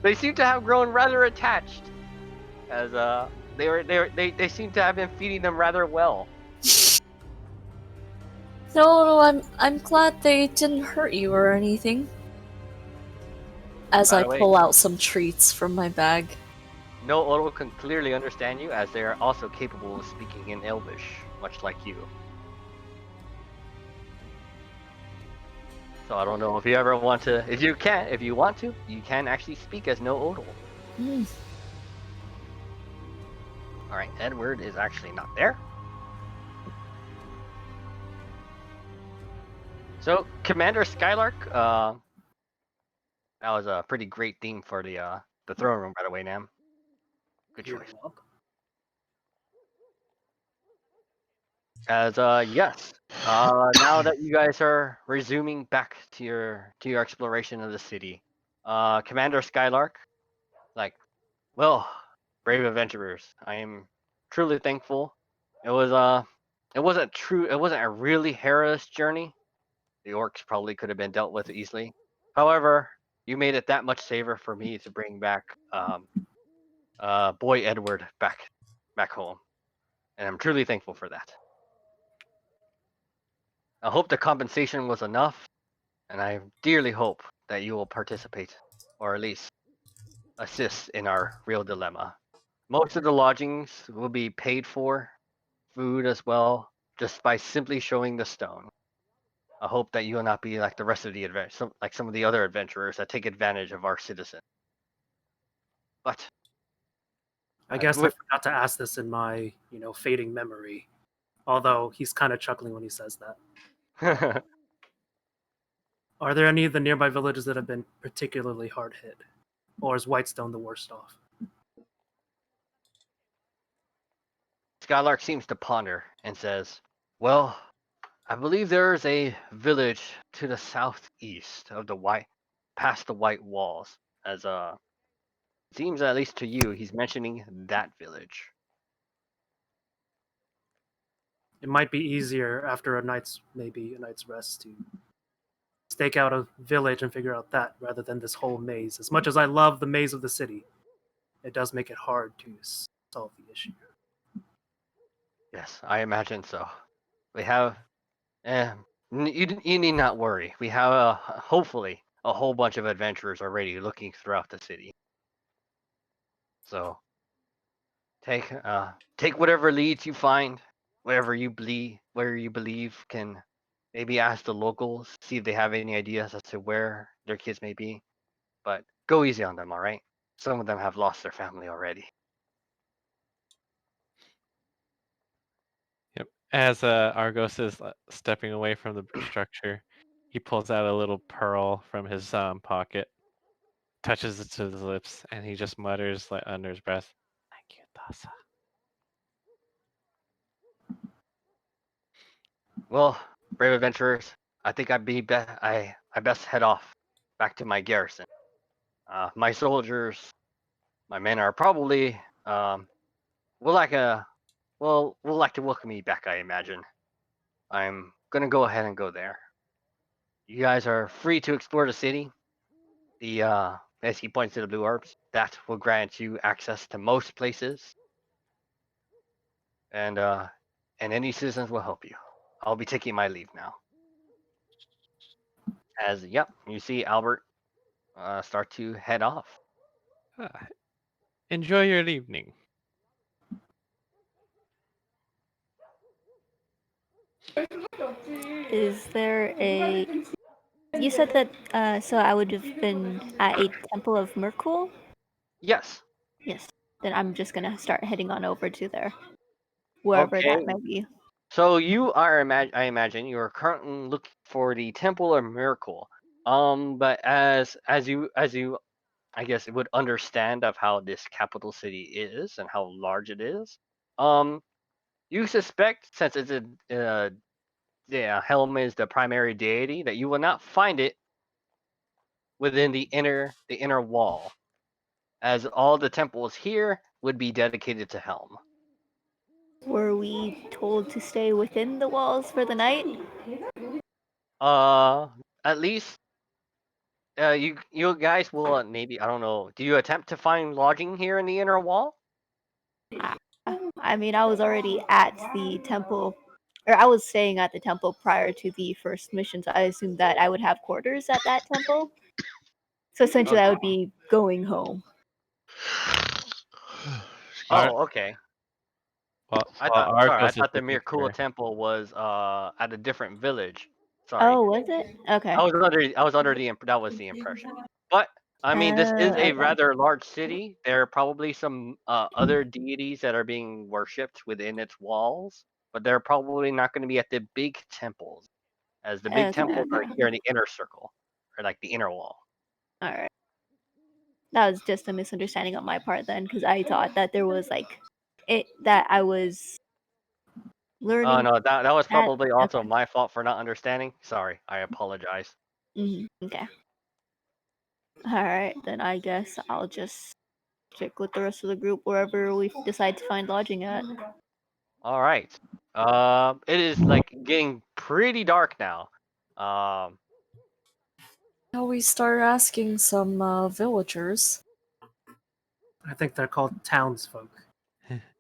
they seem to have grown rather attached, as they seem to have been feeding them rather well. No, I'm glad they didn't hurt you or anything. As By I the way, pull out some treats from my bag. No Odal can clearly understand you, as they are also capable of speaking in Elvish, much like you. So I don't know if you ever want to, if you want to, you can actually speak as No Odal. Mm. Alright, Edward is actually not there. So, Commander Skylark, That was a pretty great theme for the throne room, by the way, Nam. Good You're choice. welcome. As yes. Now that you guys are resuming back to your exploration of the city, Commander Skylark, like, well, brave adventurers, I am truly thankful. It wasn't a really perilous journey. The orcs probably could have been dealt with easily. However, you made it that much safer for me to bring back boy Edward back home, and I'm truly thankful for that. I hope the compensation was enough, and I dearly hope that you will participate, or at least assist in our real dilemma. Most of the lodgings will be paid for, food as well, just by simply showing the stone. I hope that you will not be like the rest of the like some of the other adventurers that take advantage of our citizens. But I guess I forgot to ask this in my, fading memory. Although he's kind of chuckling when he says that. Are there any of the nearby villages that have been particularly hard hit? Or is Whitestone the worst off? Skylark seems to ponder and says, "Well, I believe there is a village to the southeast of past the white walls. As seems at least to you, he's mentioning that village." It might be easier after a night's rest to stake out a village and figure out that rather than this whole maze. As much as I love the maze of the city, it does make it hard to solve the issue. Yes, I imagine so. We have, you need not worry. We have hopefully a whole bunch of adventurers already looking throughout the city. So take whatever leads you find, where you believe can maybe ask the locals, see if they have any ideas as to where their kids may be. But go easy on them, all right? Some of them have lost their family already. Yep. As Argos is stepping away from the structure, he pulls out a little pearl from his pocket, touches it to his lips, and he just mutters like under his breath, "Thank you, Thassa." Well, brave adventurers, I think I best head off back to my garrison. My soldiers, my men are probably will like will like to welcome me back. I imagine. I'm gonna go ahead and go there. You guys are free to explore the city. The as he points to the blue orbs, that will grant you access to most places, and any citizens will help you. I'll be taking my leave now. As yep, you see Albert start to head off. Ah, enjoy your evening. Is there a? You said that. So I would have been at a Temple of Merkul. Yes. Yes. Then I'm just gonna start heading on over to there, wherever Okay. that might be. So you are I imagine you are currently looking for the Temple of Miracle. But as you I guess would understand of how this capital city is and how large it is, you suspect since it's Helm is the primary deity that you will not find it within the inner wall, as all the temples here would be dedicated to Helm. Were we told to stay within the walls for the night? At least you guys will maybe I don't know. Do you attempt to find lodging here in the inner wall? I mean, I was already at the temple, or I was staying at the temple prior to the first mission, so I assumed that I would have quarters at that temple. So essentially, I would be going home. Oh, okay. Well, I thought the Mirkula temple was at a different village. Sorry. Oh, was it? Okay. I was under that was the impression. But I mean, this is a okay. rather large city. There are probably some other deities that are being worshipped within its walls, but they're probably not going to be at the big temples, as the big temples are here in the inner circle, or like the inner wall. All right. That was just a misunderstanding on my part then, because I thought that there was like that I was learning. Oh no, that was that- probably also okay. my fault for not understanding. Sorry, I apologize. Okay. Alright, then I guess I'll just check with the rest of the group wherever we decide to find lodging at. All right. It is like getting pretty dark now. Now we start asking some villagers. I think they're called townsfolk.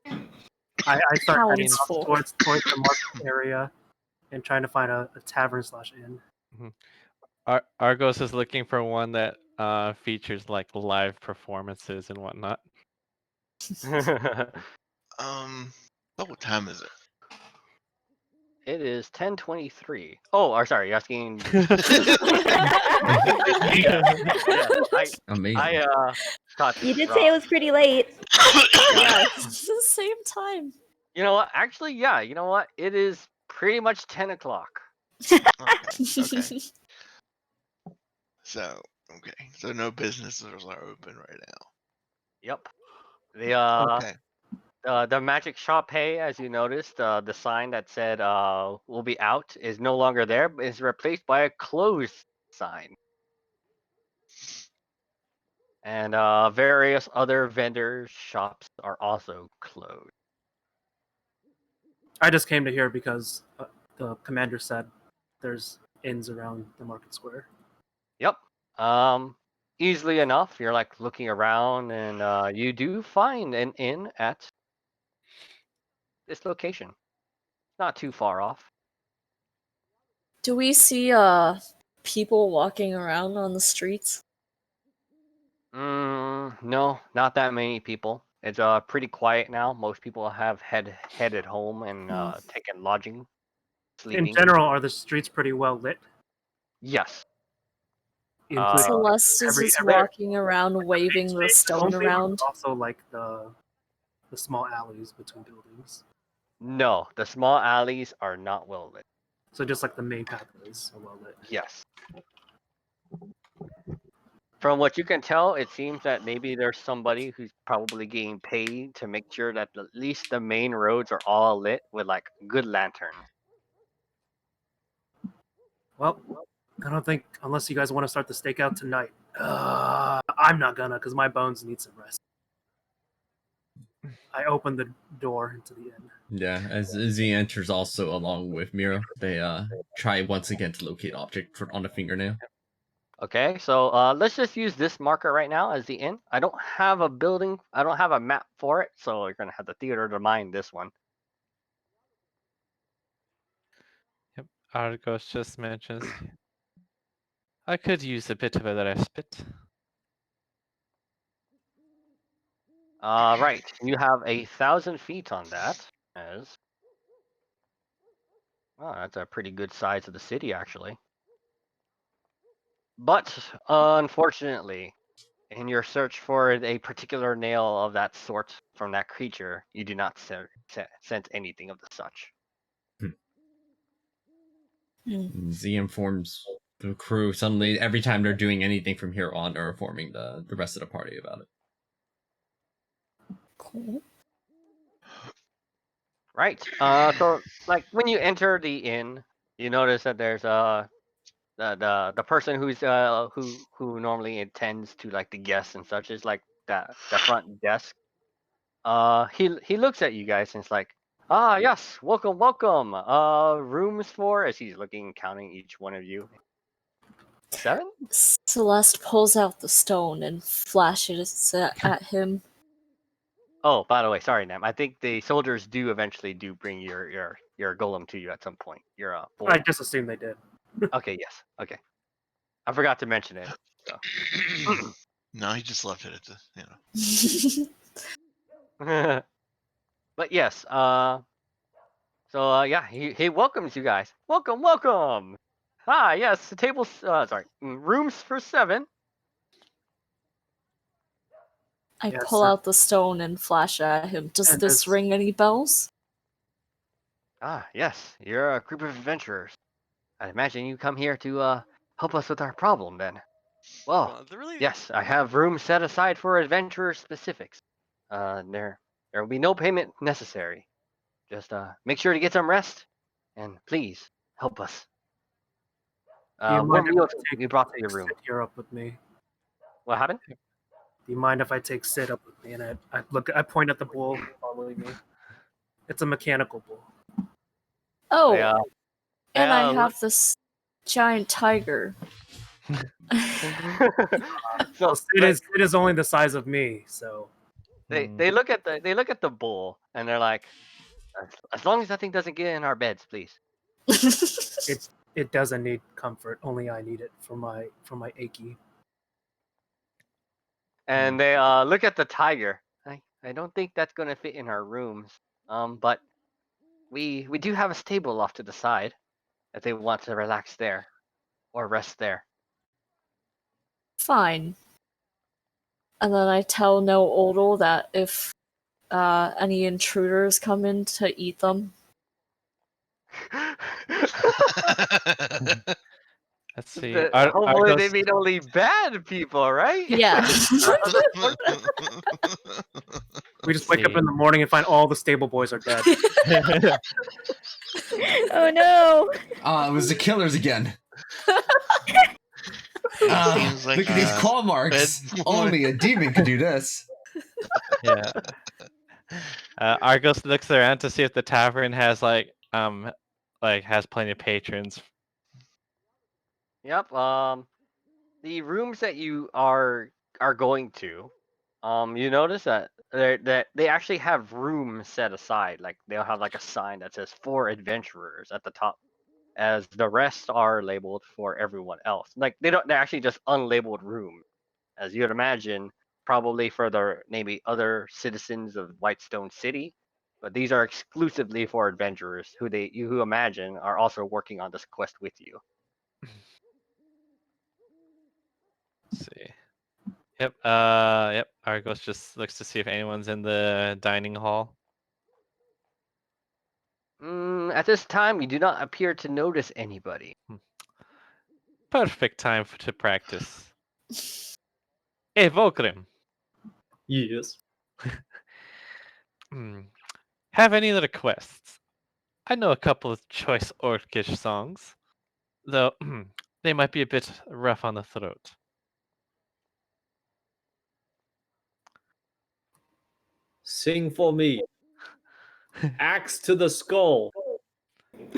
I start heading off Townsfolk. towards the market area and trying to find a tavern/inn. Argos is looking for one that features like live performances and whatnot. What time is it? It is 10:23. Oh, or sorry, you're asking. Amazing. Got You did wrong. say it was pretty late. Yeah, it's the same time. You know what? Actually, yeah. You know what? It is pretty much 10 o'clock. Okay. So no businesses are open right now. Yep. The Okay. the magic shop hay, as you noticed, the sign that said "will be out" is no longer there, but is replaced by a closed sign. And various other vendor shops are also closed. I just came to here because the commander said there's inns around the market square. Yep. Easily enough, you're like looking around, and you do find an inn at this location. Not too far off. Do we see people walking around on the streets? No, not that many people. It's pretty quiet now. Most people have headed home and taken lodging, sleeping. In general, are the streets pretty well lit? Yes. Including Celeste is just walking around waving the stone only, or around. also like the small alleys between buildings. No, the small alleys are not well lit. So just like the main pathways are well lit. Yes. From what you can tell, it seems that maybe there's somebody who's probably getting paid to make sure that at least the main roads are all lit with like good lanterns. Well, I don't think unless you guys want to start the stakeout tonight. I'm not gonna, because my bones need some rest. I open the door into the inn. Yeah, as he enters also along with Miro, they try once again to locate object on the fingernail. Okay, so let's just use this marker right now as the inn. I don't have a building. I don't have a map for it, so you're gonna have the theater to mine this one. Yep, Argos just mentions. I could use a bit of a respite. Right, you have 1,000 feet on that. As that's a pretty good size of the city, actually. But unfortunately, in your search for a particular nail of that sort from that creature, you do not sense anything of the such. Z informs the crew suddenly every time they're doing anything from here on, they're informing the rest of the party about it. Cool. Right. So like when you enter the inn, you notice that there's the person who's who normally attends to like the guests and such is like the front desk. He looks at you guys and it's like, yes, welcome. Rooms for, as he's looking, counting each one of you. 7? Celeste pulls out the stone and flashes it at him. Oh, by the way, sorry, Nam. I think the soldiers do eventually bring your golem to you at some point. Your boy. I just assumed they did. Okay, yes. Okay. I forgot to mention it. So. No, he just left it at the, But yes, so yeah, he welcomes you guys. Welcome. Yes, the tables. Rooms for 7. I Yes, pull sir. out the stone and flash at him. Does And this this- ring any bells? Yes, you're a group of adventurers. I imagine you come here to help us with our problem, then. Well, really? yes, I have room set aside for adventurer specifics. There will be no payment necessary. Just make sure to get some rest, and please help us. Do you What mind if meals I take, you brought to take your room? Sid here up with me? What happened? Do you mind if I take Sid up with me? And I point at the bull following me. It's a mechanical bull. Oh, Yeah. and I Yeah, have this giant tiger. So Sid is only the size of me, so they look at the bull and they're like, as long as that thing doesn't get in our beds, please. it doesn't need comfort. Only I need it for my achy. And they look at the tiger. I don't think that's gonna fit in our rooms. But we do have a stable off to the side if they want to relax there or rest there. Fine. And then I tell No Odal that if any intruders come in to eat them. Let's see. Hopefully they mean only bad people, right? Yeah. We just wake up in the morning and find all the stable boys are dead. Oh no! It was the killers again. Seems like Look at these claw marks. Only a demon could do this. Yeah. Argos looks around to see if the tavern has has plenty of patrons. Yep. The rooms that you are going to, you notice that they actually have rooms set aside. Like they'll have like a sign that says for adventurers at the top, as the rest are labeled for everyone else. Like they're actually just unlabeled rooms, as you'd imagine, probably for the maybe other citizens of Whitestone City. But these are exclusively for adventurers who you imagine are also working on this quest with you. Let's see. Yep. Argos just looks to see if anyone's in the dining hall. At this time, you do not appear to notice anybody. Perfect time to practice. Hey, Volgrim. Yes. Have any other quests? I know a couple of choice Orcish songs, though they might be a bit rough on the throat. Sing for me. Axe to the skull.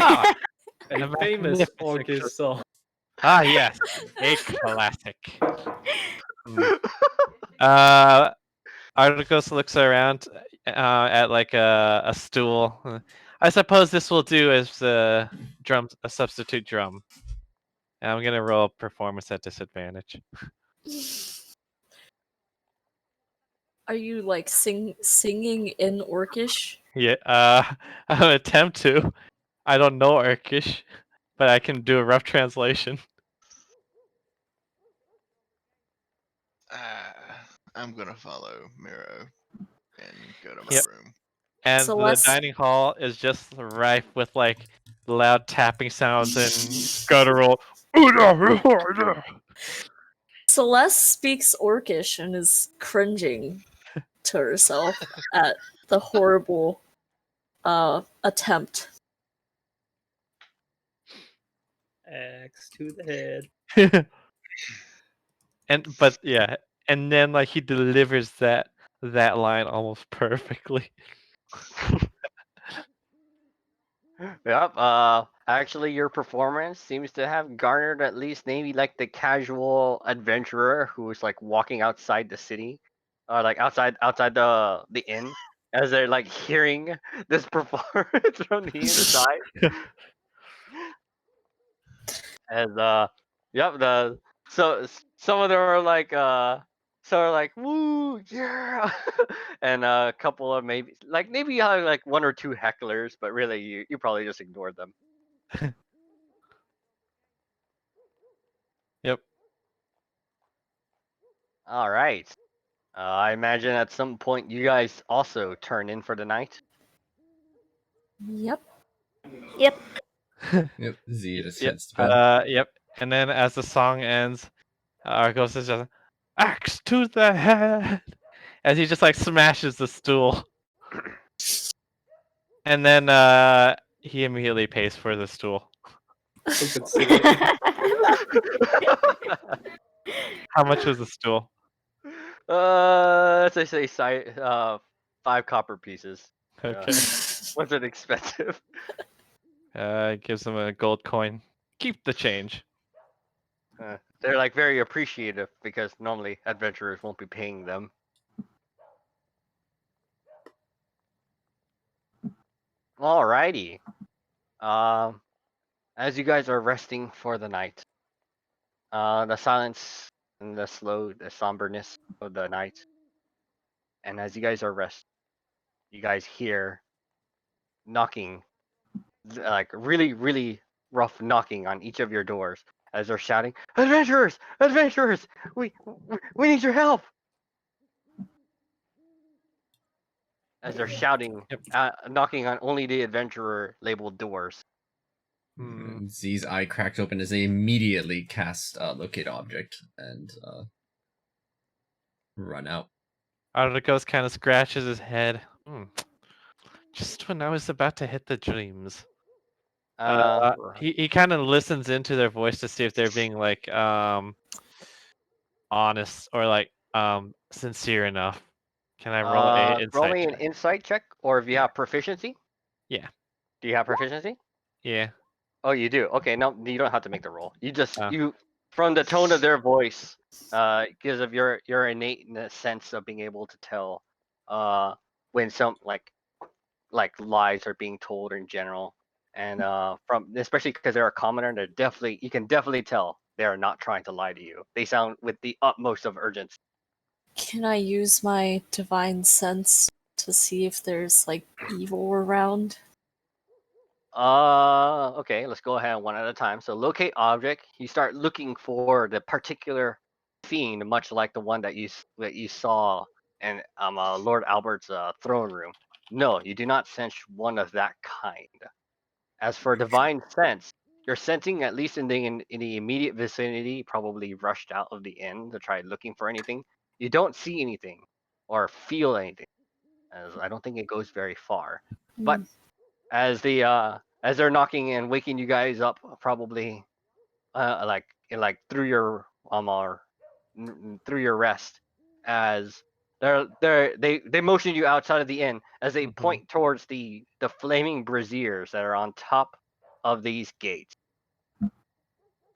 Ah, A famous Orcish song. Ah, yes, a classic. Argos looks around at like a stool. I suppose this will do as a substitute drum. And I'm gonna roll performance at disadvantage. Are you like singing in Orcish? Yeah, I'll attempt to. I don't know Orcish, but I can do a rough translation. I'm gonna follow Miro and go to my room. And Celeste- the dining hall is just rife with like loud tapping sounds and guttural. Celeste speaks Orcish and is cringing to herself at the horrible attempt. Axe to the head. And then like he delivers that line almost perfectly. Yep. Actually, your performance seems to have garnered at least maybe like the casual adventurer who's like walking outside the city, like outside the inn, as they're like hearing this performance from the inside. As so some of them are like woo yeah, and a couple of maybe you have like one or two hecklers, but really you probably just ignored them. Yep. All right. I imagine at some point you guys also turn in for the night. Yep. Yep. Yep. Z just Yep. heads to bed. Yep. And then as the song ends, Argos is just axe to the head as he just like smashes the stool, and then he immediately pays for the stool. How much was the stool? Let's just say 5 copper pieces. Okay. Wasn't expensive. Gives him a gold coin. Keep the change. They're like very appreciative because normally adventurers won't be paying them. Alrighty. As you guys are resting for the night, the silence and the somberness of the night, and as you guys are resting, you guys hear knocking, like really, really rough knocking on each of your doors as they're shouting, "Adventurers! Adventurers! We need your help!" As they're shouting, knocking on only the adventurer labeled doors. Z's eye cracked open as they immediately cast locate object and run out. Argos kind of scratches his head. Just when I was about to hit the dreams. He kind of listens into their voice to see if they're being like honest or like sincere enough. Can I roll a insight roll me an check? insight check, or if you have proficiency. Yeah. Do you have proficiency? Yeah. Oh, you do. Okay, no, you don't have to make the roll. You just from the tone of their voice, because of your innate sense of being able to tell, when some like lies are being told in general, and from especially because they're a commoner, you can definitely tell they are not trying to lie to you. They sound with the utmost of urgency. Can I use my divine sense to see if there's like evil around? Okay, let's go ahead one at a time. So locate object. You start looking for the particular fiend, much like the one that you saw in Lord Albert's throne room. No, you do not sense one of that kind. As for divine sense, you're sensing at least in the immediate vicinity, probably rushed out of the inn to try looking for anything. You don't see anything or feel anything, as I don't think it goes very far. But as they're knocking and waking you guys up, probably like through your through your rest, as they motion you outside of the inn as they point towards the flaming braziers that are on top of these gates,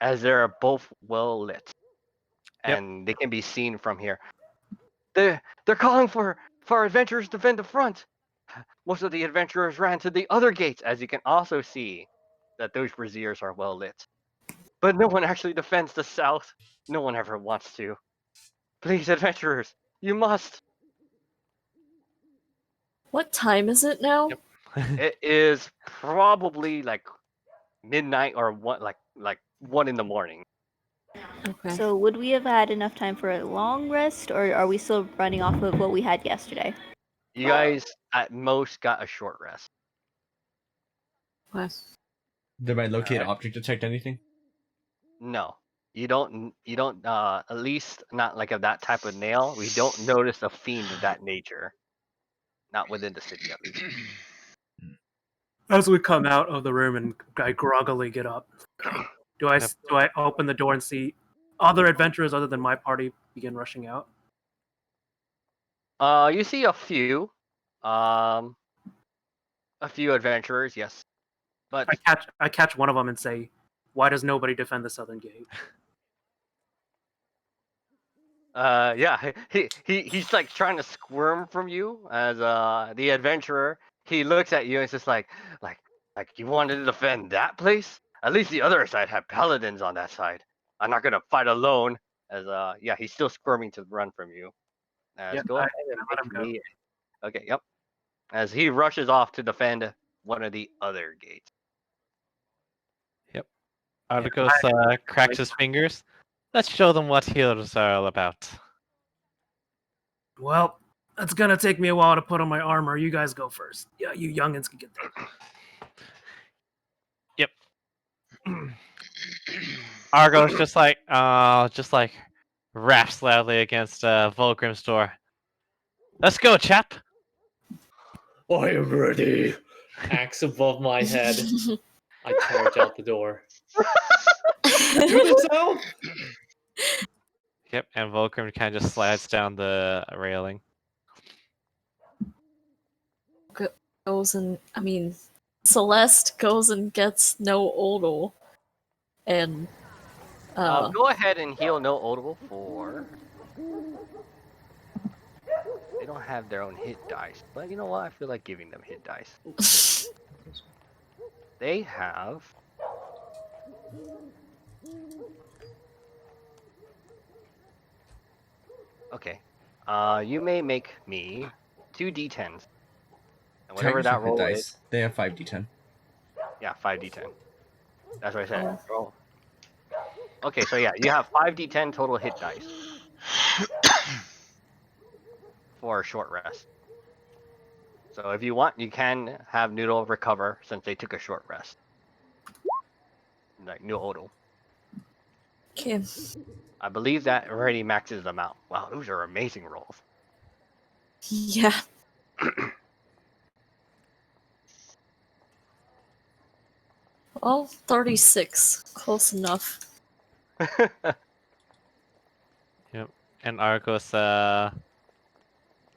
as they're both well lit and they can be seen from here. They're calling for adventurers to defend the front. Most of the adventurers ran to the other gates, as you can also see that those braziers are well lit. But no one actually defends the south. No one ever wants to. Please, adventurers, you must. What time is it now? It is probably like midnight or one, like 1 in the morning. Okay. So would we have had enough time for a long rest, or are we still running off of what we had yesterday? You guys at most got a short rest. What? Did my locate object detect anything? No, you don't. At least not like of that type of nail. We don't notice a fiend of that nature. Not within the city, at least. As we come out of the room and I groggily get up, do I open the door and see other adventurers other than my party begin rushing out? You see a few adventurers, yes, but I catch one of them and say, "Why does nobody defend the southern gate?" yeah, he's like trying to squirm from you as the adventurer. He looks at you and it's just like you wanted to defend that place? At least the other side had paladins on that side. I'm not gonna fight alone. As yeah, he's still squirming to run from you. Go ahead and make me. Okay, yep. As he rushes off to defend one of the other gates. Yep. Argos cracks his fingers. Let's show them what heroes are all about. Well, it's gonna take me a while to put on my armor. You guys go first. Yeah, you youngins can get there. Yep. Argos just like raps loudly against Volgrim's door. Let's go, chap. I am ready. Axe above my head. I charge out the door. Do the sound! Yep, and Volgrim kind of just slides down the railing. Goes and Celeste goes and gets no odal, and Go ahead and heal no odal for. They don't have their own hit dice, but you know what? I feel like giving them hit dice. They have. Okay. You may make me 2 d10s. And whatever that roll dice. is. They have 5d10. Yeah, 5d10. That's what I said. Roll. Okay, so yeah, you have 5d10 total hit dice. For a short rest. So if you want, you can have Noodle recover since they took a short rest. Like Noodle. okay. I believe that already maxes them out. Wow, those are amazing rolls. Yeah. Well, 36. Close enough. Yep. And Argos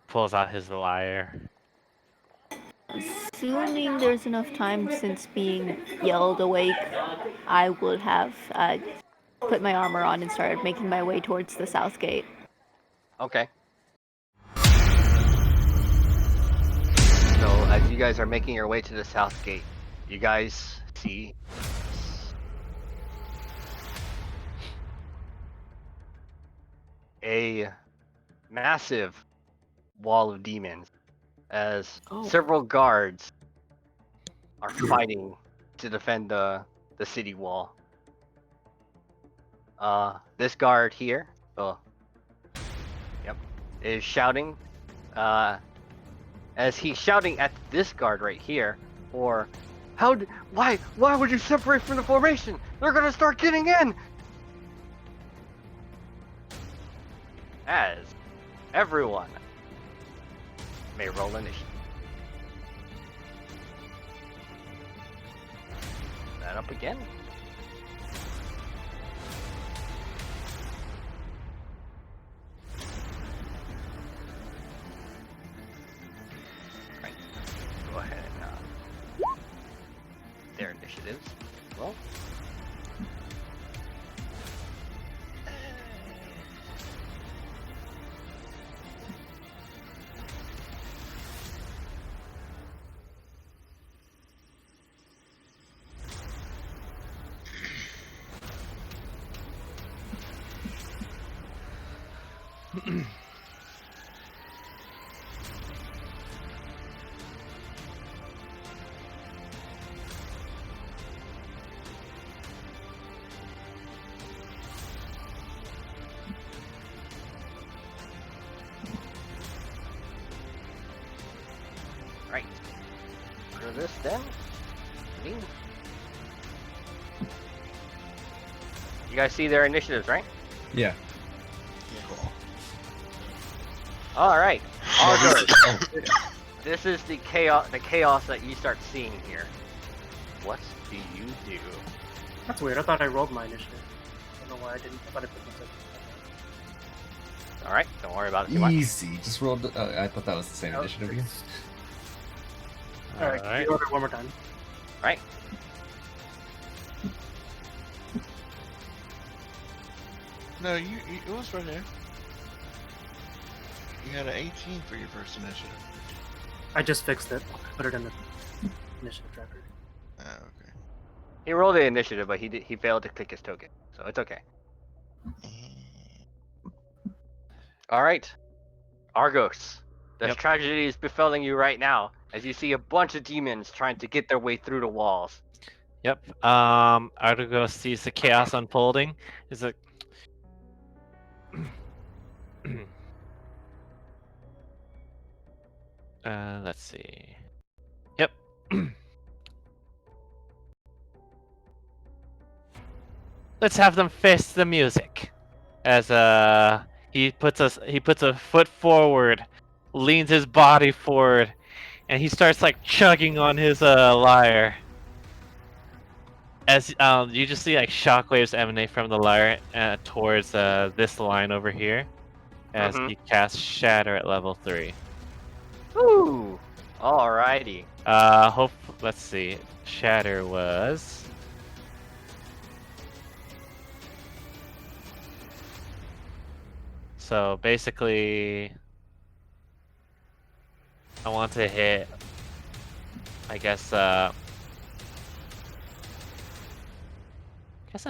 pulls out his lyre. Assuming there's enough time since being yelled awake, I would have put my armor on and started making my way towards the south gate. Okay. So as you guys are making your way to the south gate, you guys see a massive wall of demons as several guards are fighting to defend the city wall. This guard here, is shouting, as he's shouting at this guard right here, or why would you separate from the formation? They're gonna start getting in! As everyone may roll initiative. That up again. Right. Go ahead and their initiatives. Well. Right. For this then, you guys see their initiatives, right? Yeah. All right. This is the chaos that you start seeing here. What do you do? That's weird. I thought I rolled my initiative. I don't know why I didn't. I thought I put myself. All right. Don't worry about it too much. Easy. Just rolled. I thought that was the same initiative again. All right. Can you order it one more time? Right. No, it was right there. You had an 18 for your first initiative. I just fixed it. Put it in the initiative tracker. Oh, okay. He rolled the initiative, but he failed to click his token, so it's okay. All right, Argos. There's tragedies befalling you right now as you see a bunch of demons trying to get their way through the walls. Yep. Argos sees the chaos unfolding. Is like. Let's see. Yep. Let's have them face the music. as he puts a foot forward, leans his body forward, and he starts like chugging on his lyre. As you just see like shockwaves emanate from the lyre towards this line over here, as he casts Shatter at level 3. Ooh. Alrighty. Let's see. Shatter was. So basically, I want to hit. I guess I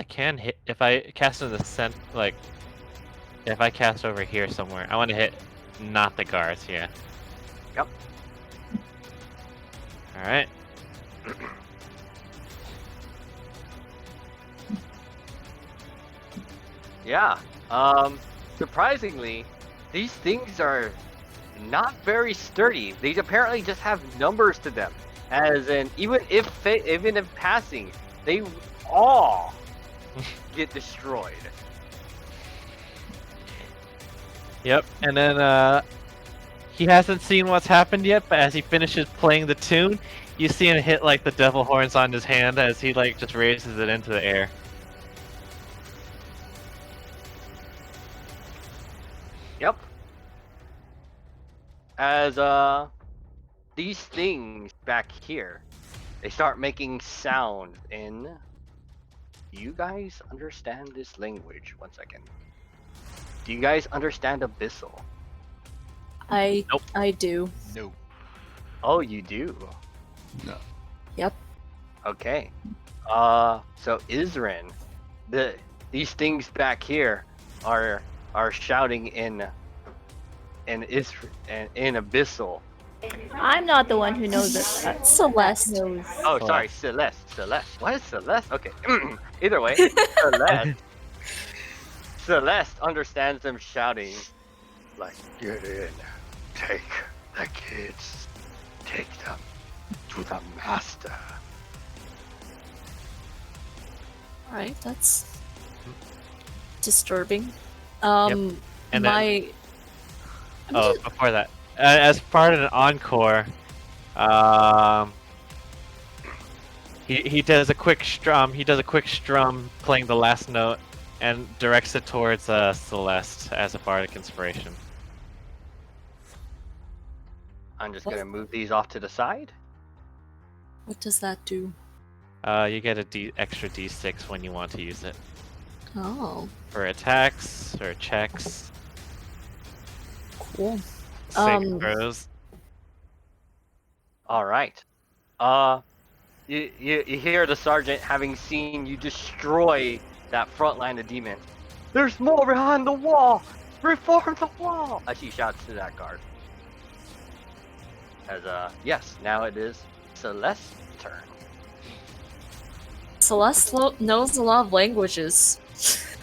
can hit if I cast in the like. If I cast over here somewhere, I want to hit not the guards. Yeah. Yep. All right. Yeah. Surprisingly, these things are not very sturdy. They apparently just have numbers to them. As in, even if passing, they all get destroyed. Yep. And then he hasn't seen what's happened yet, but as he finishes playing the tune, you see him hit like the devil horns on his hand as he like just raises it into the air. Yep. As these things back here, they start making sound in. Do you guys understand this language? One second. Do you guys understand Abyssal? I Nope. I do. No. Oh, you do. No. Yep. Okay. So Isrin, these things back here are shouting in Abyssal. I'm not the one who knows it. Celeste. Knows. Oh, sorry, Celeste. What is Celeste? Okay. Either way, Celeste understands them shouting, like, "Get in, take the kids, take them to the master." Alright, that's disturbing. And my Oh, before that, as part of an encore, he does a quick strum. He does a quick strum, playing the last note, and directs it towards Celeste as a bardic inspiration. I'm just gonna move these off to the side. what does that do? You get a extra D6 when you want to use it Oh, for attacks or checks, cool. saving throws. All right. You hear the sergeant, having seen you destroy that front line of demons. There's more behind the wall. Reform the wall. As he shouts to that guard. As yes, now it is Celeste's turn. Celeste knows a lot of languages.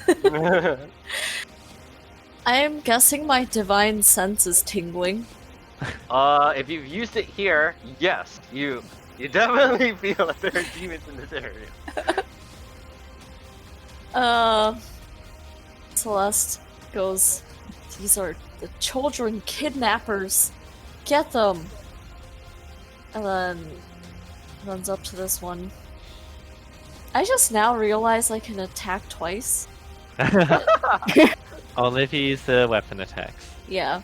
I am guessing my divine sense is tingling. If you've used it here, yes, you definitely feel that there are demons in this area. Celeste goes, "These are the children kidnappers. Get them!" And then runs up to this one. I just now realize I can attack twice. Only if you use the weapon attacks. Yeah.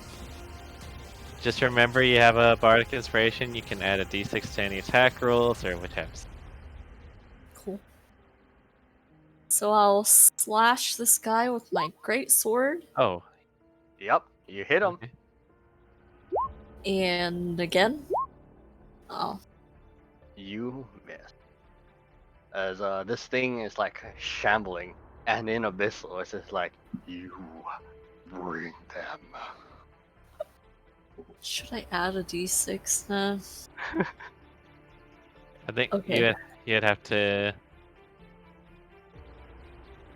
Just remember, you have a bardic inspiration. You can add a D6 to any attack rolls or whatever. Cool. So I'll slash this guy with my great sword. Oh. Yep, you hit him. Okay. And again. Oh. You miss. As this thing is like shambling, and in Abyssal, it's just like, you bring them. Should I add a D6 then? I think Okay. you'd have to.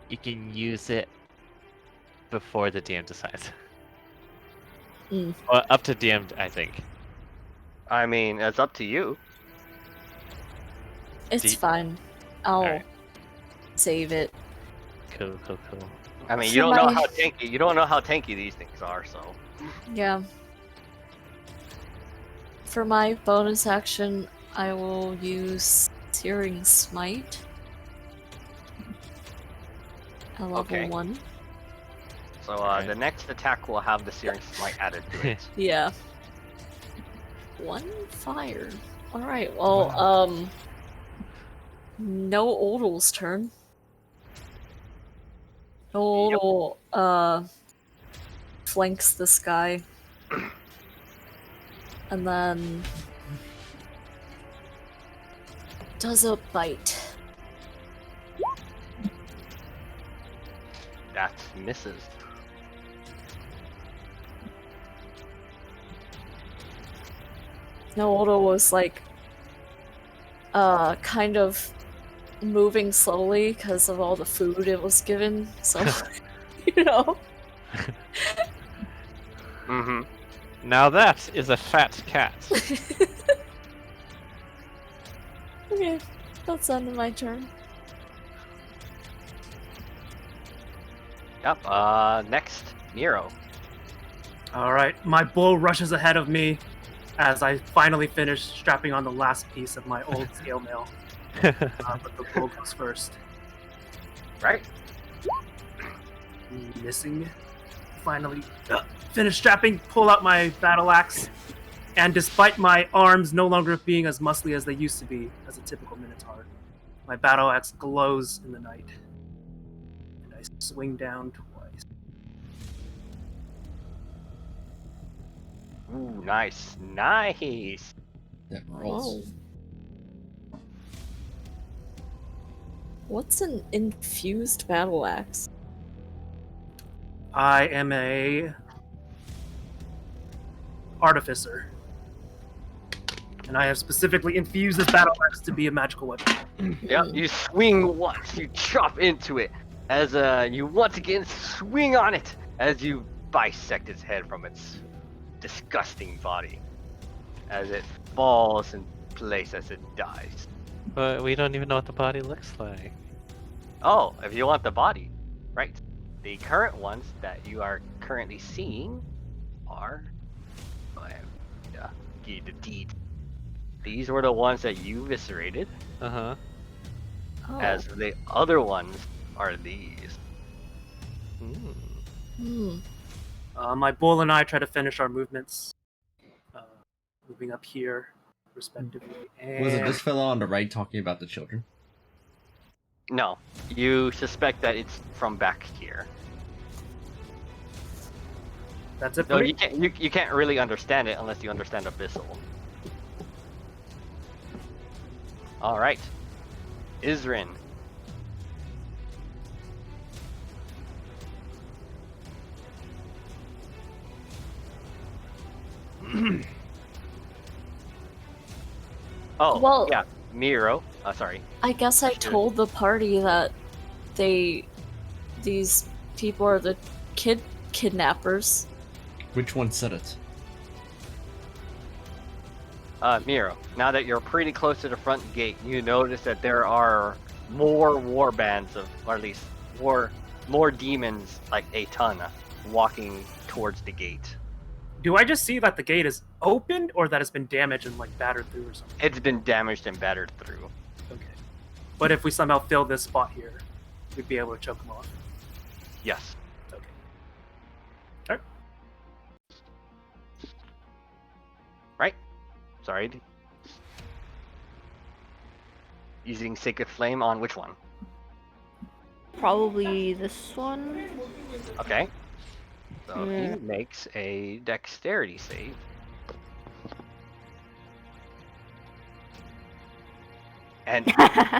You can use it before the DM decides. Mm. Well, up to DM, I think. I mean, it's up to you. It's Deep. fine. I'll Alright. save it. Cool. I mean, For you don't know my- how tanky. You don't know how tanky these things are, so. Yeah. For my bonus action, I will use Searing Smite at level Okay. 1. So Alright. the next attack will have the Searing Smite added to it. Yeah. 1 fire. Alright, well, Wow. no Odal's turn. No Yep. Odal, flanks this guy. And then does a bite. That misses. No Odal was like kind of moving slowly because of all the food it was given, so you know. Mm-hmm. Now that is a fat cat. Okay, that's the end of my turn. Yep. Next, Nero. All right, my bull rushes ahead of me as I finally finish strapping on the last piece of my old scale mail. But the bull goes first. Right. Missing. Finally, finish strapping, pull out my battle axe, and despite my arms no longer being as muscly as they used to be as a typical Minotaur, my battle axe glows in the night. And I swing down twice. Ooh, nice, nice. That rolls. Oh. What's an infused battle axe? I am a artificer, and I have specifically infused this battle axe to be a magical weapon. Yep. You swing once, you chop into it as you once again swing on it as you bisect its head from its disgusting body as it falls in place as it dies. But we don't even know what the body looks like. Oh, if you want the body, right? The current ones that you are currently seeing are, the deed. These were the ones that you eviscerated, Uh-huh. Oh. as the other ones are these. Hmm. My bull and I try to finish our movements, moving up here, respectively. And Was it this fellow on the right talking about the children? No, you suspect that it's from back here. That's it No, for you me? can't. You can't really understand it unless you understand Abyssal. All right, Isrin. Oh, Well- yeah, Miro. Sorry. I guess I Sure. told the party that these people are the kidnappers. Which one said it? Miro, now that you're pretty close to the front gate, you notice that there are more war bands of, or at least more demons, like a ton, walking towards the gate. Do I just see that the gate is opened, or that it's been damaged and like battered through or something? It's been damaged and battered through. Okay. But if we somehow fill this spot here, we'd be able to choke them off. Yes. Okay. Alright. Right? Sorry. Using Sacred Flame on which one? Probably this one. Okay. So Yeah. he makes a dexterity save. And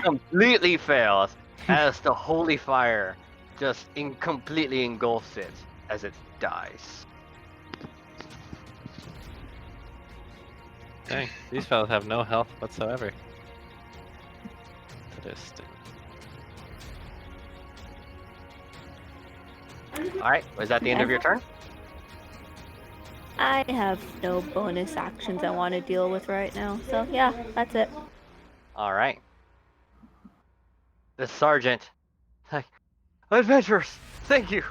completely fails as the holy fire just completely engulfs it as it dies. Dang, these fellas have no health whatsoever. Interesting. Alright, was that the end of your turn? I have no bonus actions I want to deal with right now, so yeah, that's it. Alright. The sergeant, like, adventurers, thank you.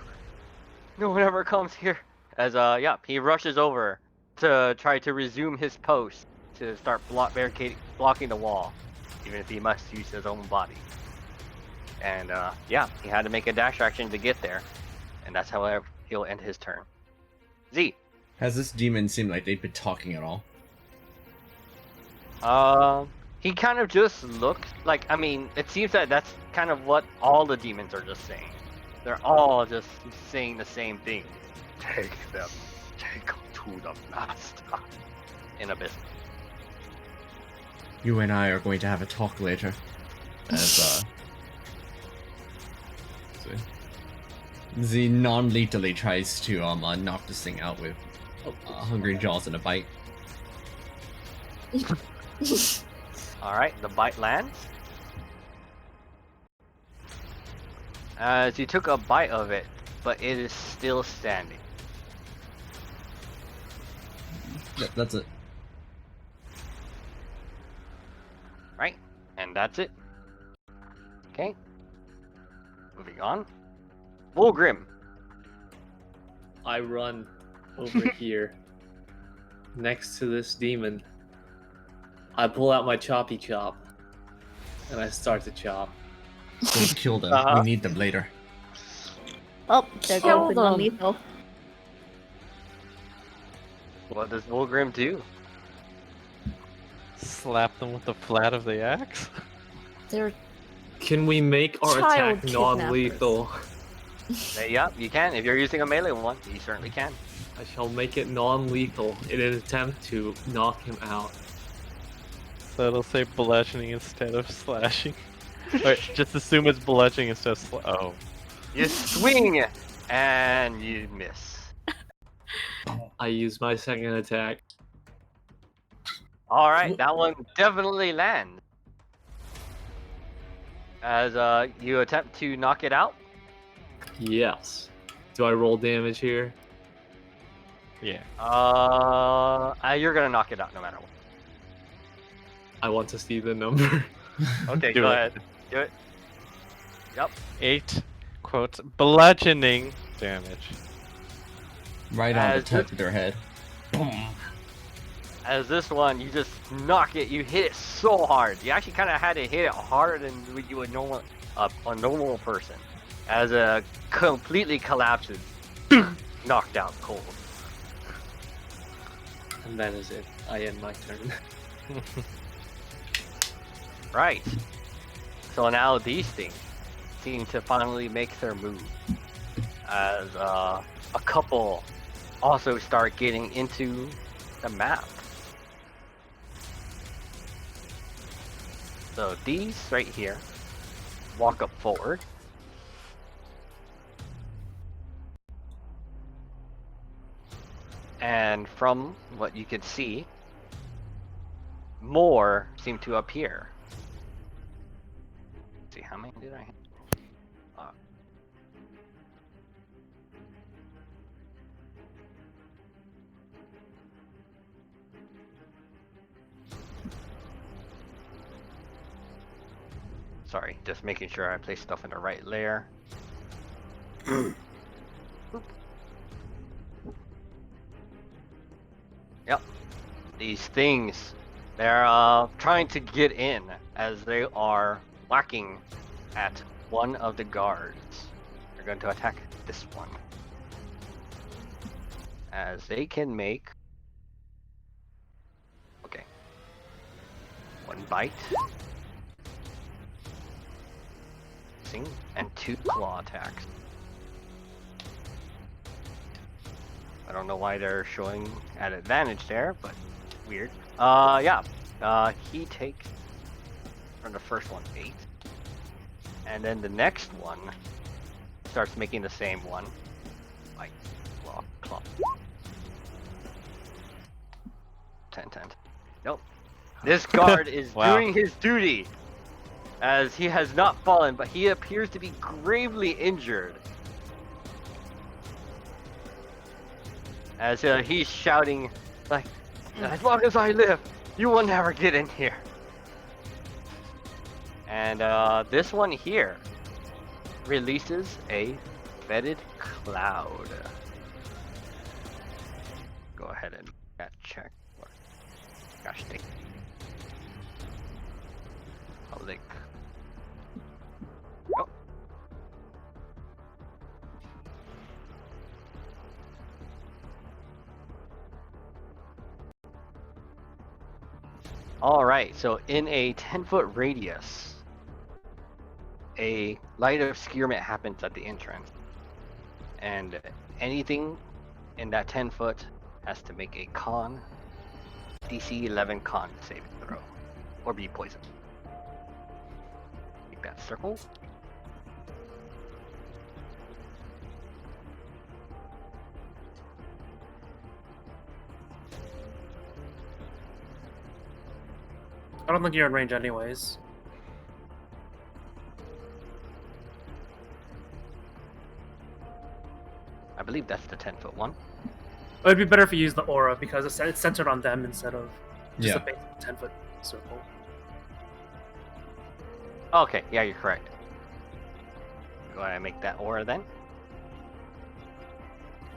No one ever comes here. As yeah, he rushes over to try to resume his post to start blocking the wall, even if he must use his own body. And yeah, he had to make a dash action to get there, and that's how he'll end his turn. Z. Has this demon seemed like they've been talking at all? He kind of just looks like, I mean, it seems that that's kind of what all the demons are just saying. They're all just saying the same thing. Take them to the master. In Abyss. You and I are going to have a talk later. As Z non-lethally tries to knock this thing out with hungry jaws and a bite. Alright, the bite lands. As you took a bite of it, but it is still standing. Yep, that's it. Right, and that's it. Okay. Moving on. Volgrim. I run over here next to this demon. I pull out my choppy chop and I start to chop. Don't kill them. We need them later. Oh, there Kill goes the them. non-lethal. What does Volgrim do? Slap them with the flat of the axe? They're Can we make our Child attack non-lethal? Yeah, you can. If you're using a melee one, you certainly can. I shall make it non-lethal in an attempt to knock him out. So it'll say bludgeoning instead of slashing. Or just assume it's bludgeoning instead of oh. You swing and you miss. I use my second attack. Alright, that one definitely lands. As you attempt to knock it out. Yes. Do I roll damage here? Yeah. You're gonna knock it out no matter what. I want to see the number. Okay, Do go it. ahead. Do it. Yep. 8, quote, bludgeoning damage. Right on the As tip of their head. Boom. As this one, you just knock it. You hit it so hard. You actually kind of had to hit it harder than you would normal a normal person. As it completely collapses, knocked out cold. And that is it. I end my turn. Right. So now these things seem to finally make their move. As a couple also start getting into the map. So these right here walk up forward. And from what you can see, more seem to appear. Let's see, how many did I have? Sorry, just making sure I place stuff in the right layer. Yep. These things, they're trying to get in as they are whacking at one of the guards. They're going to attack this one. As they can make... Okay. One bite. And 2 claw attacks. I don't know why they're showing at advantage there, but weird. Yeah. He takes from the first one 8. And then the next one starts making the same one. Like claw, claw. 10. Nope. This guard is Wow. doing his duty. As he has not fallen, but he appears to be gravely injured. As he's shouting, like, as long as I live, you will never get in here. And this one here releases a fetid cloud. Go ahead and make that check. Gosh dang. A lick. Oh. Alright, so in a 10-foot radius, a light obscurement happens at the entrance. And anything in that 10 foot has to make a DC 11 con saving throw. Or be poisoned. Make that circle. I don't think you're in range anyways. I believe that's the 10-foot one. It would be better if you use the aura because it's centered on them instead of just a basic 10-foot circle. Okay, yeah, you're correct. Go ahead and make that aura then.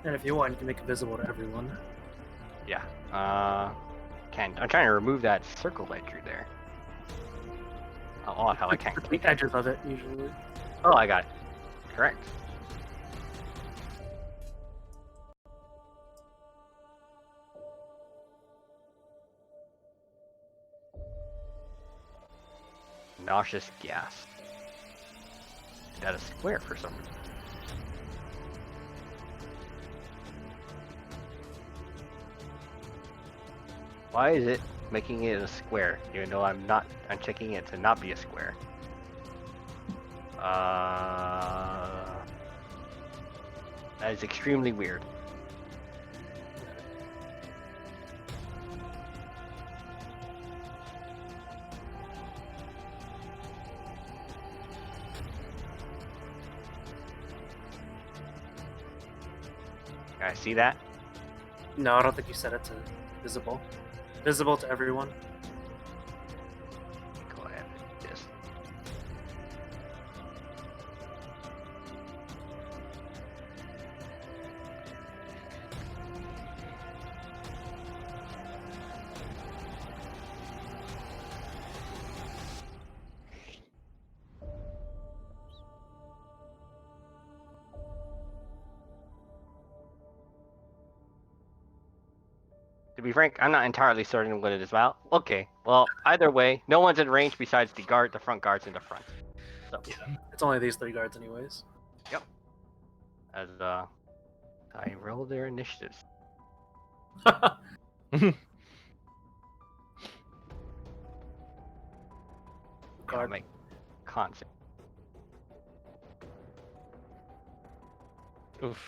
And if you want, you can make it visible to everyone. Yeah. I'm trying to remove that circle I drew there. How odd how I can't The edges of it, usually. Oh, I got it. Correct. Nauseous gas. That is square for some reason. Why is it making it a square, even though I'm checking it to not be a square? That is extremely weird. Guys, see that? No, I don't think you set it to visible. Visible to everyone. Go ahead and just. To be frank, I'm not entirely certain what it is about. Okay, well, either way, no one's in range besides the front guards in the front. So, Yeah, it's only these 3 guards anyways. yep. As I roll their initiatives. I'll make concept. Oof.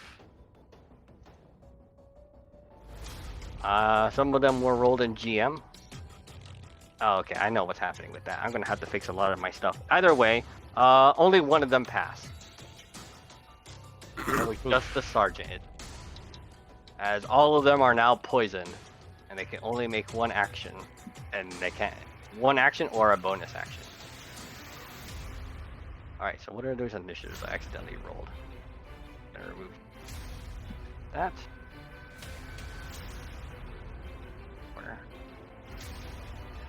Some of them were rolled in GM. Oh, okay, I know what's happening with that. I'm gonna have to fix a lot of my stuff. Either way, only one of them passed. It was just the sergeant. As all of them are now poisoned, and they can only make one action, and they can't one action or a bonus action. All right, so what are those initiatives I accidentally rolled? Gonna remove that.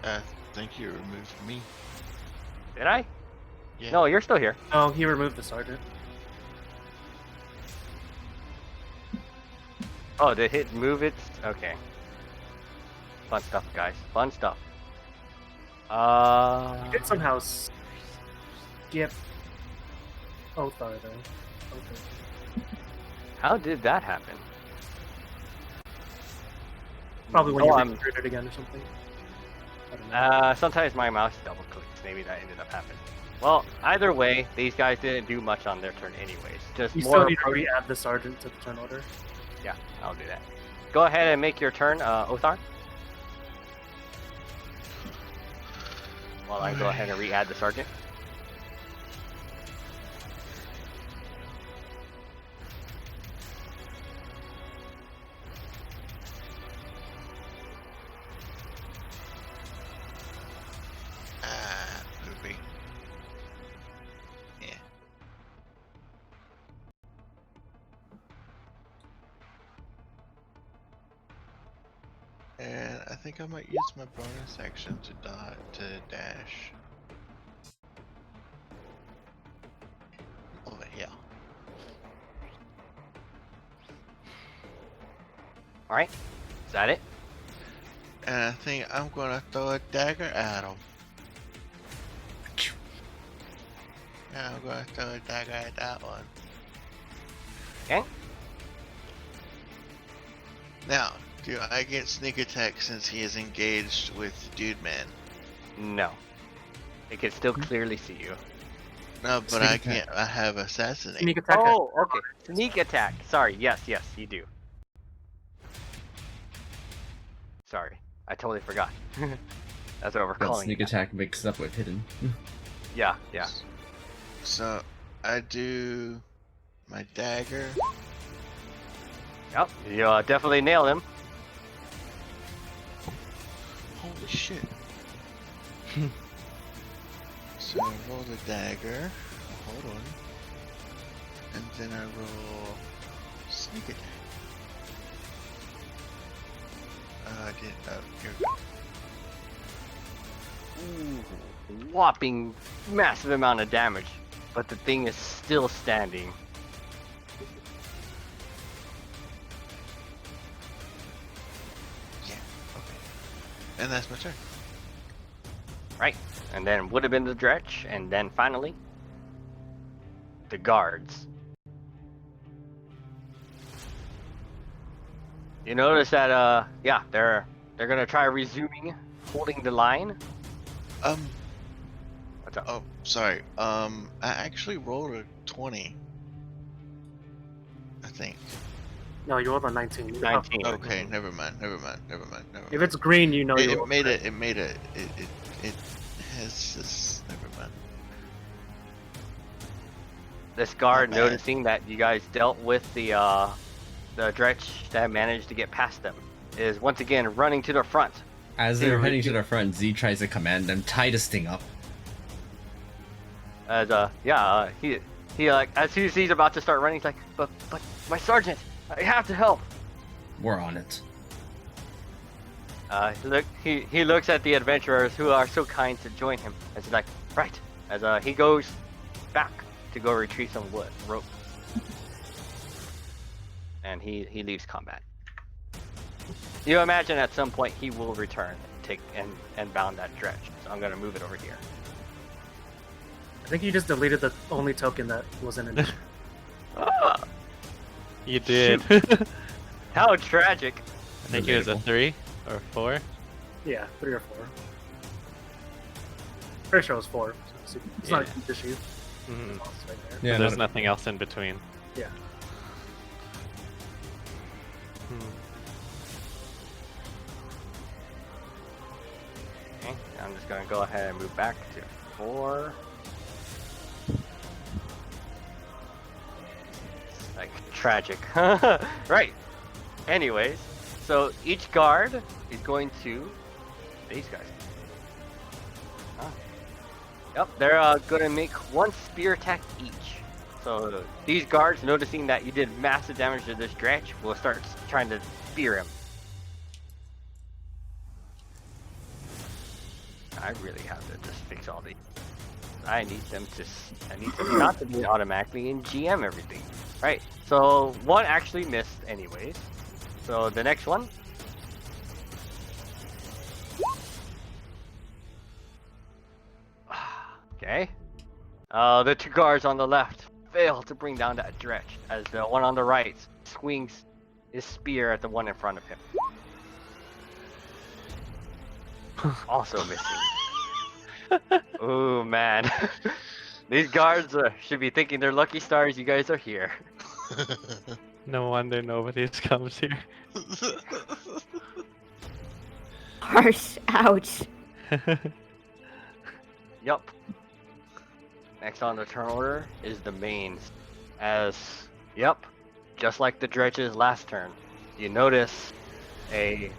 I think you removed me. Did I? Yeah. No, you're still here. Oh, he removed the sergeant. Oh, did it move it? Okay. Fun stuff, guys. Fun stuff. You did somehow skip Othar, though. Okay. How did that happen? Probably when Oh, you I'm- recruited it again or something. I don't know. Sometimes my mouse double clicks. Maybe that ended up happening. Well, either way, these guys didn't do much on their turn anyways. Just You more. still need to re-add the sergeant to the turn order. Yeah, I'll do that. Go ahead and make your turn, Othar. While I go ahead and re-add the sergeant. Movie. Yeah. And I think I might use my bonus action to dash. Over here. Alright. Is that it? And I think I'm gonna throw a dagger at him. Yeah, I'm gonna throw a dagger at that one. Okay. Now, do I get sneak attack since he is engaged with Dude Man? No. It can still clearly see you. No, but Sneak I attack. can't. I have assassinate. Sneak attack. Oh, okay. Sneak attack. Sorry. Yes, you do. Sorry. I totally forgot. That's what we're Got calling sneak it. attack mixed up with hidden. Yeah. So I do my dagger. Yep. You definitely nail him. Holy shit. So I roll the dagger. Hold on. And then I roll sneak attack. Here we go. Ooh, whopping massive amount of damage, but the thing is still standing. Yeah, okay. And that's my turn. Right, and then would have been the Dretch, and then finally, the guards. You notice that, yeah, they're gonna try resuming holding the line. What's up? Oh, sorry. I actually rolled a 20. I think. No, you rolled a 19. 19. Okay, never mind. If it's green, you know you It rolled made correct. it. It made it. It has this. Never mind. This guard Not bad. noticing that you guys dealt with the Dretch that managed to get past them is once again running to the front. As Here they're we heading go. to the front, Z tries to command them, tie this thing up. As he like as soon as he's about to start running, he's like, but my sergeant, I have to help. We're on it. He looks at the adventurers who are so kind to join him, as he's like, right. As he goes back to go retrieve some rope, and he leaves combat. You imagine at some point he will return and bound that Dretch. So I'm gonna move it over here. I think you just deleted the only token that wasn't in it. You did. How tragic! I think it was a 3 or 4. Yeah, 3 or 4. Pretty sure it was 4. So it's not a Yeah. huge issue. Mhm. It's right there. Yeah, There's no- nothing else in between. Yeah. Okay, I'm just gonna go ahead and move back to 4. Like tragic. Right. Anyways, so each guard is going to these guys. Huh. Yep, they're gonna make 1 spear attack each. So these guards, noticing that you did massive damage to this Dretch, will start trying to spear him. I really have to just fix all these. I need them not to be automatically in GM everything. Right, so 1 actually missed anyways. So the next one. Okay. The 2 guards on the left fail to bring down that Dretch, as the one on the right swings his spear at the one in front of him. Also missing. Ooh, man. These guards should be thinking they're lucky stars you guys are here. No wonder nobody comes here. Harsh. Ouch. Yup. Next on the turn order is the mains. As, yup, just like the Dretch's last turn, you notice the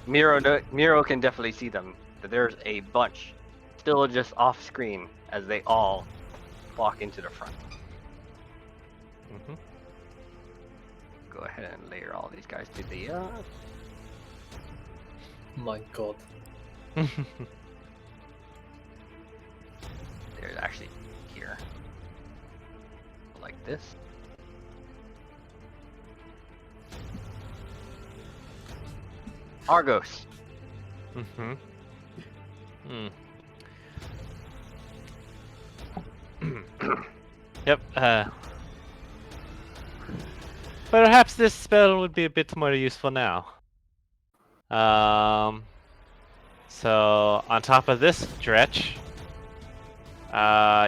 Miro can definitely see them. But there's a bunch still just off screen as they all walk into the front. Mhm. Go ahead and layer all these guys to the My god. There's actually here. Like this. Argos. Mm-hmm. Yep. Perhaps this spell would be a bit more useful now. So on top of this stretch,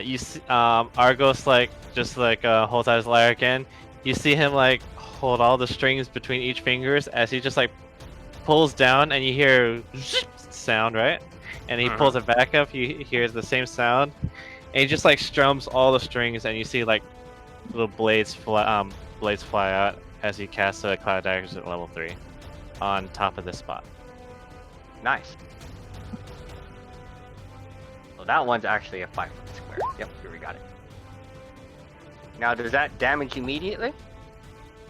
you see, Argos just holds out his lyre again. You see him hold all the strings between each fingers as he just pulls down, and you hear sound, right? And he pulls it back up. You hear the same sound, and he just strums all the strings, and you see little blades fly out as he casts a Cloud Daggers at level 3 on top of this spot. Nice. Well, that one's actually a 5-foot square. Yep, here we got it. Now, does that damage immediately?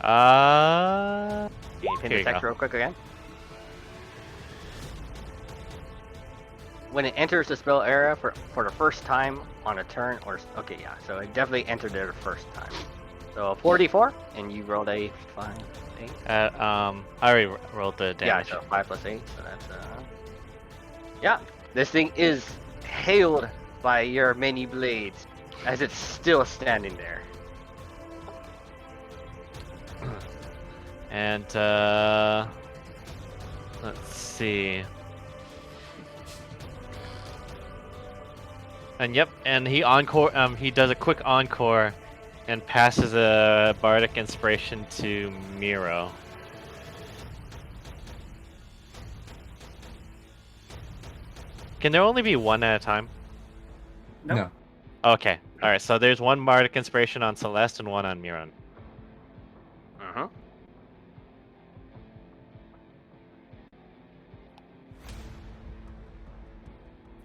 Can you pin Here the you text go. real quick again? When it enters the spell area for the first time on a turn, okay, yeah, so it definitely entered there the first time. So 4d4, and you rolled a 5, 8. I already rolled the damage. Yeah, so 5 plus 8, so that's yeah, this thing is hailed by your many blades as it's still standing there. And let's see. And yep, and he does a quick encore and passes a bardic inspiration to Miro. Can there only be one at a time? No. Okay. All right. So there's one bardic inspiration on Celeste and one on Miro.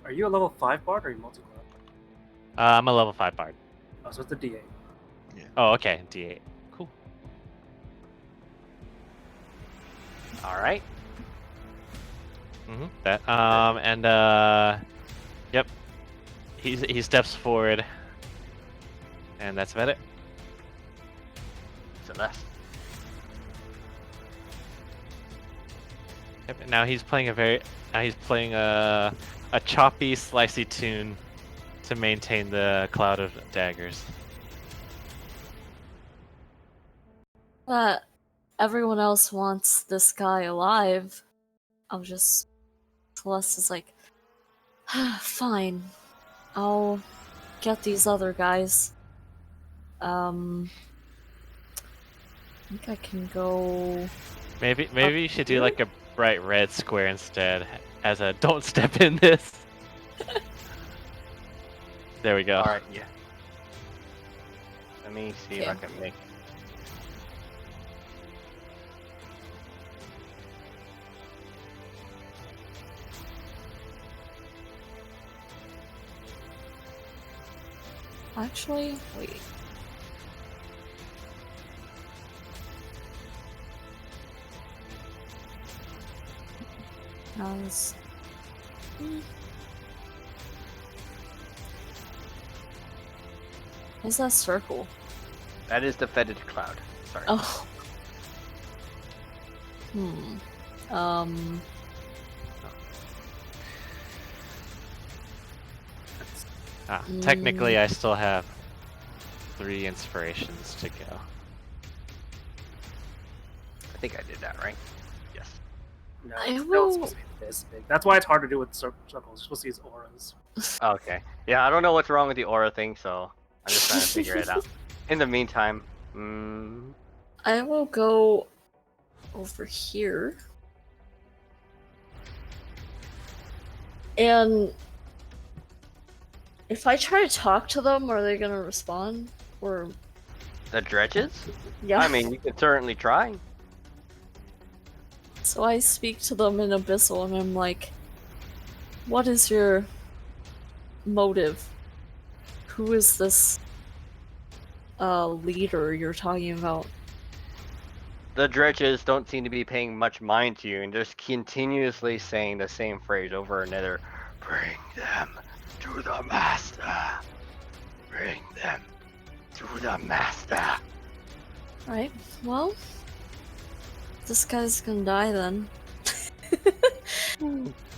Are you a level 5 bard or are you multi-class? I'm a level 5 bard. Oh, so it's a D8. Oh, okay. D8. Cool. All right. That yep. He steps forward, and that's about it. Celeste. Yep. Now he's playing a choppy, slicey tune to maintain the cloud of daggers. But everyone else wants this guy alive. Celeste is like, fine, I'll get these other guys. I think I can go. Maybe you should do a bright red square instead, as a don't step in this. There we go. All right, yeah. Let me see if I Okay. can make. Actually, wait. How's... What's that circle? That is the fetid cloud. Sorry. Oh. Technically, I still have 3 inspirations to go. I think I did that right. Yes. No, I it's will- supposed to be this big. That's why it's hard to do with circles. You're supposed to use auras. Okay. Yeah, I don't know what's wrong with the aura thing, so I'm just trying to figure it out. In the meantime, I will go over here. And if I try to talk to them, are they gonna respond? Or the dredges? yeah. I mean, you could certainly try. So I speak to them in Abyssal and I'm like, what is your motive? Who is this leader you're talking about? the dredges don't seem to be paying much mind to you and just continuously saying the same phrase over and over. Bring them to the master. Bring them to the master. Right. Well, this guy's gonna die then.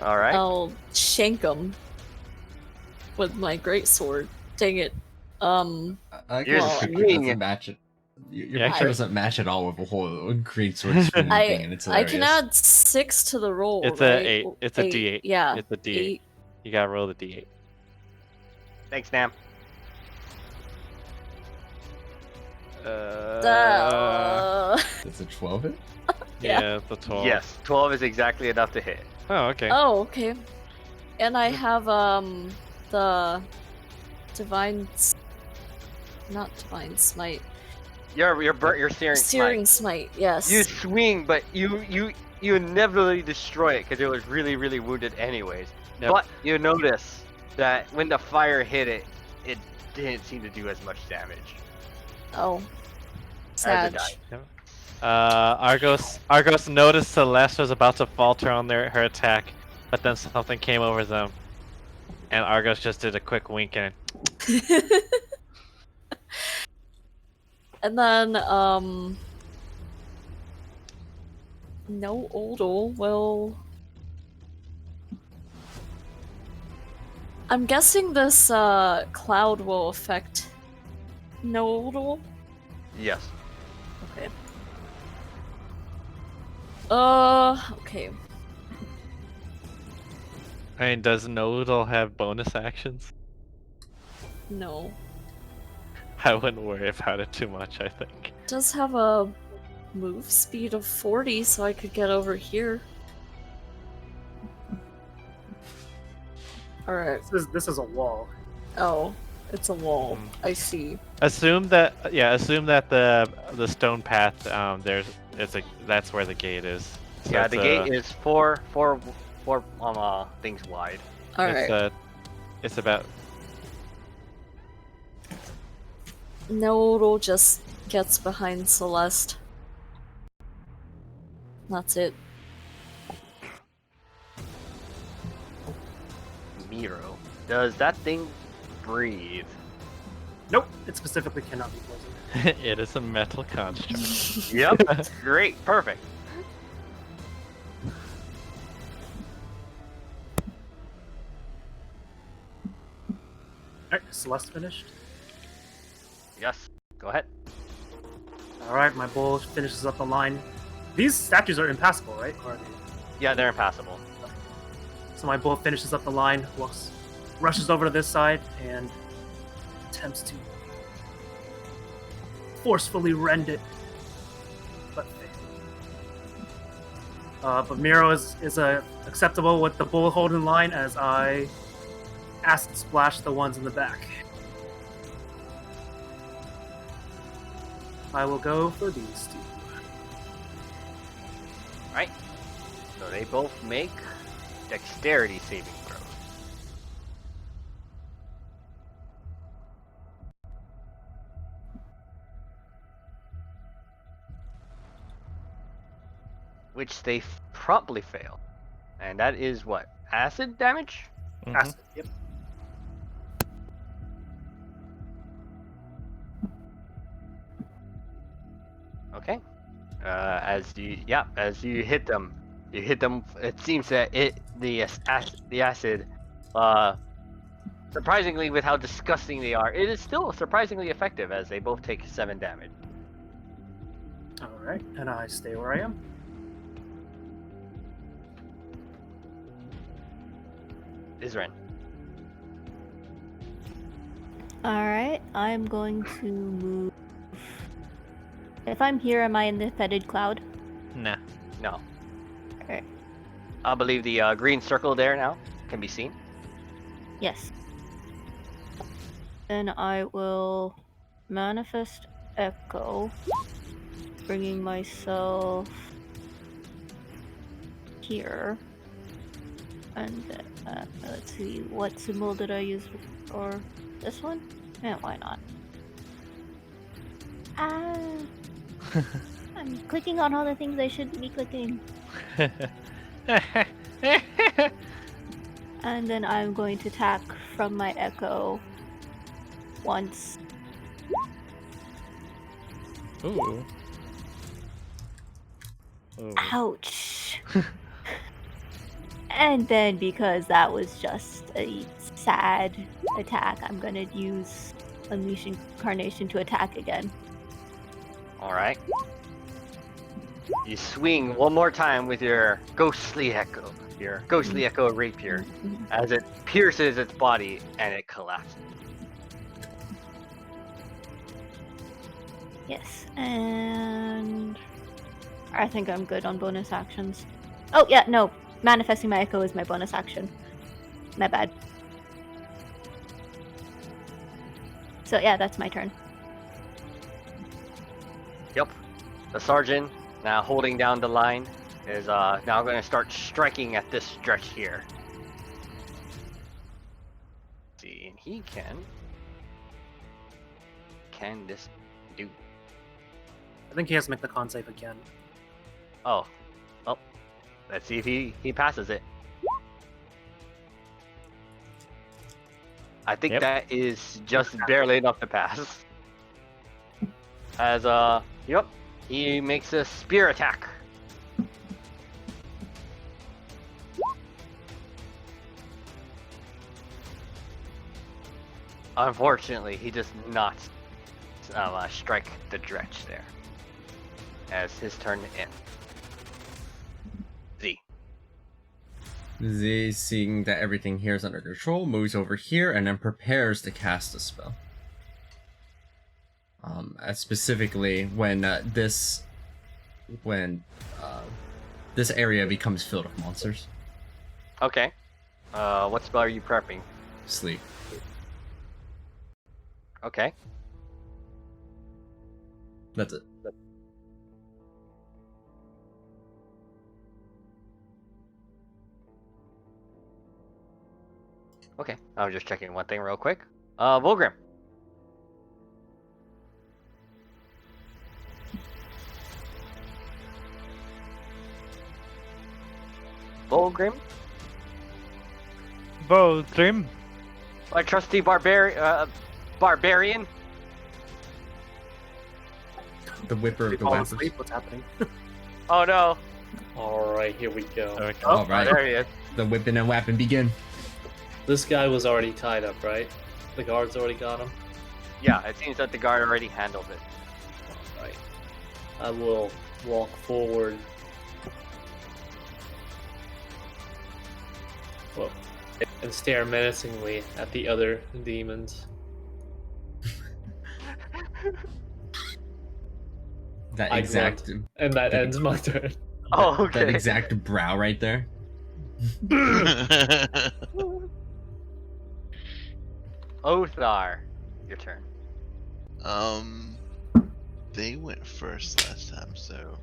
All right. I'll shank him with my greatsword. Dang it. I You're guess your picture swinging. doesn't match it. Your Yeah, picture I- doesn't match at all with the whole green sword swinging thing, and it's I hilarious. can add 6 to the roll. It's right? a 8. It's a D8. Yeah. It's a D8. You gotta roll the D8. Thanks, Nam. It's a 12 hit? Yeah, it's a 12. Yes, 12 is exactly enough to hit. Oh, okay. Oh, okay. And I have the not divine smite. You're searing Searing smite. smite. Yes. You swing, but you inevitably destroy it because it was really wounded anyways. Yep. But you notice that when the fire hit it, it didn't seem to do as much damage. Oh. As Sad. it died. Argos noticed Celeste was about to falter on her attack, but then something came over them, and Argos just did a quick wink and And then no Odal will. I'm guessing this cloud will affect no Odal. Yes. Okay. Okay. I mean, does Nodal have bonus actions? No. I wouldn't worry about it too much, I think. It does have a move speed of 40, so I could get over here. Alright. This is a wall. Oh, it's a wall. I see. Assume that the stone path that's where the gate is. So Yeah, it's, the gate is four things wide. Alright. It's about Nodal just gets behind Celeste. That's it. Miro. Does that thing breathe? Nope, it specifically cannot be poisoned. it is a metal construct. Yep. Great. Perfect. Alright, Celeste finished. Yes. Go ahead. Alright, my bull finishes up the line. These statues are impassable, right? Or are they? Yeah, they're impassable. So my bull finishes up the line, rushes over to this side, and attempts to forcefully rend it, but fails. But Miro is acceptable with the bull holding line as I acid splash the ones in the back. I will go for these two. Right. So they both make dexterity saving throws. Which they promptly fail. And that is what? Acid damage? Mhm. Acid, yep. Okay. As you hit them, it seems that the acid, surprisingly with how disgusting they are, it is still surprisingly effective as they both take 7 damage. Alright, and I stay where I am. Isren. Alright, I'm going to move. If I'm here, am I in the fetid cloud? Nah. No. Alright. I believe the green circle there now can be seen. Yes. Then I will manifest echo, bringing myself here. And let's see, what symbol did I use for this one? Yeah, why not? I'm I'm clicking on all the things I shouldn't be clicking. And then I'm going to attack from my echo once. Ooh. Ooh. Ouch. And then because that was just a sad attack, I'm gonna use Unleash Incarnation to attack again. Alright. You swing one more time with your ghostly echo. Your ghostly echo rapier. As it pierces its body and it collapses. Yes, and I think I'm good on bonus actions. Oh yeah, no. Manifesting my echo is my bonus action. My bad. So yeah, that's my turn. Yep. The sergeant, now holding down the line, is now going to start striking at this stretch here. Let's see, and he can this do? I think he has to make the con save again. Oh, well, let's see if he passes it. I think that is just barely enough to pass. As yep, he makes a spear attack. Unfortunately, he does not strike the dretch there. As his turn ends. Z. Z, seeing that everything here is under control, moves over here and then prepares to cast a spell. Specifically, when this area becomes filled with monsters. Okay. What spell are you prepping? Sleep. Okay. That's it. Okay, I was just checking one thing real quick. Volgrim. Volgrim? Volgrim? My trusty barbarian? The whipper of the Fall weapons. asleep? What's happening? Oh no. Alright, here we go. Okay. Oh, Alright. there he is. The whipping and weapon begin. This guy was already tied up, right? The guards already got him? Yeah, it seems that the guard already handled it. Alright. I will walk forward. Well, and stare menacingly at the other demons. That I exact grunt, and that ends my turn. Oh, that okay. exact brow right there. Othar, your turn. They went first last time, so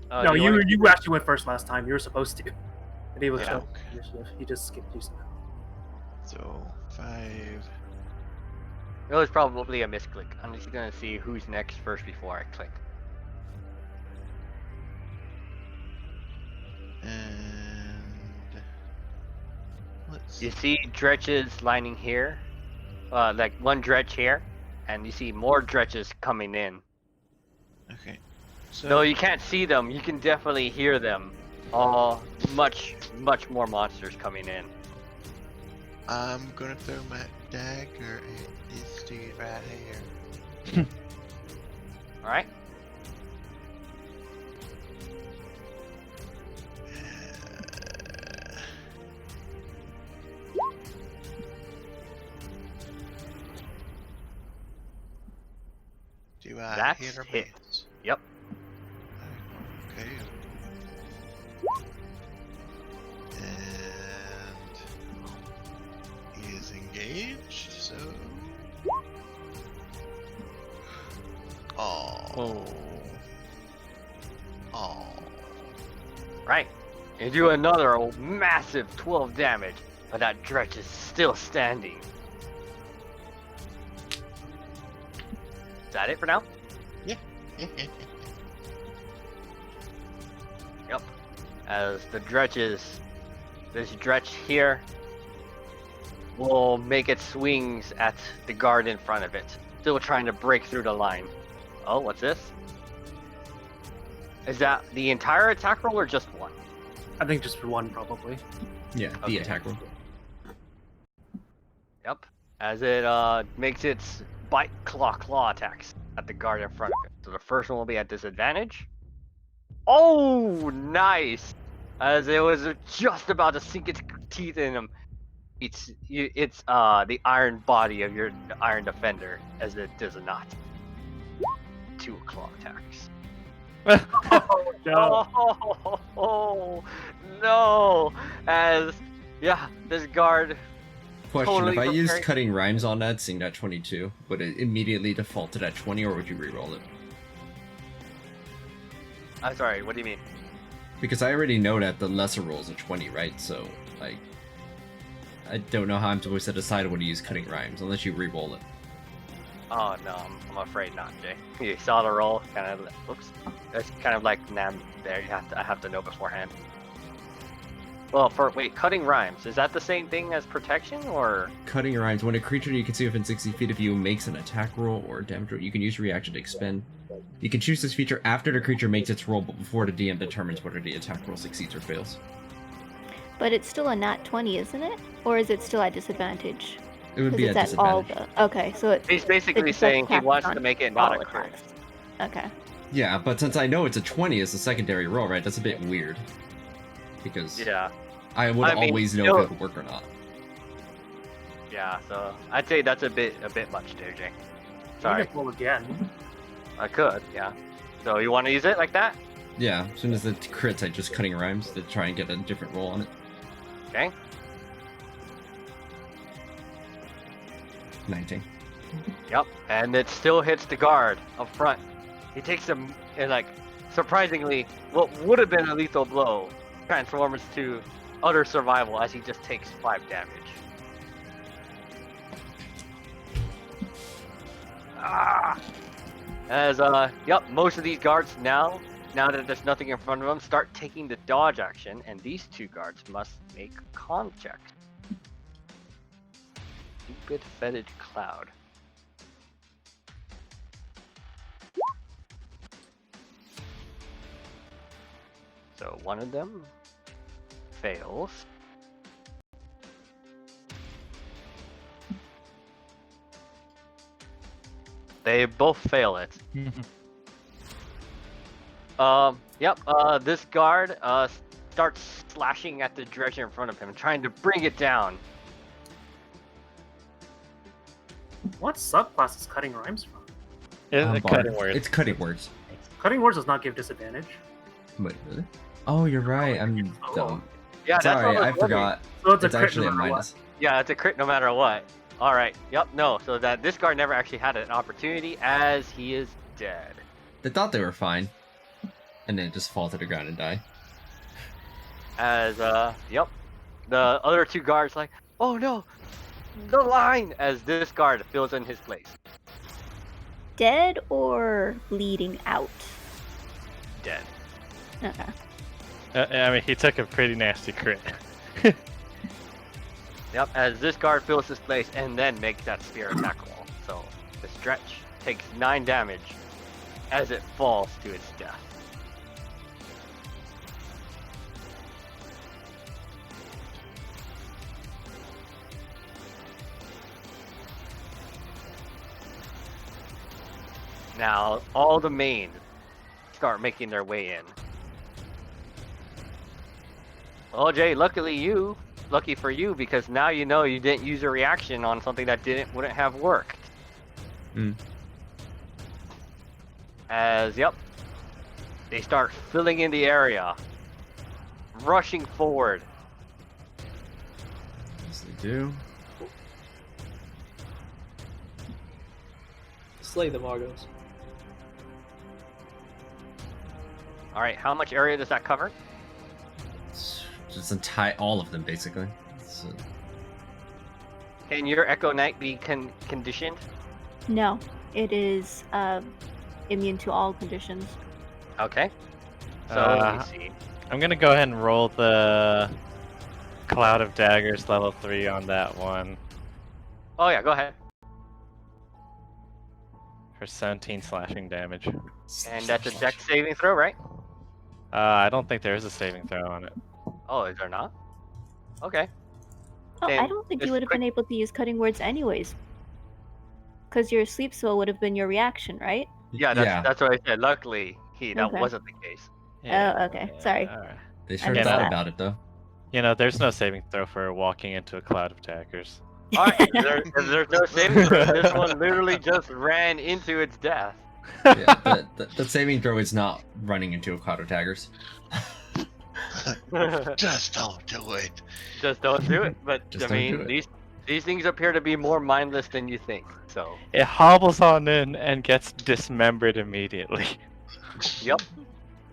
No, do wanna- you actually went first last time. You were supposed to. And he was Yeah. he just skipped you somehow. so 5. It was probably a misclick. I'm just gonna see who's next first before I click. And let's You see dretches lining here, like one dretch here, and you see more dretches coming in. okay. So Though you can't see them, you can definitely hear them. All much more monsters coming in. I'm gonna throw my dagger at this dude right here. All right. Do I That's hit or hit. miss? Yep. Okay. And he is engaged, so. Oh. Oh. Right. You do another massive 12 damage, but that dretch is still standing. Is that it for now? Yeah. as this dretch here will make its swings at the guard in front of it, still trying to break through the line. Oh, what's this? Is that the entire attack roll or just one? I think just one probably. Yeah, the Okay. attack roll. Yep. As it makes its bite claw attacks at the guard in front of it. So the first one will be at disadvantage. Oh, nice! As it was just about to sink its teeth in him. It's the iron body of your iron defender, as it does not. 2 claw attacks. Oh no! Oh no! As this guard. Question, Totally if I used prepared. cutting rhymes on that, seeing that 22, would it immediately default to that 20, or would you reroll it? I'm sorry. What do you mean? Because I already know that the lesser roll is a 20, right? So, like, I don't know how I'm supposed to decide when to use cutting rhymes, unless you reroll it. Oh no, I'm afraid not, Jay. You saw the roll, kind of. Oops. It's kind of like Nam. There, I have to know beforehand. Well, cutting rhymes. Is that the same thing as protection, or? Cutting rhymes, when a creature you can see within 60 feet of you makes an attack roll or a damage roll, you can use reaction to expend. You can choose this feature after the creature makes its roll, but before the DM determines whether the attack roll succeeds or fails. But it's still a nat 20, isn't it? Or is it still at disadvantage? It would be Because at it's at all disadvantage. the. Okay, so it. He's basically it's saying he capped wants on to make it not all a crit. attacks. Okay. Yeah, but since I know it's a 20 as a secondary roll, right, that's a bit weird. Because Yeah, I would I mean, always know still- if it would work or not. yeah. So I'd say that's a bit much there, Jay. You Sorry, can roll again. I could. Yeah. So you want to use it like that? Yeah, as soon as it crits, I just cutting rhymes to try and get a different roll on it. Okay. 19. Yep. And it still hits the guard up front. He takes him, and like, surprisingly, what would have been a lethal blow transforms to utter survival as he just takes 5 damage. Ah! As most of these guards now that there's nothing in front of them, start taking the dodge action, and these 2 guards must make con checks. Stupid fetid cloud. So one of them fails. They both fail it. This guard starts slashing at the dredger in front of him, trying to bring it down. What subclass is cutting rhymes from? The Bard. cutting words. It's cutting words. Cutting words does not give disadvantage. Wait, really? Oh, you're right. I'm dumb. Yeah, that's Sorry, what I was wondering. forgot. So it's a It's crit actually no a matter what. minus. Yeah, it's a crit no matter what. All right. Yep. No. So that this guard never actually had an opportunity, as he is dead. They thought they were fine, and then just fall to the ground and die. As the other 2 guards like, oh no, the line. As this guard fills in his place. Dead or bleeding out? Dead. Okay. I mean, he took a pretty nasty crit. Yep. As this guard fills his place and then makes that spear attack roll. So the stretch takes 9 damage as it falls to its death. Now, all the main start making their way in. Well, Jay, lucky for you, because now you know you didn't use a reaction on something that wouldn't have worked. Hmm. As, they start filling in the area, rushing forward. Yes, they do. Slay the Margos. All right, how much area does that cover? It's just all of them, basically. So, Can your Echo Knight be conditioned? No, it is immune to all conditions. Okay. So let me see. I'm gonna go ahead and roll the Cloud of Daggers level 3 on that one Oh yeah, go ahead. for 17 slashing damage. And that's a dex saving throw, right? I don't think there is a saving throw on it. Oh, is there not? Okay. Oh, I Then don't think just you would have been able to use cutting words anyways. Because your sleep spell would have been your reaction, right? Yeah, that's what I said. Luckily, that Okay. wasn't the case. Oh, okay. Sorry. alright. They I sure missed thought that. about it though. You know, there's no saving throw for walking into a cloud of daggers. Alright, if there's no saving throw, this one literally just ran into its death. Yeah, the saving throw is not running into a cloud of daggers. Just don't do it. Just don't do it. But Just I don't mean, do it. these things appear to be more mindless than you think. So, It hobbles on in and gets dismembered immediately. yep.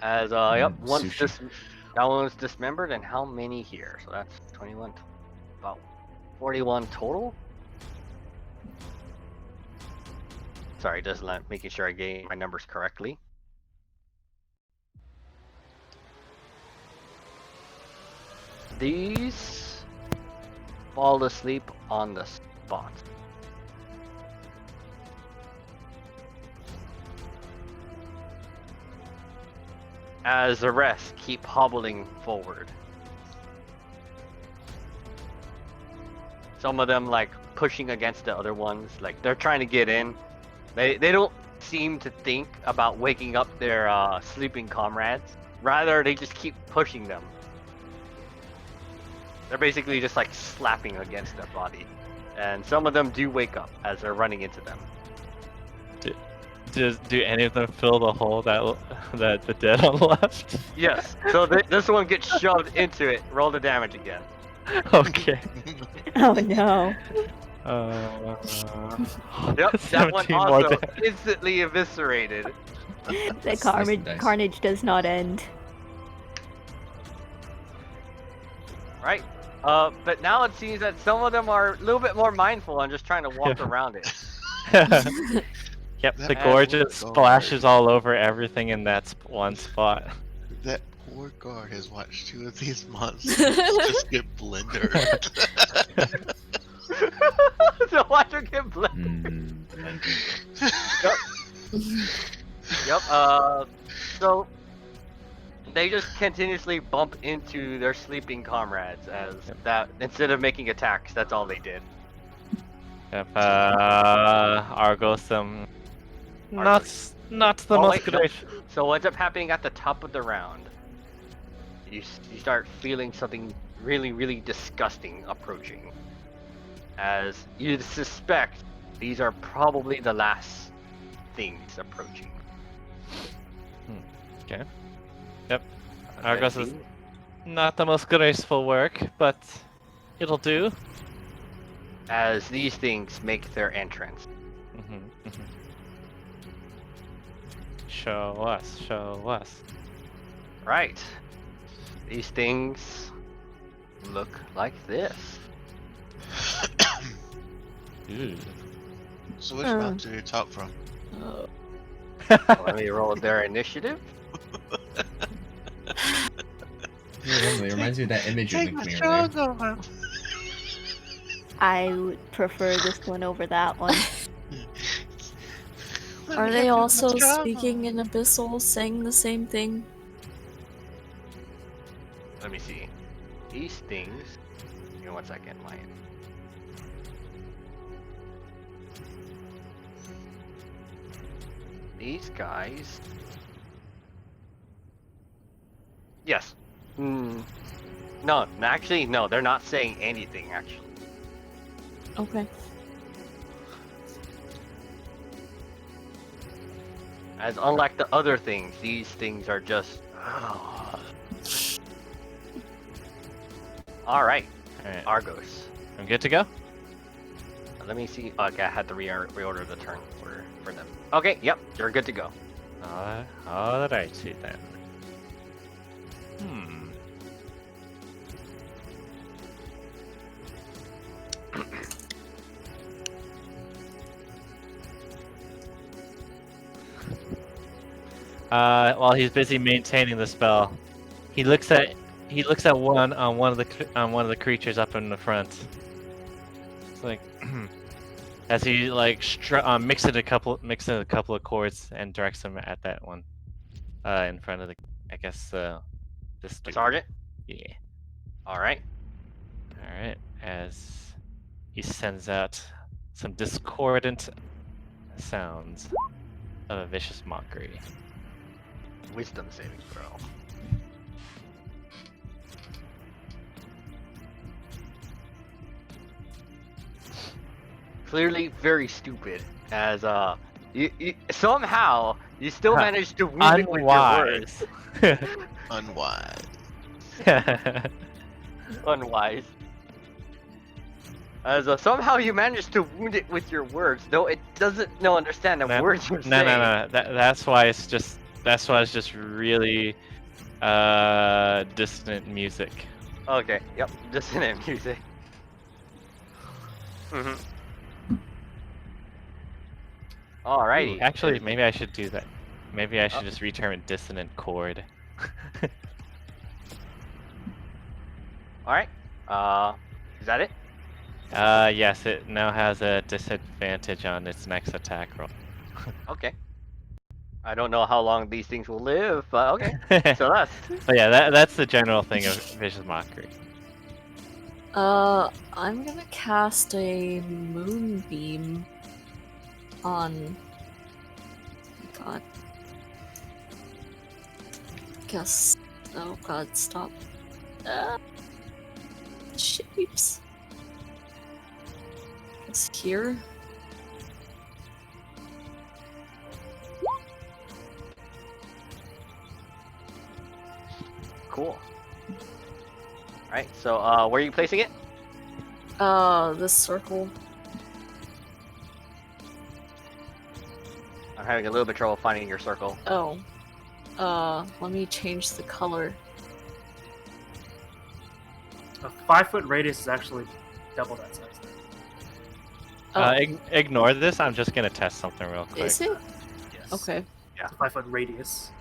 As yep, once Sushi. that one's dismembered, and how many here? So that's 21, about 41 total. Sorry, just making sure I gave my numbers correctly. These fall asleep on the spot. As the rest keep hobbling forward. Some of them like pushing against the other ones, like they're trying to get in. They don't seem to think about waking up their sleeping comrades. Rather, they just keep pushing them. They're basically just like slapping against their body. And some of them do wake up as they're running into them. Do any of them fill the hole that the dead one left? Yes. So this one gets shoved into it. Roll the damage again. Okay. Oh no. Yep, that one 17 more also damage. instantly eviscerated. The Slice and dice. carnage does not end. Right? But now it seems that some of them are a little bit more mindful and just trying to walk around it. Yep, the That gorge poor just splashes all over everything in that one spot. That poor guard has watched 2 of these monsters just get blendered. So watch her get blended. Yep. So they just continuously bump into their sleeping comrades as that instead of making attacks, that's all they did. Yep, Argos, not the Oh, most wait, no. great. So what ends up happening at the top of the round, you start feeling something really, really disgusting approaching. As you suspect, these are probably the last things approaching. Okay. Yep. Argos is not the most graceful work, but it'll do. As these things make their entrance. Show us, show us. Right. These things look like this. Ooh. So which round do you talk from? Let me roll their initiative. It reminds me of that image you Take linked my me earlier. struggle. I would prefer this one over that one. Are they also speaking in Abyssal, saying the same thing? Let me see. These things. Give me 1 second, Lion. These guys. Yes. No, actually, no. They're not saying anything. Actually. Okay. As unlike the other things, these things are just. All right, Alright, Argos. I'm good to go? Let me see. Okay, I had to reorder the turn for them. Okay, yep, you're good to go. Alrighty then. While he's busy maintaining the spell, He looks at one of the creatures up in the front. It's like as he like mixes a couple of chords and directs them at that one in front of the this The sergeant. Yeah. All right. All right. As he sends out some discordant sounds of a vicious mockery. Wisdom saving throw. Clearly very stupid, as you somehow you still managed to wound it with your words. Unwise. Unwise. Unwise. As somehow you managed to wound it with your words, though it doesn't understand the words you're saying. No. That's why it's just really dissonant music. Okay. Yep. Dissonant music. Mhm. Alrighty. Ooh, actually, maybe I should do that. Maybe I should just return a dissonant chord. Alright. Is that it? Yes, it now has a disadvantage on its next attack roll. Okay. I don't know how long these things will live, but okay. So that's. But yeah, that's the general thing of vicious mockery. I'm gonna cast a moonbeam on. God. Guess. Oh God! Stop. Shapes. Guess here. Cool. Alright, so where are you placing it? This circle. I'm having a little bit of trouble finding your circle. Oh. Let me change the color. A 5-foot radius is actually double that size. Oh. Ignore this. I'm just gonna test something real quick. Is it? Yes. Okay. Yeah, 5-foot radius.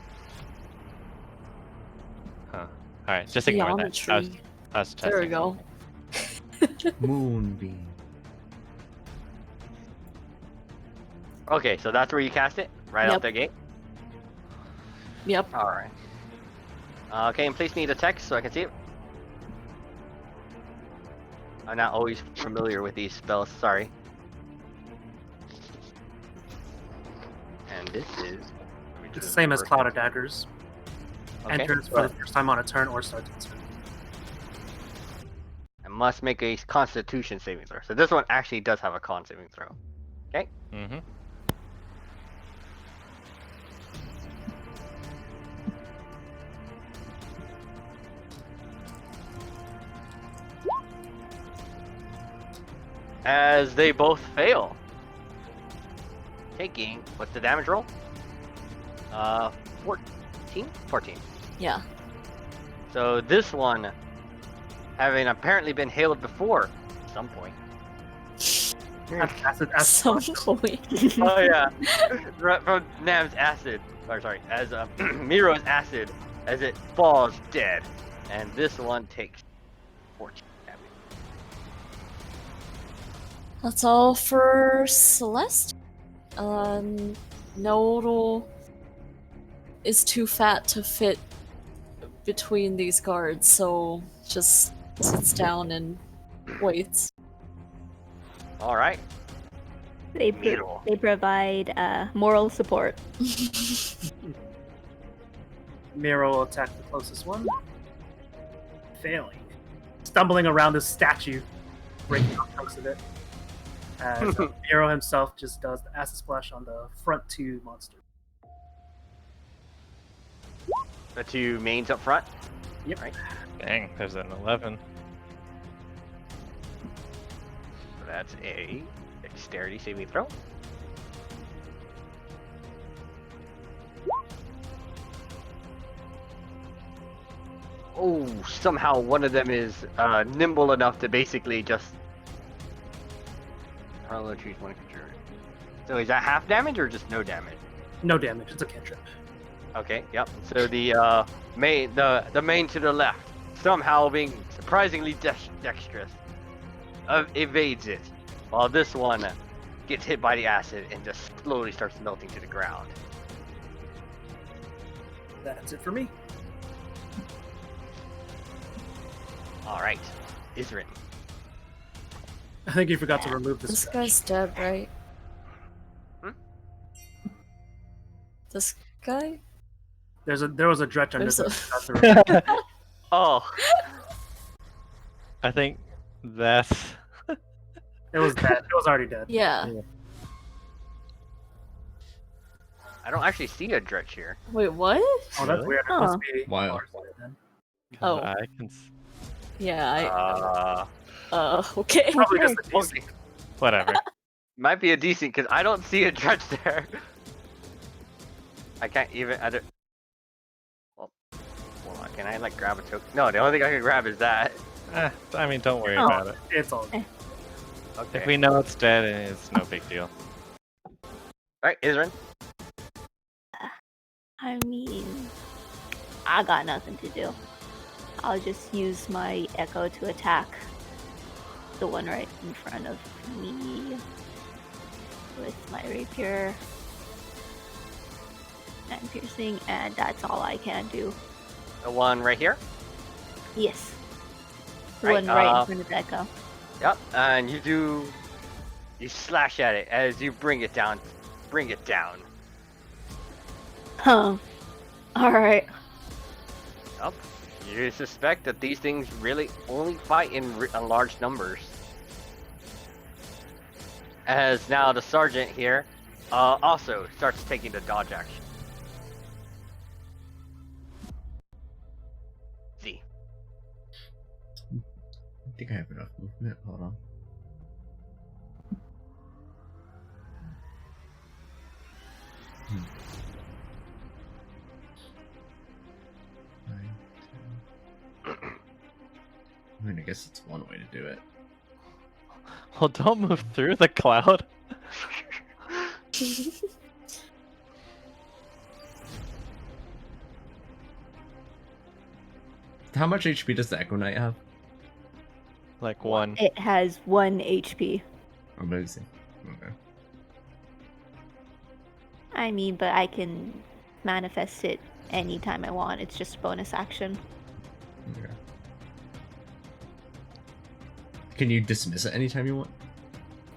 Huh. All right, just ignore that. Geometry. I was testing. There we go. Moonbeam. Okay, so that's where you cast it? Right Yep. out the gate? Yep. Alright. Okay, and please need a text so I can see it. I'm not always familiar with these spells, sorry. And this is... It's the same as Cloud of Daggers. Okay, Enters for the first time on a turn or starts its turn. I must make a Constitution saving throw. So this one actually does have a con saving throw. Okay? Mm-hmm. As they both fail. Taking, what's the damage roll? 14? 14. Yeah. So this one, having apparently been hailed before at some point. Acid, Some point. Oh yeah, from Nam's acid, or sorry, as Miro's acid, as it falls dead, and this one takes 14 damage. That's all for Celeste. Nodal is too fat to fit between these guards, so just sits down and waits. All right. They Miro. they provide moral support. Miro will attack the closest one. Failing. Stumbling around the statue, breaking off chunks of it. As Miro himself just does the acid splash on the front two monsters. The two mains up front. Yep. Right. Dang, there's an 11. So that's a dexterity saving throw. Oh, somehow one of them is nimble enough to basically just. I'll choose one creature. So is that half damage or just no damage? No damage, it's a cantrip. Okay, yep. So the main to the left, somehow being surprisingly dexterous, evades it, while this one gets hit by the acid and just slowly starts melting to the ground. That's it for me. All right, Isrin. I think you forgot to remove This this. guy's dead, right? Hmm? This guy? There was a dretch under There's there. a- Forgot to remove it. Oh, I think that's. It was dead. It was already dead. Yeah. I don't actually see a dretch here. Wait, what? Oh, that's Really? weird. It Huh. must be Wow. ours then. Oh. I can. Yeah, okay. Probably just a decent. Whatever. Might be a decent because I don't see a dretch there. I can't even. I don't. Well, hold on. Can I like grab a token? No, the only thing I can grab is that. I mean, don't worry Oh. about it. It's all. Okay. If we know it's dead, it's no big deal. All right, Isrin. I mean, I got nothing to do. I'll just use my echo to attack the one right in front of me with my rapier and piercing, and that's all I can do. The one right here. Yes. The Right, one right in front of the echo. Yep. And you slash at it as you bring it down. Bring it down. Huh. Alright. Yep. You suspect that these things really only fight in large numbers. As now the sergeant here also starts taking the dodge action. Z. I think I have enough movement. Hold on. I mean, I guess it's one way to do it. Well, don't move through the cloud. How much HP does the Echo Knight have? Like one. It has 1 HP. Amazing. Okay. I mean, but I can manifest it anytime I want. It's just a bonus action. Okay. Can you dismiss it anytime you want?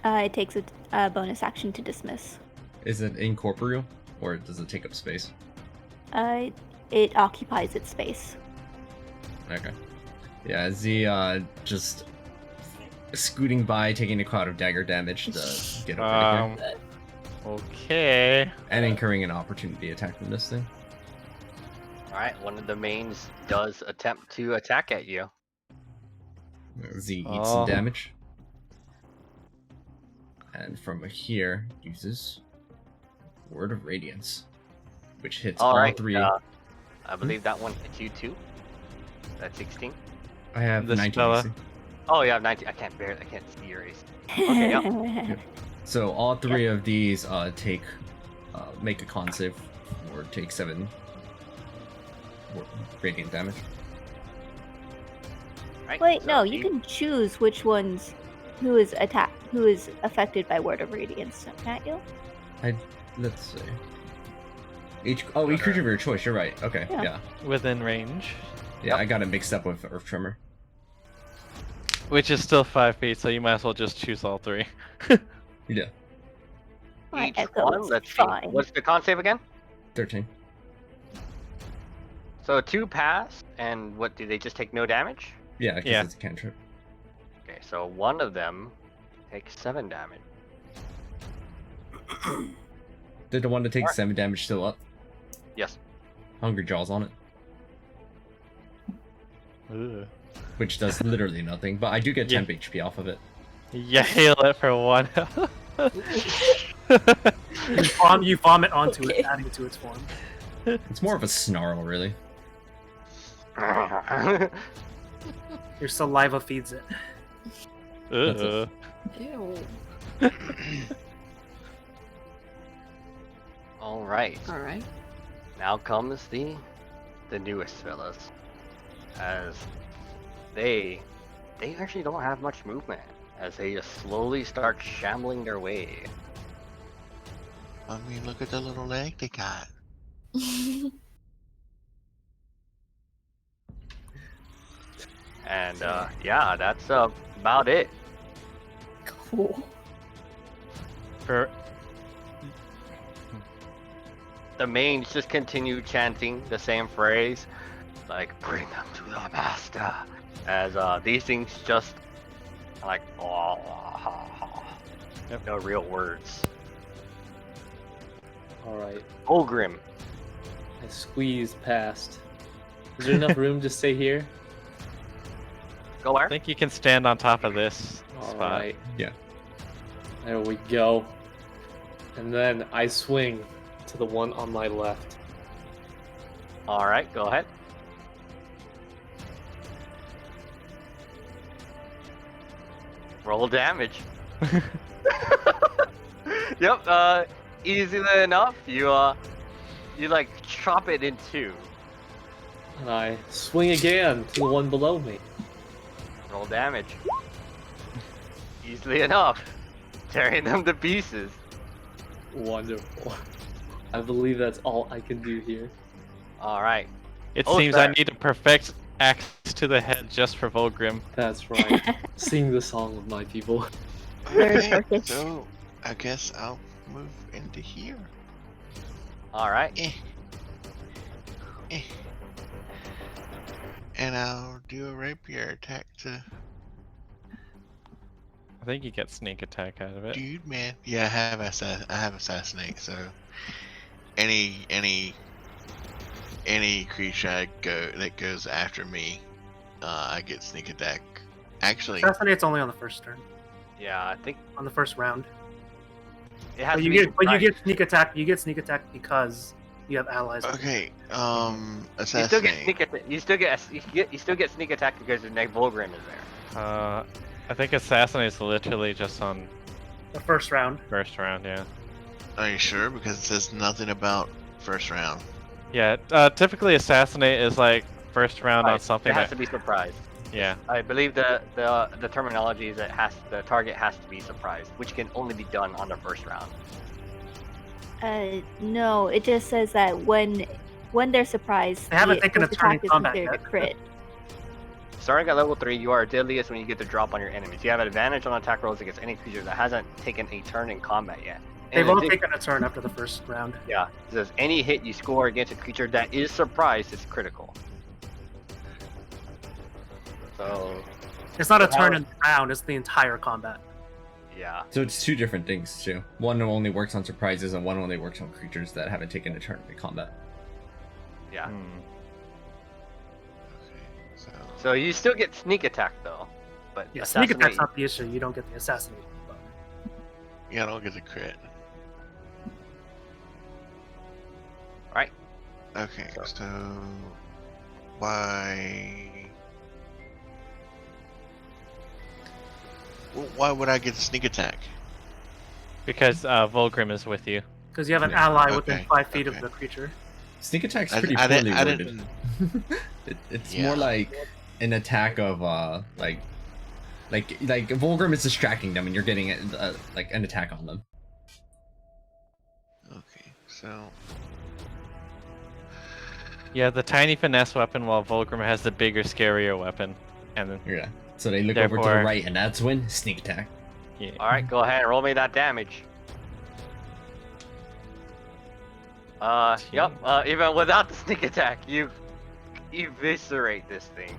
It takes a bonus action to dismiss. Is it incorporeal, or does it take up space? It occupies its space. Okay. Yeah, Z just scooting by, taking a cloud of dagger damage to get over here, Okay. and incurring an opportunity attack from this thing. Alright, one of the mains does attempt to attack at you. Z eats Oh. some damage. And from here, uses Word of Radiance, which hits all Alright, three. I believe that one hits you too. That's 16. I have This 19 fella. AC. Oh, yeah, 19. I can't see your AC. Okay, yep. Yep. So all three of these make a con save, or take 7 radiant damage. Right, Wait, so no, you can choose which ones who is affected by Word of Radiance, can't you? Let's see. Each creature of your choice. You're right. Okay, Yeah. yeah. Within range. Yeah, I got it mixed up with Earth Tremor. Which is still 5 feet, so you might as well just choose all 3. Yeah, My each echo one, is let's see. fine. What's the con save again? 13. So 2 pass, and what, do they just take no damage? Yeah, because Yeah. it's a cantrip. Okay, so one of them takes 7 damage. Did the one that takes Alright. 7 damage still up? Yes. Hungry Jaws on it, Ugh. which does literally nothing, but I do get Yeah. 10 HP off of it. Yeah, heal it for 1. You vomit onto Okay. it, adding to its form. It's more of a snarl, really. Your saliva feeds it. That's it. Ew. All right. Alright. Now comes the newest fellas, as they actually don't have much movement, as they just slowly start shambling their way. I mean, look at the little leg they got. And yeah, that's about it. Cool. For The mains just continue chanting the same phrase, like "Bring them to the master," as these things just like no real words. Alright. Ogrim, I squeezed past. Is there enough room to stay here? go I where? think you can stand on top of this spot. Alright. Yeah. There we go. And then I swing to the one on my left. All right, go ahead. Roll damage. Yep. Easily enough, you like chop it in two. And I swing again to the one below me. Roll damage. Easily enough, tearing them to pieces. Wonderful. I believe that's all I can do here. All right. It Oh, seems sir. I need a perfect axe to the head just for Volgrim. That's right. Sing the song of my people. Very Okay, focused. so I guess I'll move into here. All right. Eh. Eh. And I'll do a rapier attack to I think you get sneak attack out of it. dude, man. Yeah, I have assassinate. So any creature that goes after me, I get sneak attack. Actually, Assassinate's only on the first turn, Yeah, I think on the first round. it has But to you be get surprise. sneak attack. You get sneak attack because you have allies. okay. You still get Assassinate. sneak attack. You still get sneak attack because your neck Volgrim is there. I think Assassinate literally just on The first round. first round, yeah. Are you sure? Because it says nothing about first round. Yeah, typically Assassinate is like first round on Right, something it has that, to be surprised. yeah. I believe the terminology is that the target has to be surprised, which can only be done on the first round. No, it just says that when they're surprised, They haven't the taken a first turn in attack is combat considered yet. a crit. Starting at level 3, you are deadliest when you get the drop on your enemies. You have an advantage on attack rolls against any creature that hasn't taken a turn in combat yet. They've In all addition- taken a turn after the first round. Yeah, it says any hit you score against a creature that is surprised is critical. So, It's not a How- turn in the round. It's the entire combat. yeah. So it's two different things too. One only works on surprises, and one only works on creatures that haven't taken a turn in combat. Yeah. Hmm. Okay, so So you still get sneak attack though. But Yeah, sneak attack's assassinate- not the issue. You don't get the assassinate. yeah, I don't get the crit. Right. Okay, So- so why would I get the sneak attack? Because Volgrim is with you. Because you have an Yeah, ally within okay, 5 feet okay. of the creature. Sneak attack's I- pretty I poorly didn't- I worded. didn't- It's Yeah. more like an attack of like Volgrim is distracting them, and you're getting like an attack on them. Okay, so Yeah, the tiny finesse weapon, while Volgrim has the bigger, scarier weapon. And then, Yeah. So they look over to the Therefore- right, and that's when sneak attack. yeah. All right, go ahead and roll me that damage. Yep. Even without the sneak attack, you eviscerate this thing.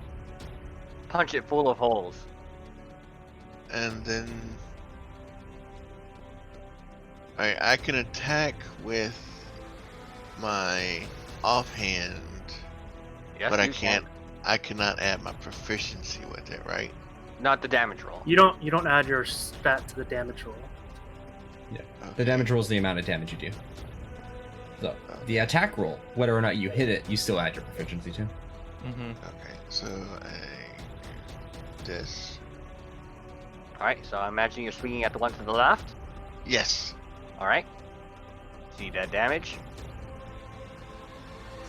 Punch it full of holes. and then I can attack with my offhand, Yes, but I you can. can't. I cannot add my proficiency with it, right? Not the damage roll. You don't add your stat to the damage roll. The Okay. damage roll is the amount of damage you do. So the attack roll, whether or not you hit it, you still add your proficiency to. Mm-hmm. Okay, so I this. All right, so I imagine you're swinging at the one to the left. Yes. All right. See that damage?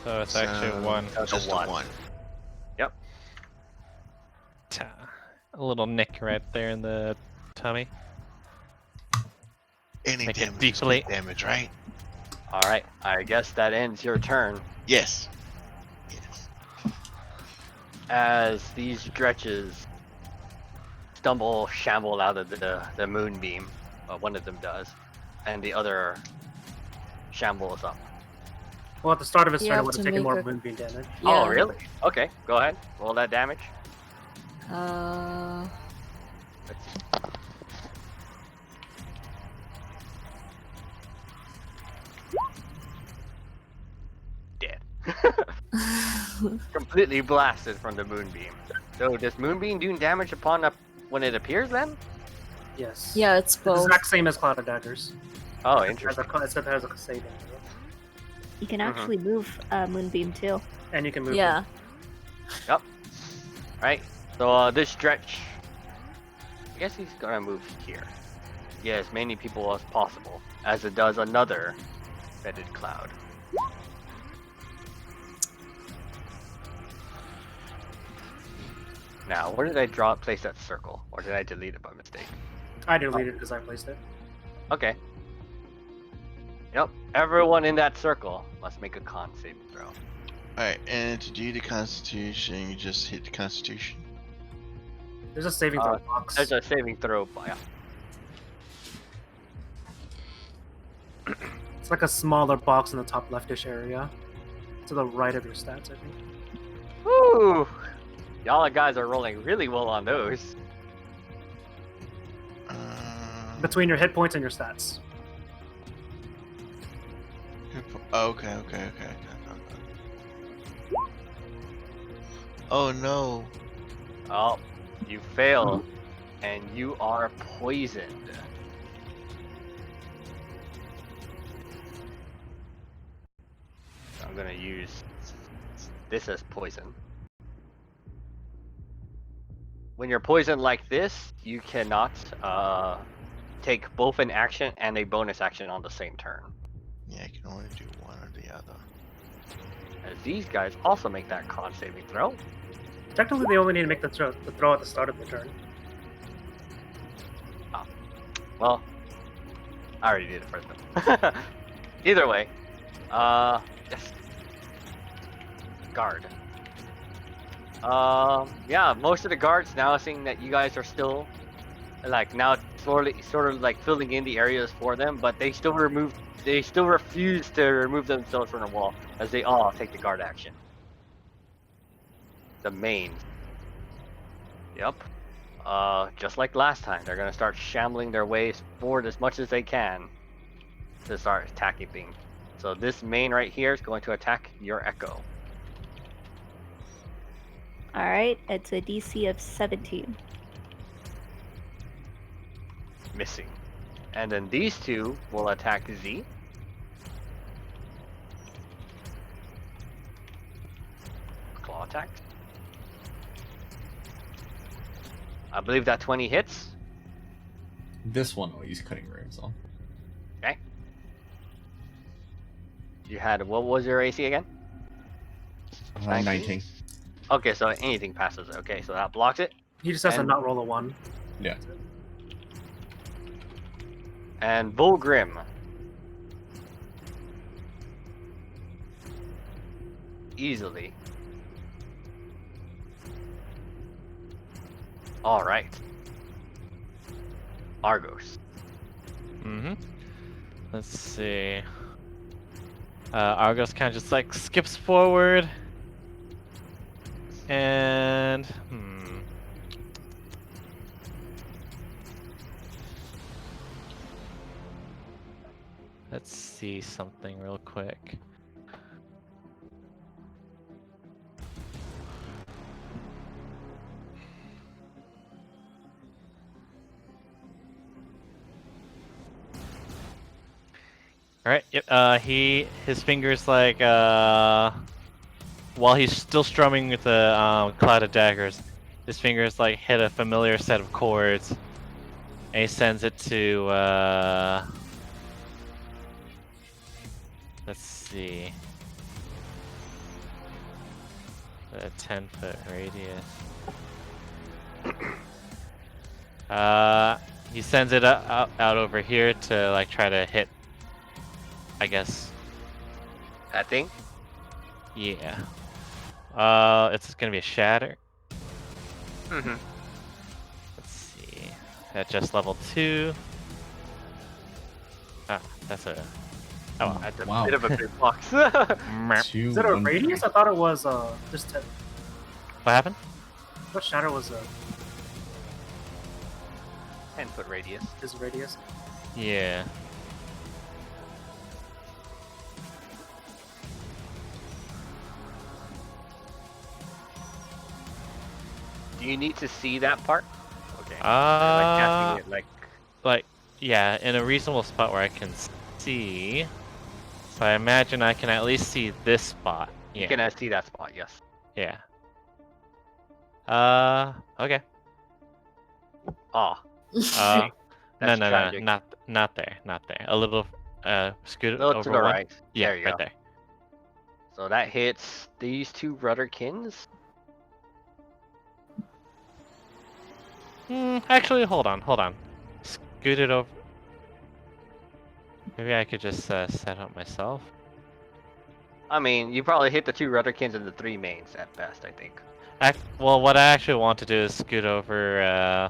So it's actually one. That's Just a one. one. Yep. A little nick right there in the tummy. Any Make it damage is deeply- good damage, right? All right. I guess that ends your turn. Yes. Yes. As these dretches shamble out of the moonbeam. One of them does, and the other shambles up. Well, at the start of his You turn, it have would have to taken make more a- moonbeam damage. Oh, Yeah. really? Okay, go ahead. Roll that damage. Let's see. Dead. Completely blasted from the moonbeam. So does moonbeam do damage upon when it appears then? Yes. Yeah, it's The both. exact same as Cloud of Daggers. Oh, It has interesting. it has a saving. You can Mhm. actually move Moonbeam too. And you can move. Yeah. Right. So this stretch, I guess he's gonna move here. Yeah, as many people as possible, as it does another bedded cloud. Now, where did I place that circle, or did I delete it by mistake? I deleted it because I placed it. Okay. Yep. Everyone in that circle must make a con saving throw. Alright, and to do the Constitution, you just hit the Constitution. There's a saving throw box. There's a saving throw. Yeah. It's like a smaller box in the top leftish area, to the right of your stats, I think. Woo! Y'all guys are rolling really well on those. Between your hit points and your stats. Okay. Oh no. Oh, you fail, and you are poisoned. I'm gonna use this as poison. When you're poisoned like this, you cannot take both an action and a bonus action on the same turn. Yeah, I can only do one or the other. As these guys also make that con saving throw. Technically, they only need to make the throw at the start of the turn. Well, I already did it for them. Either way, yes. Guard. Yeah, most of the guards now seeing that you guys are still, like, now sort of like filling in the areas for them, but they still refuse to remove themselves from the wall as they all take the guard action. The main. Yep. Just like last time, they're gonna start shambling their ways forward as much as they can to start attacking things. So this main right here is going to attack your Echo. Alright, it's a DC of 17. Missing. And then these two will attack Z. Claw attack. I believe that 20 hits. This one will use cutting rooms on. Okay. You had, what was your AC again? 19. Okay, so anything passes. Okay, so that blocks it. He just has to And- not roll a 1. Yeah. And Volgrim. Easily. Alright. Argos. Mm-hmm. Let's see. Argos kind of just like skips forward. And let's see something real quick. All right. Yep. His fingers like while he's still strumming with the cloud of daggers, his fingers like hit a familiar set of chords, and he sends it to let's see. A 10-foot radius. He sends it out over here to like try to hit. I guess. That thing? Yeah. It's gonna be a shatter. Mm-hmm. Let's see. At just level 2. Ah, that's a. Oh, That's a Wow. bit of a big box. 2, Is it a 1, radius? I thought it was just 10. what happened? What shatter was 10-foot radius. his radius? Yeah. Do you need to see that part? Okay. Like casting it Like, yeah, in a reasonable spot where I can see. So I imagine I can at least see this spot. you Yeah. can see that spot, yes. Yeah. Okay. Oh, No, That's no, tragic. not there, not there. A little, scoot look over to the one. right. Yeah, there you right go. there. So that hits these 2 Rudderkins. Actually, hold on. Scoot it over. Maybe I could just set up myself. I mean, you probably hit the 2 Rudderkins and the 3 mains at best, I think. Well, what I actually want to do is scoot over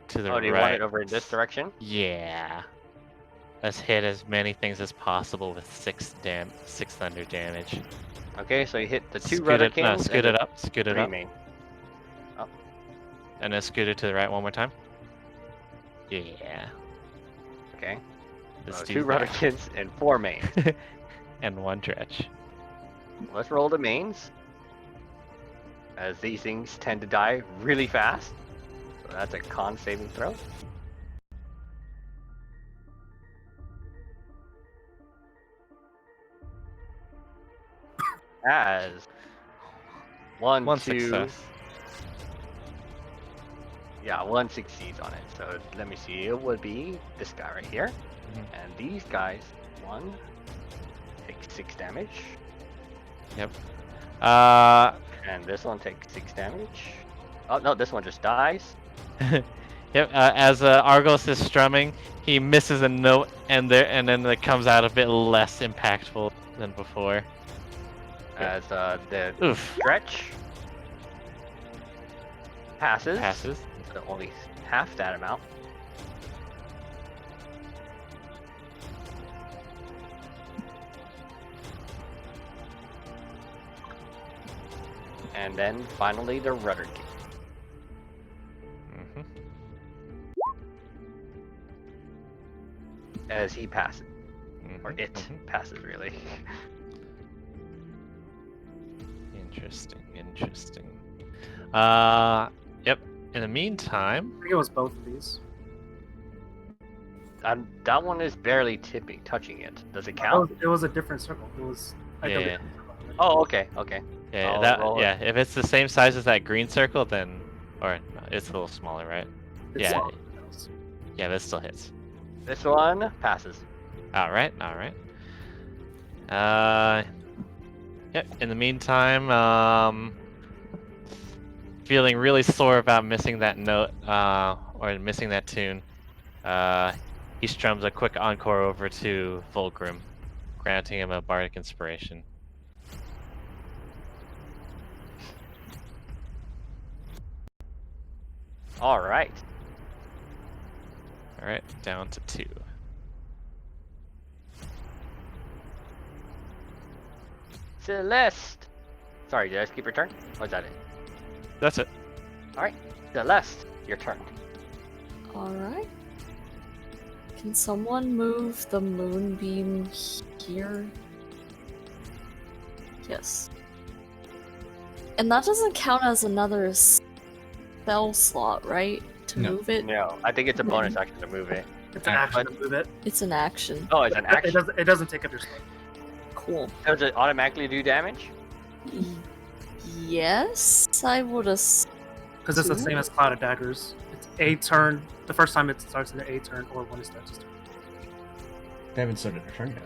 to the Oh, right. do you want it over in this direction? Yeah. Let's hit as many things as possible with 6 thunder damage. Okay, so you hit the 2 Scoot it, Rudderkins no, scoot and it up, scoot the it 3 up, main. and then scoot it to the right one more time. Yeah. Okay. Let's So do 2 that. Rudderkins and 4 main. And 1 dredge. Let's roll the mains. As these things tend to die really fast. So that's a con saving throw. As 1, 1 2, success. yeah, 1 succeeds on it. So let me see, it would be this guy right here. Mhm. And these guys, 1 takes 6 damage. Yep. And this one takes 6 damage. Oh no, this one just dies. Yep. As Argos is strumming, he misses a note, and then it comes out a bit less impactful than before. As the Oof. stretch passes. Passes. So only half that amount. And then finally the rudder kick. Mhm. As he passes. Or Mhm, it mhm. passes, really. Interesting. Yep. In the meantime, I think it was both of these. That one is barely touching it. Does it It count? was a different circle. It was. I did a Yeah. different circle. Oh, okay, okay. yeah, I'll roll it. if it's the same size as that green circle, then, or no, it's a little smaller, right? It's Yeah. all- Yeah, that still hits. This one passes. All right. Yep. In the meantime, feeling really sore about missing that note, or missing that tune. He strums a quick encore over to Volgrim, granting him a bardic inspiration. All right. All right, down to 2. Celeste. Sorry, did I skip your turn? Or is that it? That's it. All right, Celeste, your turn. Alright. Can someone move the moonbeam here? Yes. And that doesn't count as another spell slot, right? To No. move it? No, I think it's a bonus action to move it. It's an action to move it. It's an action. Oh, it's an action. It doesn't take up your spell. Cool. Does it automatically do damage? Yes, I would have. Because it's the same as Cloud of Daggers. It's a turn. The first time it starts in a turn, or when it starts its turn. They haven't started their turn yet.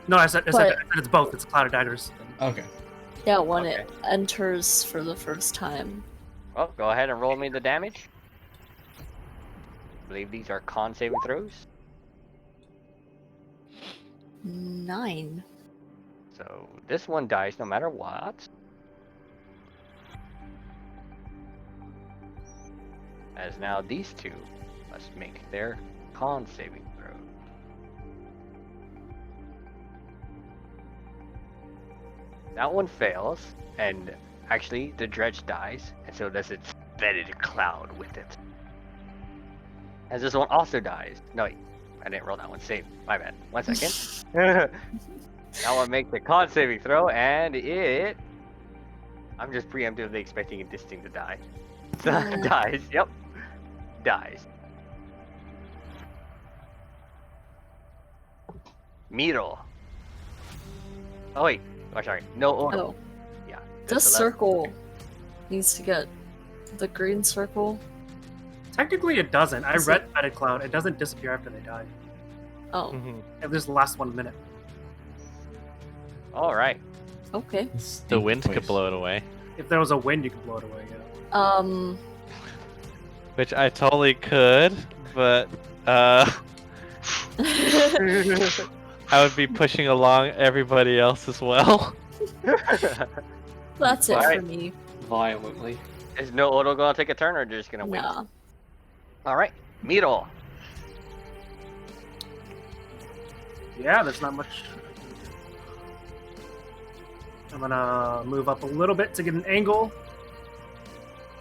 No, I said it's both. It's Cloud of Daggers. Okay. Yeah, when Okay. it enters for the first time. Well, go ahead and roll me the damage. I believe these are con saving throws. 9. So this one dies no matter what. As now these two must make their con saving throw. That one fails, and actually the dredge dies, and so does its bedded cloud with it. As this one also dies. No, wait, I didn't roll that one. Save. My bad. 1 second. That one makes a con saving throw, and it. I'm just preemptively expecting this thing to die. So dies. Yep. Dies. Miro. Oh wait. Oh sorry. No order. Oh. Yeah. This so that's- circle needs to get the green circle. Technically, it doesn't. I Is read Bedded Cloud. It doesn't disappear after they die. Oh, It just lasts 1 minute. All right. okay. The wind could blow it away, If there was a wind, you could blow it away. Yeah. which I totally could, but I would be pushing along everybody else as well. That's it Alright. for me. Violently. Is no Odo gonna take a turn, or just gonna wait? Nah. All right. Miro. Yeah, there's not much. I'm gonna move up a little bit to get an angle.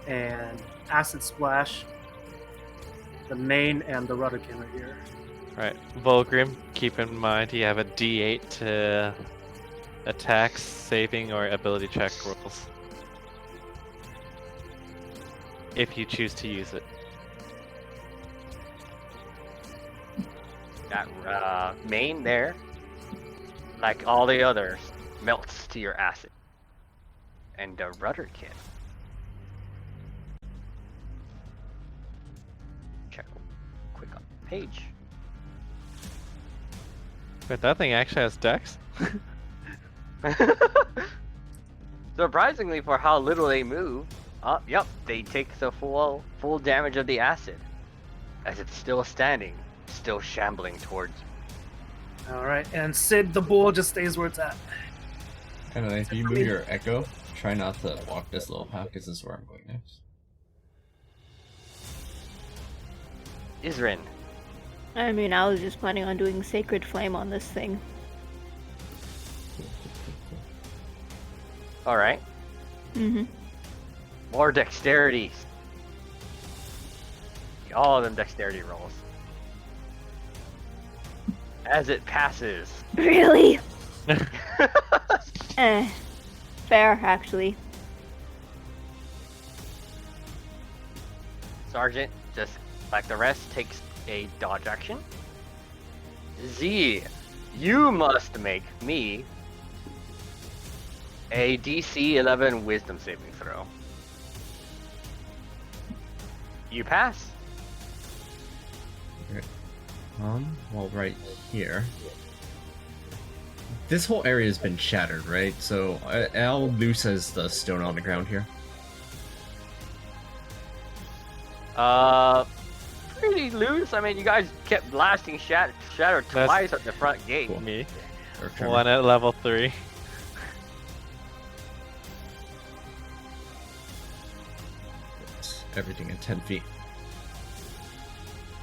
And Acid Splash the main and the rudderkin right here. Right, Volgrim, keep in mind you have a D8 to attacks, saving, or ability check rolls. If you choose to use it. That main there, like all the others, melts to your acid. And the rudderkin. Check quick on the page. But that thing actually has dex. Surprisingly, for how little they move, yep, they take the full damage of the acid, as it's still standing, still shambling towards you. Alright, and Sid the bull just stays where it's at. Kind of like if you move your echo, try not to walk this little path because this is where I'm going next. Isrin. I mean, I was just planning on doing Sacred Flame on this thing. Alright. Mm-hmm. More dexterity. All of them dexterity rolls. As it passes. Really? Fair, actually. Sergeant, just like the rest, takes a dodge action. Z, you must make me a DC 11 Wisdom saving throw. You pass. Well, right here. This whole area has been shattered, right? So, how loose is the stone on the ground here? Pretty loose. I mean, you guys kept blasting shatter That's- twice at the front gate. Cool. Me. Or Trevor? One at level 3. It's everything in 10 feet.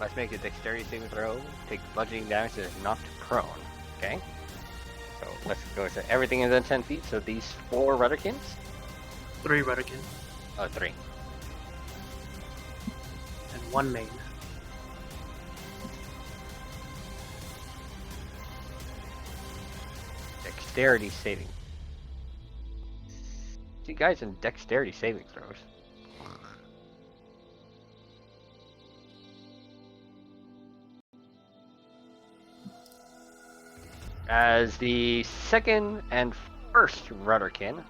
Let's make a dexterity saving throw. Take bludgeoning damage and is knocked prone. Okay. So let's go. So everything is in 10 feet. So these 4 rudderkins. 3 rudderkin Oh, 3. and 1 main. Dexterity saving. See, guys, in dexterity saving throws. As the second and first rudderkin.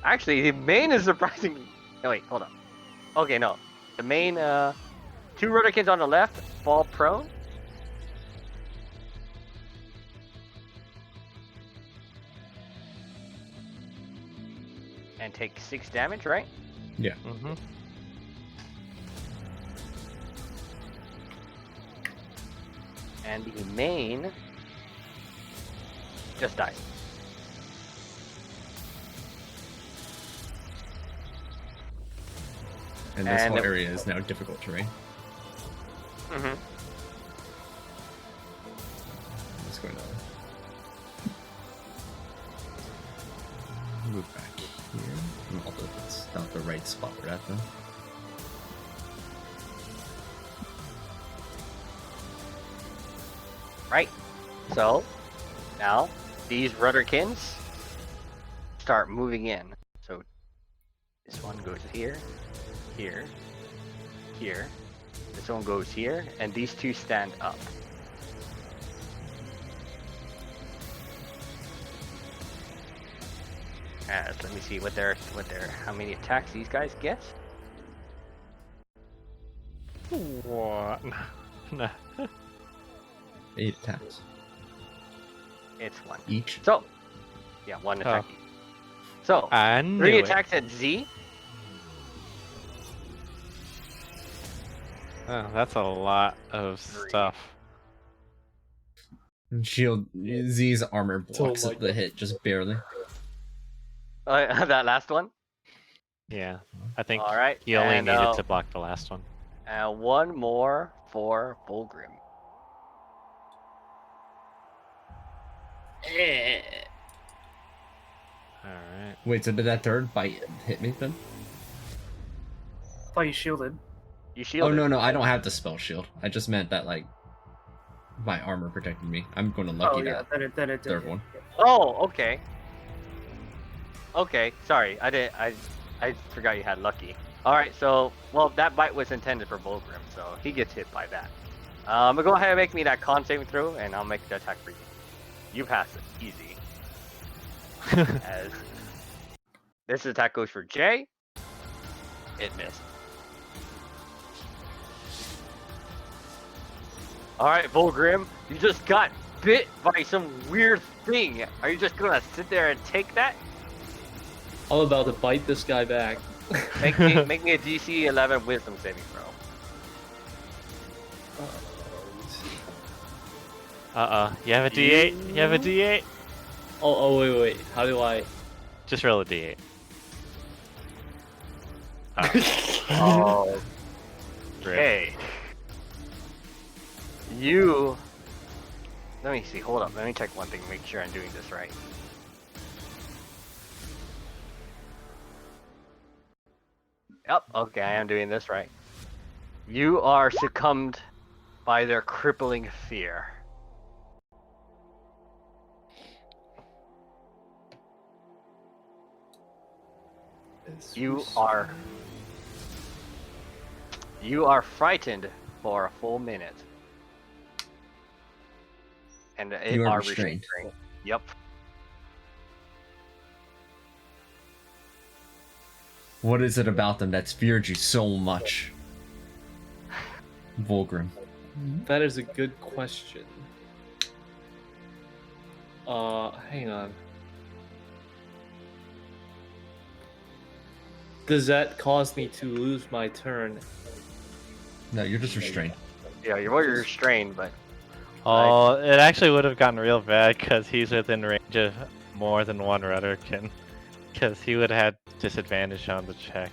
Actually, the main is surprisingly. No, wait, hold on. Okay, no. The main, 2 rudderkins on the left fall prone. and take 6 damage, right? Yeah. Mm-hmm. And the main just dies. And this And whole it- area is now difficult terrain. Mm-hmm. What's going on? Move back here. Although that's not the right spot we're at, though. Right. So now these Rudderkins start moving in. So this one goes here, here, here. This one goes here, and these two stand up. Let me see what their how many attacks these guys get. What? No. 8 attacks. It's 1 Each? So yeah, 1 attack each. So I knew 3 it. attacks at Z. Oh, that's a lot of stuff. Shield Z's armor blocks my the hit just barely. That last one. Yeah, I think All right. he only and, needed to block the last one. And 1 more for Fulgrim. Alright. Wait, so did that third bite hit me then? I thought you shielded. You Oh shielded. no, I don't have the spell shield. I just meant that like my armor protected me. I'm going to lucky Oh yeah, that then it did. third one. Oh, okay. Okay, sorry. I forgot you had lucky. All right, so well that bite was intended for Fulgrim, so he gets hit by that. But go ahead and make me that con saving throw, and I'll make the attack for you. You pass it, easy. As this attack goes for Jay, it missed. All right, Fulgrim, you just got bit by some weird thing. Are you just gonna sit there and take that? I'm about to bite this guy back. Make me a DC 11 Wisdom saving throw. You have a D8? You have a D8? Oh, wait. How do I? Just roll a D8. Oh. Rip. Okay. You. Let me see. Hold up. Let me check one thing. Make sure I'm doing this right. Yep. Okay, I am doing this right. You are succumbed by their crippling fear. You are frightened for a full minute. And You are are restrained. Yep. What is it about them that's feared you so much? Fulgrim. That is a good question. Hang on. Does that cause me to lose my turn? No, you're just restrained. Yeah, you're restrained, but Oh, it actually would have gotten real bad because he's within range of more than one Rudderkin. Because he would have had disadvantage on the check.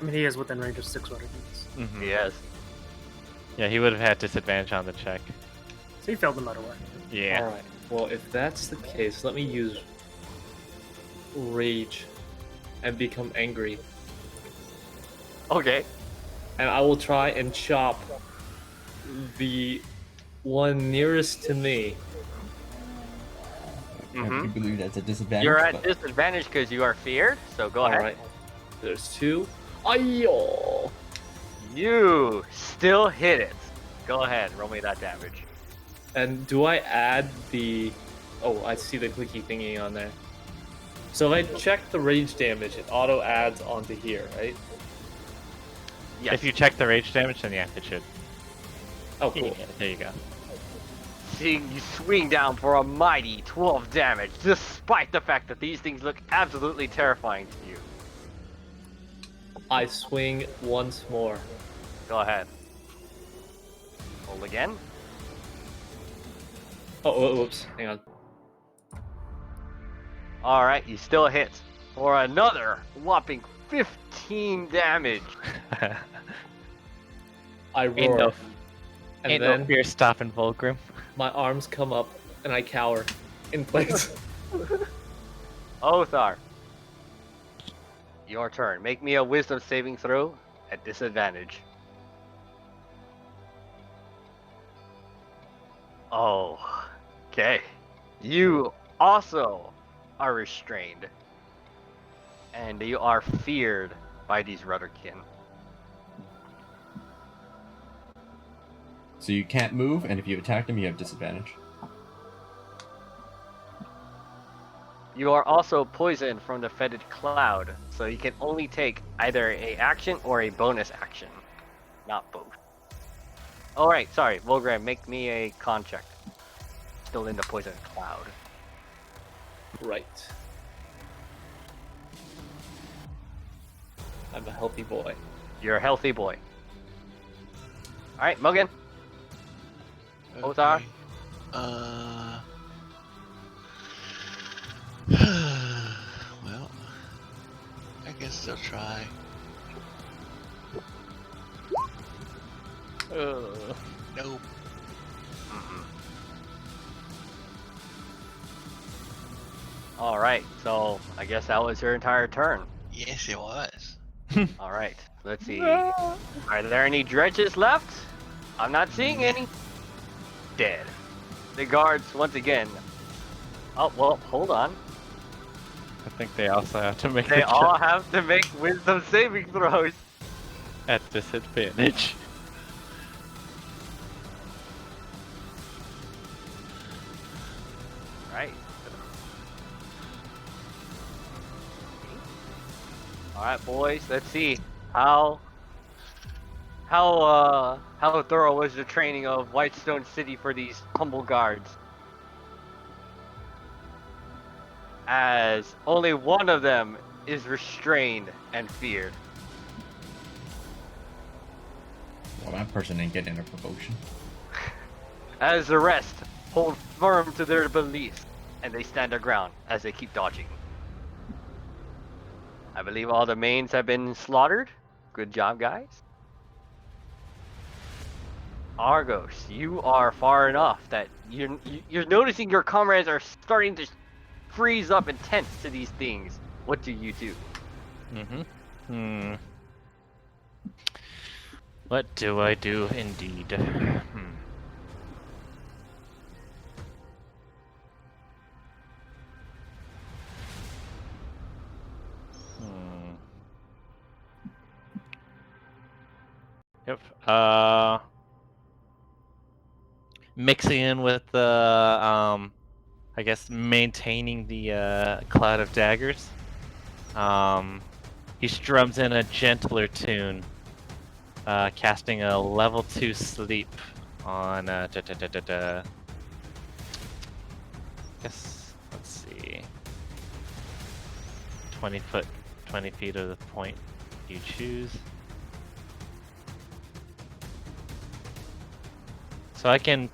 I mean, he is within range of 6 Rudderkins. Mm-hmm. yes. Yeah, he would have had disadvantage on the check. So he failed no matter what. Yeah. Alright. Well, if that's the case, let me use Rage and become angry. Okay. And I will try and chop the one nearest to me. I do believe that's a disadvantage. You're at but- disadvantage because you are feared, so go ahead. Alright. There's 2. Ayo! You still hit it. Go ahead, roll me that damage. And do I add the... Oh, I see the clicky thingy on there. So if I check the rage damage, it auto adds onto here, right? Yes. If you check the rage damage, then yeah, it should. Oh, cool. Yeah, there you go. seeing you swing down for a mighty 12 damage, despite the fact that these things look absolutely terrifying to you. I swing once more. Go ahead. Roll again. Oh, whoops. Hang on. Alright, you still hit for another whopping 15 damage. I Ain't roar. no, And ain't then no fear stopping Volgrim. my arms come up and I cower in place. Othar. Your turn. Make me a wisdom saving throw at disadvantage. Oh, okay. You also are restrained. And you are feared by these Rudderkin. So you can't move, and if you attack them, you have disadvantage. You are also poisoned from the fetid cloud, so you can only take either a action or a bonus action, not both. Alright, sorry, Volgram, make me a con check. Still in the poison cloud. Right. I'm a healthy boy. You're a healthy boy. Alright, Mugen. Othar. Well, I guess they'll try. Nope. Alright, so I guess that was your entire turn. Yes, it was. Alright, let's see. Are there any dredges left? I'm not seeing any. Dead. The guards, once again. Oh, well, hold on. I think they also have to make They a all check have to make wisdom saving throws. at disadvantage. Right. Alright, boys, let's see. How thorough was the training of Whitestone City for these humble guards? As only one of them is restrained and feared. Well, that person ain't getting a promotion. As the rest hold firm to their beliefs, and they stand their ground as they keep dodging. I believe all the mains have been slaughtered. Good job, guys. Argos, you are far enough that you're noticing your comrades are starting to freeze up and tense to these things. What do you do? What do I do indeed? Yep. Mixing in with the I guess maintaining the cloud of daggers. He strums in a gentler tune, casting a level 2 sleep on guess let's see, 20 feet of the point you choose. So I can.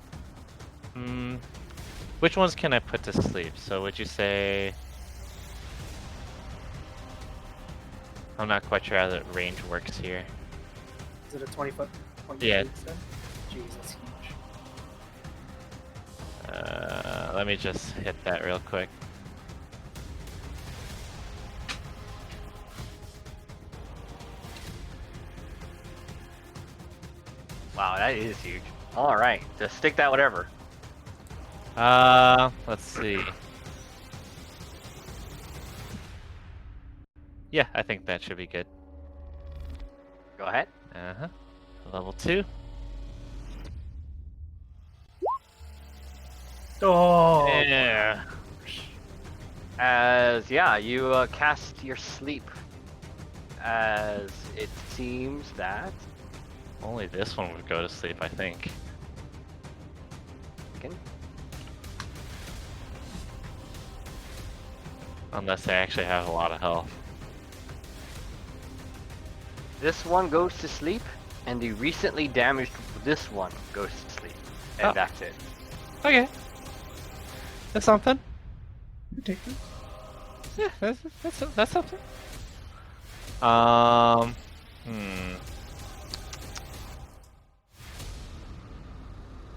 Which ones can I put to sleep? So would you say? I'm not quite sure how the range works here. Is it a 20-foot? Yeah. Jeez, that's huge. Let me just hit that real quick. Wow, that is huge. All right, just stick that whatever. Let's see. Yeah, I think that should be good. Go ahead. Level 2. Oh. Yeah. As you cast your sleep. As it seems that Only this one would go to sleep, I think. Unless they actually have a lot of health. This one goes to sleep, and the recently damaged this one goes to sleep, and Oh. that's it. Okay. That's something. Yeah, that's something.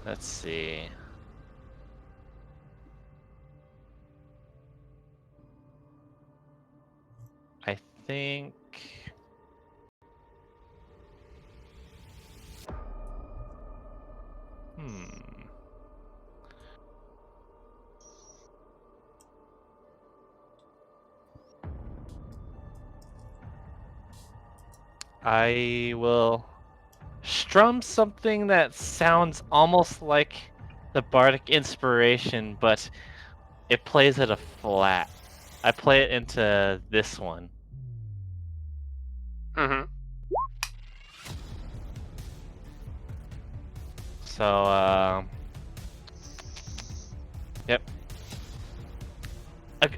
Let's see. I think. I will strum something that sounds almost like the Bardic Inspiration, but it plays at a flat. I play it into this one. Mm-hmm. So, yep.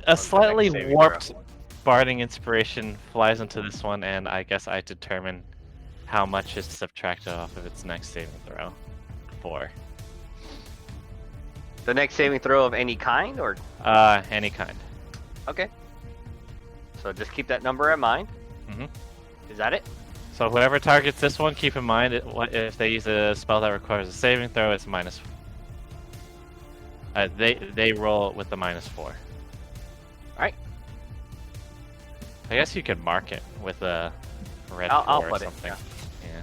A slightly saving warped Bardic Inspiration flies into this one, and I guess I determine how much is subtracted off of its next saving throw. 4. The next saving throw of any kind, or Any kind. okay. So just keep that number in mind. Mhm. Is that it? So whoever targets this one, keep in mind if they use a spell that requires a saving throw, it's minus. They roll with the -4. Alright. I guess you could mark it with a red I'll 4 or put it, something. Yeah.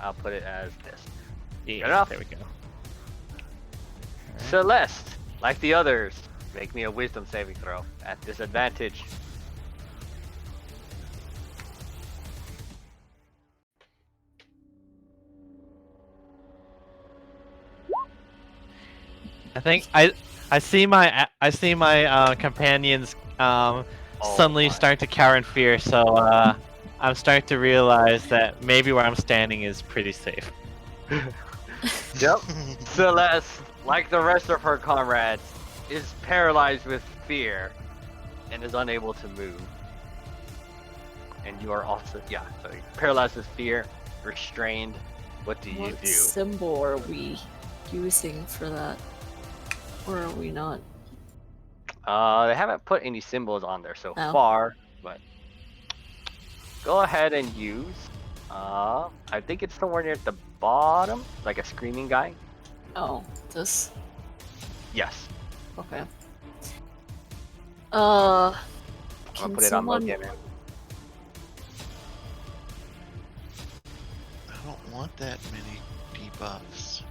I'll put it as this. Yeah. Good enough. There we go. Celeste, like the others, make me a wisdom saving throw at disadvantage. I think I see my companions suddenly my. start to cower in fear. So I'm starting to realize that maybe where I'm standing is pretty safe. Yep. Celeste, like the rest of her comrades, is paralyzed with fear and is unable to move. And you are also, so you're paralyzed with fear, restrained. What do you What do? symbol are we using for that? Or are we not? They haven't put any symbols on there so Oh. far, but go ahead and use. I think it's somewhere near the bottom, like a screaming guy. Oh, this. Yes. Okay. I'll Can put it on low someone? again. I don't want that many debuffs.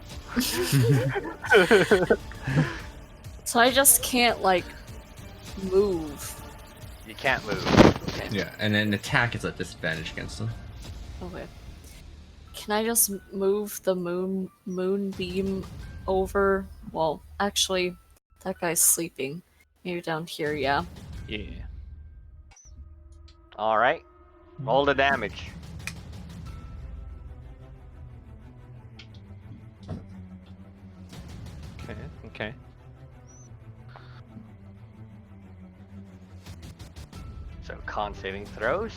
So I just can't like move. You can't move. Yeah, and then attack is a disadvantage against them. Okay. Can I just move the moonbeam over? Well, actually, that guy's sleeping. Maybe down here, yeah. Yeah. All right. Roll the damage. Okay. Okay. So con saving throws.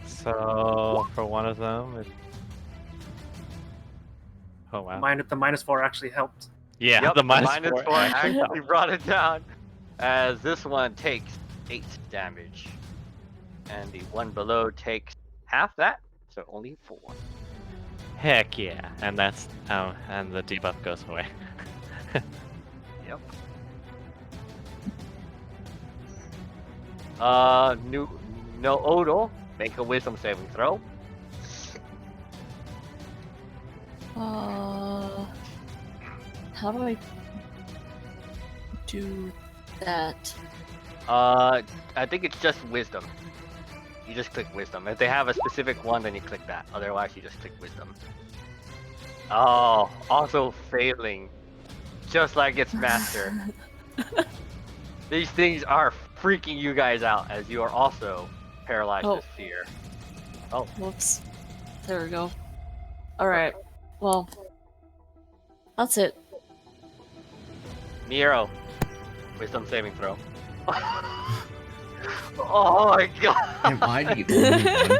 So for one of them, oh wow. The -4 actually helped. Yeah, Yep, the -4 -4 actually brought it down, as this one takes 8 damage, and the one below takes half that, so only 4. Heck yeah, and that's and the debuff goes away. Yep. No Odal, make a wisdom saving throw. How do I do that? I think it's just wisdom. You just click wisdom. If they have a specific one, then you click that. Otherwise, you just click wisdom. Oh, also failing. Just like its master. These things are freaking you guys out, as you are also paralyzed with fear. Oh. Whoops. There we go. Alright. Well, that's it. Nero, wisdom saving throw. Oh my god! Am I the only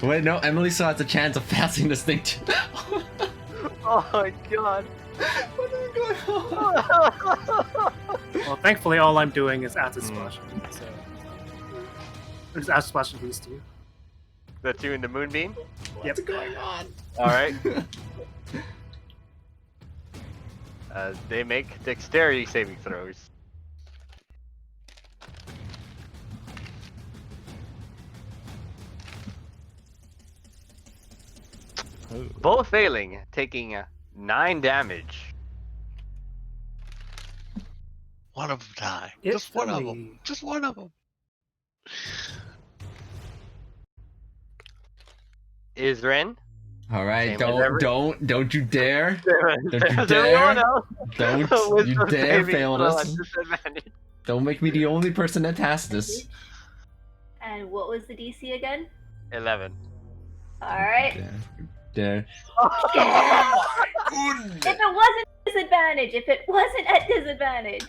one? Wait, no, Emily still has a chance of passing this thing too. Oh my god! What is going on? Well, thankfully, all I'm doing is acid splashing. So, just acid splashing these two. The two in the moonbeam. What's going on? All right. They make dexterity saving throws. Both failing, taking 9 damage. One of them die. It's Just one of funny. them. Just one of them. Isren. All right, Same as every- don't you dare! Don't you As everyone dare! else, Don't wisdom you dare saving fail throw us! at disadvantage. Don't make me the only person that has this. And what was the DC again? 11. Alright. Dare. If it wasn't disadvantage, if it wasn't at disadvantage.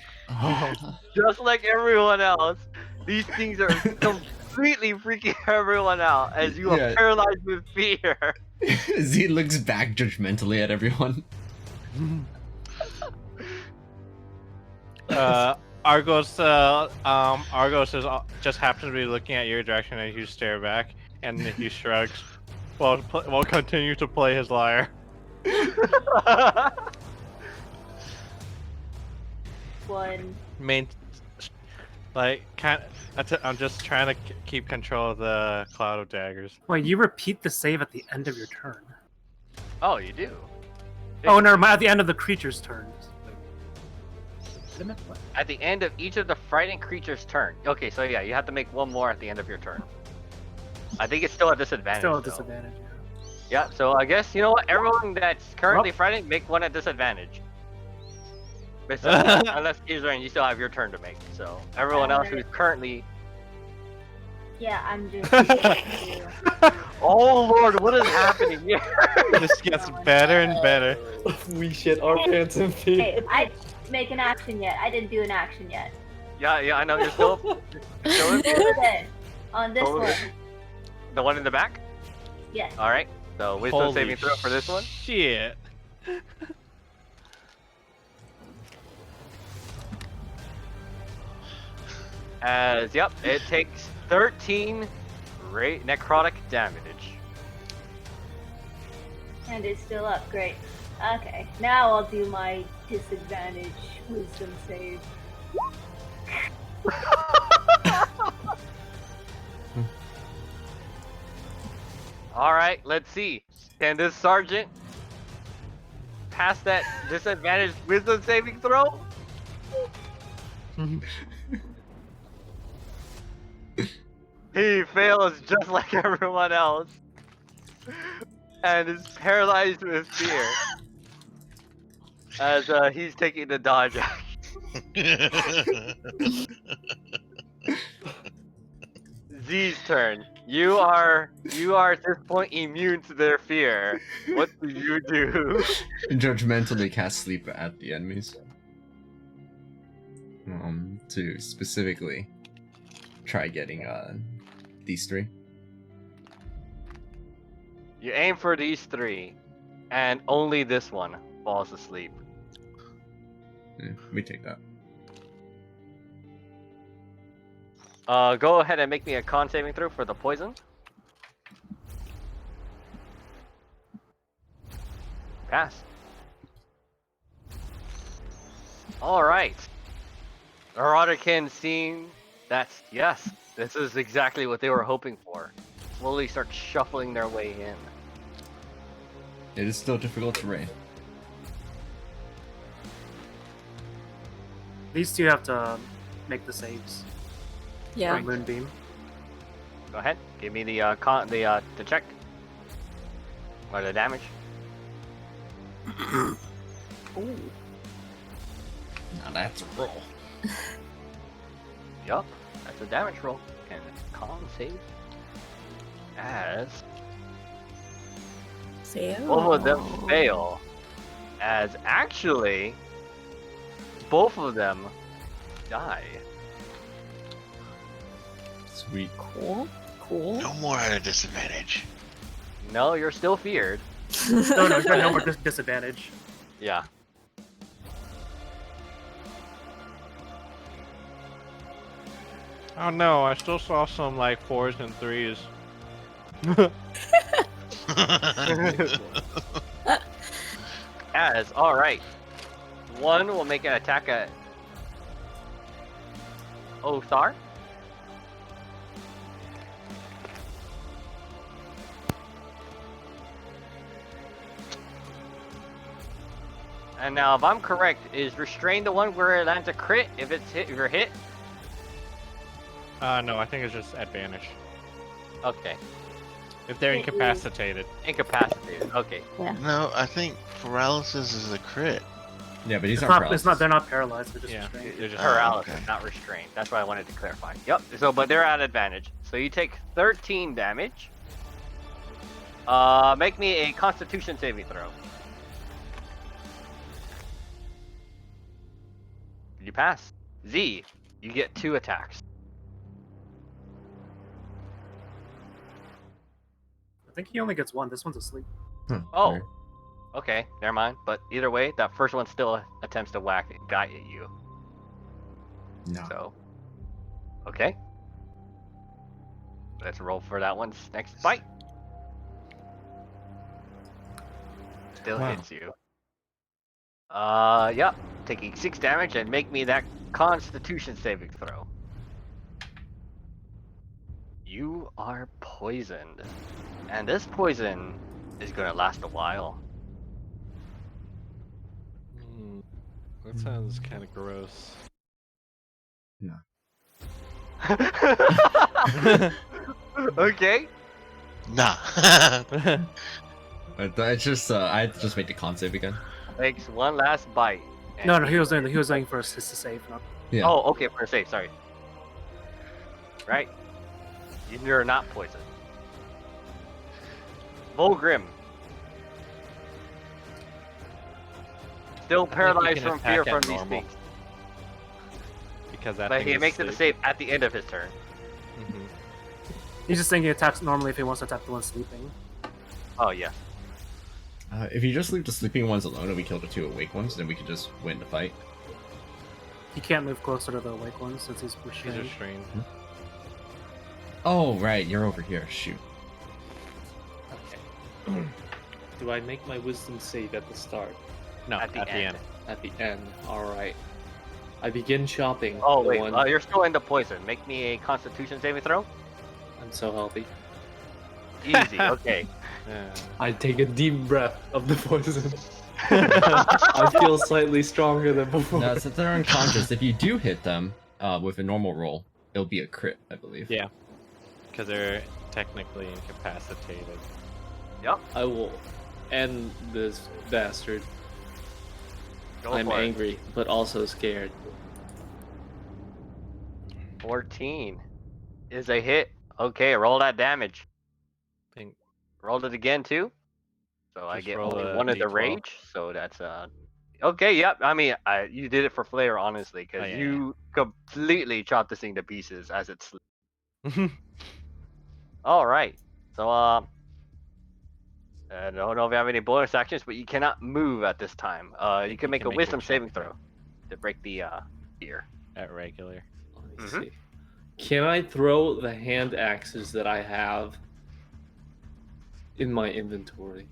Just like everyone else, these things are completely freaking everyone out as you are Yeah. paralyzed with fear. Z looks back judgmentally at everyone. Argos is, just happens to be looking at your direction as you stare back, and he shrugs. While continue to play his lyre. One. I'm just trying to keep control of the cloud of daggers. Wait, you repeat the save at the end of your turn. Oh, you do? Oh, no, at the end of the creature's turn. At the end of each of the frightened creature's turn. Okay, so yeah, you have to make one more at the end of your turn. I think it's still a disadvantage. Still a though. disadvantage. Yeah, so I guess, you know what? Everyone that's currently frightened, make one at disadvantage. Unless Isren, you still have your turn to make. So everyone else who's currently... Yeah, I'm just. Oh lord, what is happening here? This gets better and better. We shit our pants in fear. Hey, I didn't make an action yet. I didn't do an action yet. Yeah, I know, you're still... So then, on this Totally. one. The one in the back? Yes. Alright, so wisdom Holy saving throw for this one. Shit. As, yep, it takes 13 necrotic damage. And it's still up. Great. Okay. Now I'll do my disadvantage wisdom save. Alright, let's see. Can this sergeant pass that disadvantage wisdom saving throw? He fails just like everyone else. And is paralyzed with fear. As he's taking the dodge action. Z's turn. You are at this point immune to their fear. What do you do? Judgmentally cast sleep at the enemies. To specifically try getting these three. You aim for these three, and only this one falls asleep. Yeah, we take that. Go ahead and make me a con saving throw for the poison. Pass. Alright. Erotican seeing that, yes, this is exactly what they were hoping for. Slowly start shuffling their way in. It is still difficult terrain. These two have to make the saves. Yeah. For Moonbeam. Go ahead, give me the the check. Or the damage. Ooh. Now that's a roll. Yup, that's a damage roll. And con save. As Fail. both of them fail. As actually, both of them die. Sweet. Cool. Cool. No more at a disadvantage. No, you're still feared. No, no, no more disadvantage. Yeah. Oh no, I still saw some like 4s and 3s. As all right. One will make an attack at Othar. And now, if I'm correct, is restrain the one where it lands a crit if it's hit? If you're hit. No, I think it's just advantage. Okay. If they're incapacitated. Incapacitated. Okay. No, I think paralysis is a crit. Yeah, but he's It's not not. paralyzed. It's not. They're not paralyzed. They're just Yeah, restrained. they're just Paralysis, okay. not restrained. That's what I wanted to clarify. Yep. So, but they're at advantage. So you take 13 damage. Make me a Constitution saving throw. You pass. Z, you get 2 attacks. I think he only gets one. This one's asleep. Oh. Weird. Okay, never mind. But either way, that first one still attempts to whack a guy at you. No. So, okay. Let's roll for that one's next bite. Still Wow. hits you. Yep. Taking 6 damage and make me that Constitution saving throw. You are poisoned. And this poison is gonna last a while. That sounds kind of gross. No. Okay. Nah. It's just I had to just make the con save again. Takes one last bite. and No, no, he was doing for assist to save. Not... Yeah. Oh, okay, for a save, sorry. Right. You're not poisoned. Volgrim. Still I think he paralyzed can from fear attack from at these normal. things. Because that But thing he is makes it a asleep. save at the end of his turn. Mhm. He's just saying he attacks normally if he wants to attack the one sleeping. Oh, yeah. If you just leave the sleeping ones alone and we kill the 2 awake ones, then we can just win the fight. He can't move closer to the awake one since he's He's restrained. restrained. Oh right, you're over here. Shoot. Okay. Do I make my wisdom save at the start? No, At the end. At the end. Alright. I begin chopping. Oh, the wait, one... you're still into poison. Make me a Constitution saving throw. I'm so healthy. Easy, okay. Yeah. I take a deep breath of the poison. I feel slightly stronger than before. Now, since they're unconscious, if you do hit them with a normal roll, it'll be a crit, I believe. Yeah. Because they're technically incapacitated. Yep, I will end this bastard. go I'm for it. angry, but also scared. 14 is a hit. Okay, roll that damage. Think Rolled it again too. So I Just get roll only a one of the D12. rage. So that's okay. Yep. I mean, you did it for flair, honestly, because Oh, yeah, you completely chopped this thing to pieces as it slept. All right. So I don't know if you have any bonus actions, but you cannot move at this time. You can make a wisdom check saving throw to break the fear. at regular. Let's Mhm. see. Can I throw the hand axes that I have in my inventory?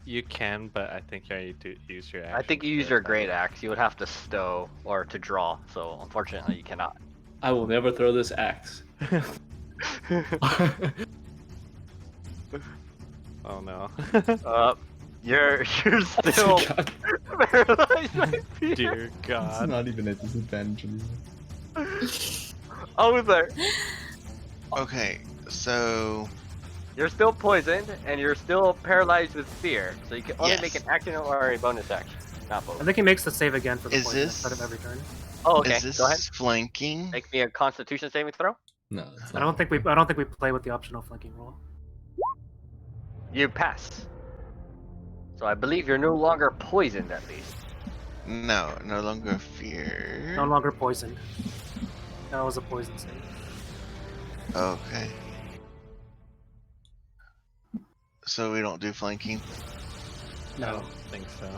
You can, but I think you do use your action. I think you to use your attack. great axe. You would have to stow or to draw. So unfortunately, you cannot. I will never throw this axe. Oh no. You're still God. paralyzed by fear. Dear It's God. not even a disadvantage anymore. Oh, there. Okay, so You're still poisoned, and you're still paralyzed with fear. So you can only Yes. make an action or a bonus action, not I both. think he makes the save again for the Is poison this- instead of every turn. Oh, okay. is this Go ahead. flanking? Make me a Constitution saving throw. No, it's I not. don't think we play with the optional flanking roll. You pass. So I believe you're no longer poisoned, at least. No, no longer fear. No longer poisoned. That was a poison save. Okay. So we don't do flanking? I No. don't think so.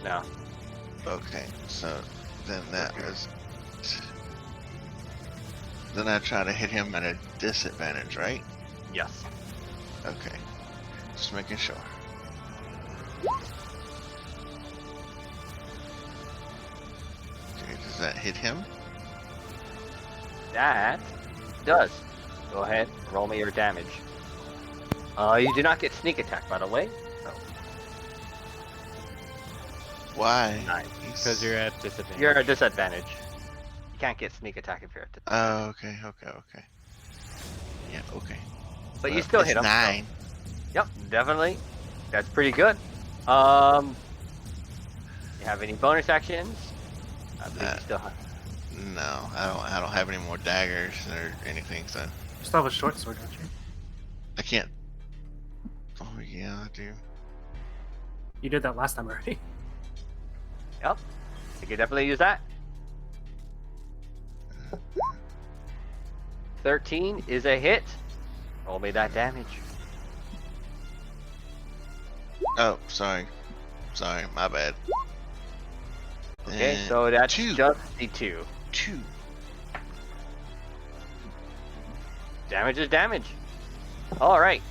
No. Okay, so then that was... Then I try to hit him at a disadvantage, right? Yes. Okay. Just making sure. Okay, does that hit him? That does. Go ahead, roll me your damage. You do not get sneak attack, by the way. So Why? Nice. Because you're at disadvantage. you're at a disadvantage. You can't get sneak attack if you're at disadvantage. Oh, okay. Yeah, okay. But you Well, still it's hit him. so- 9. Yep, definitely. That's pretty good. You have any bonus actions? I believe you still have. No, I don't have any more daggers or anything, so You still have a short sword, don't you? I can't. Oh yeah, I do. You did that last time already. Yep. You can definitely use that. 13 is a hit. Roll me that damage. Oh, sorry, my bad. Okay, And so that's 2. just the 2. 2. Damage is damage. Alright.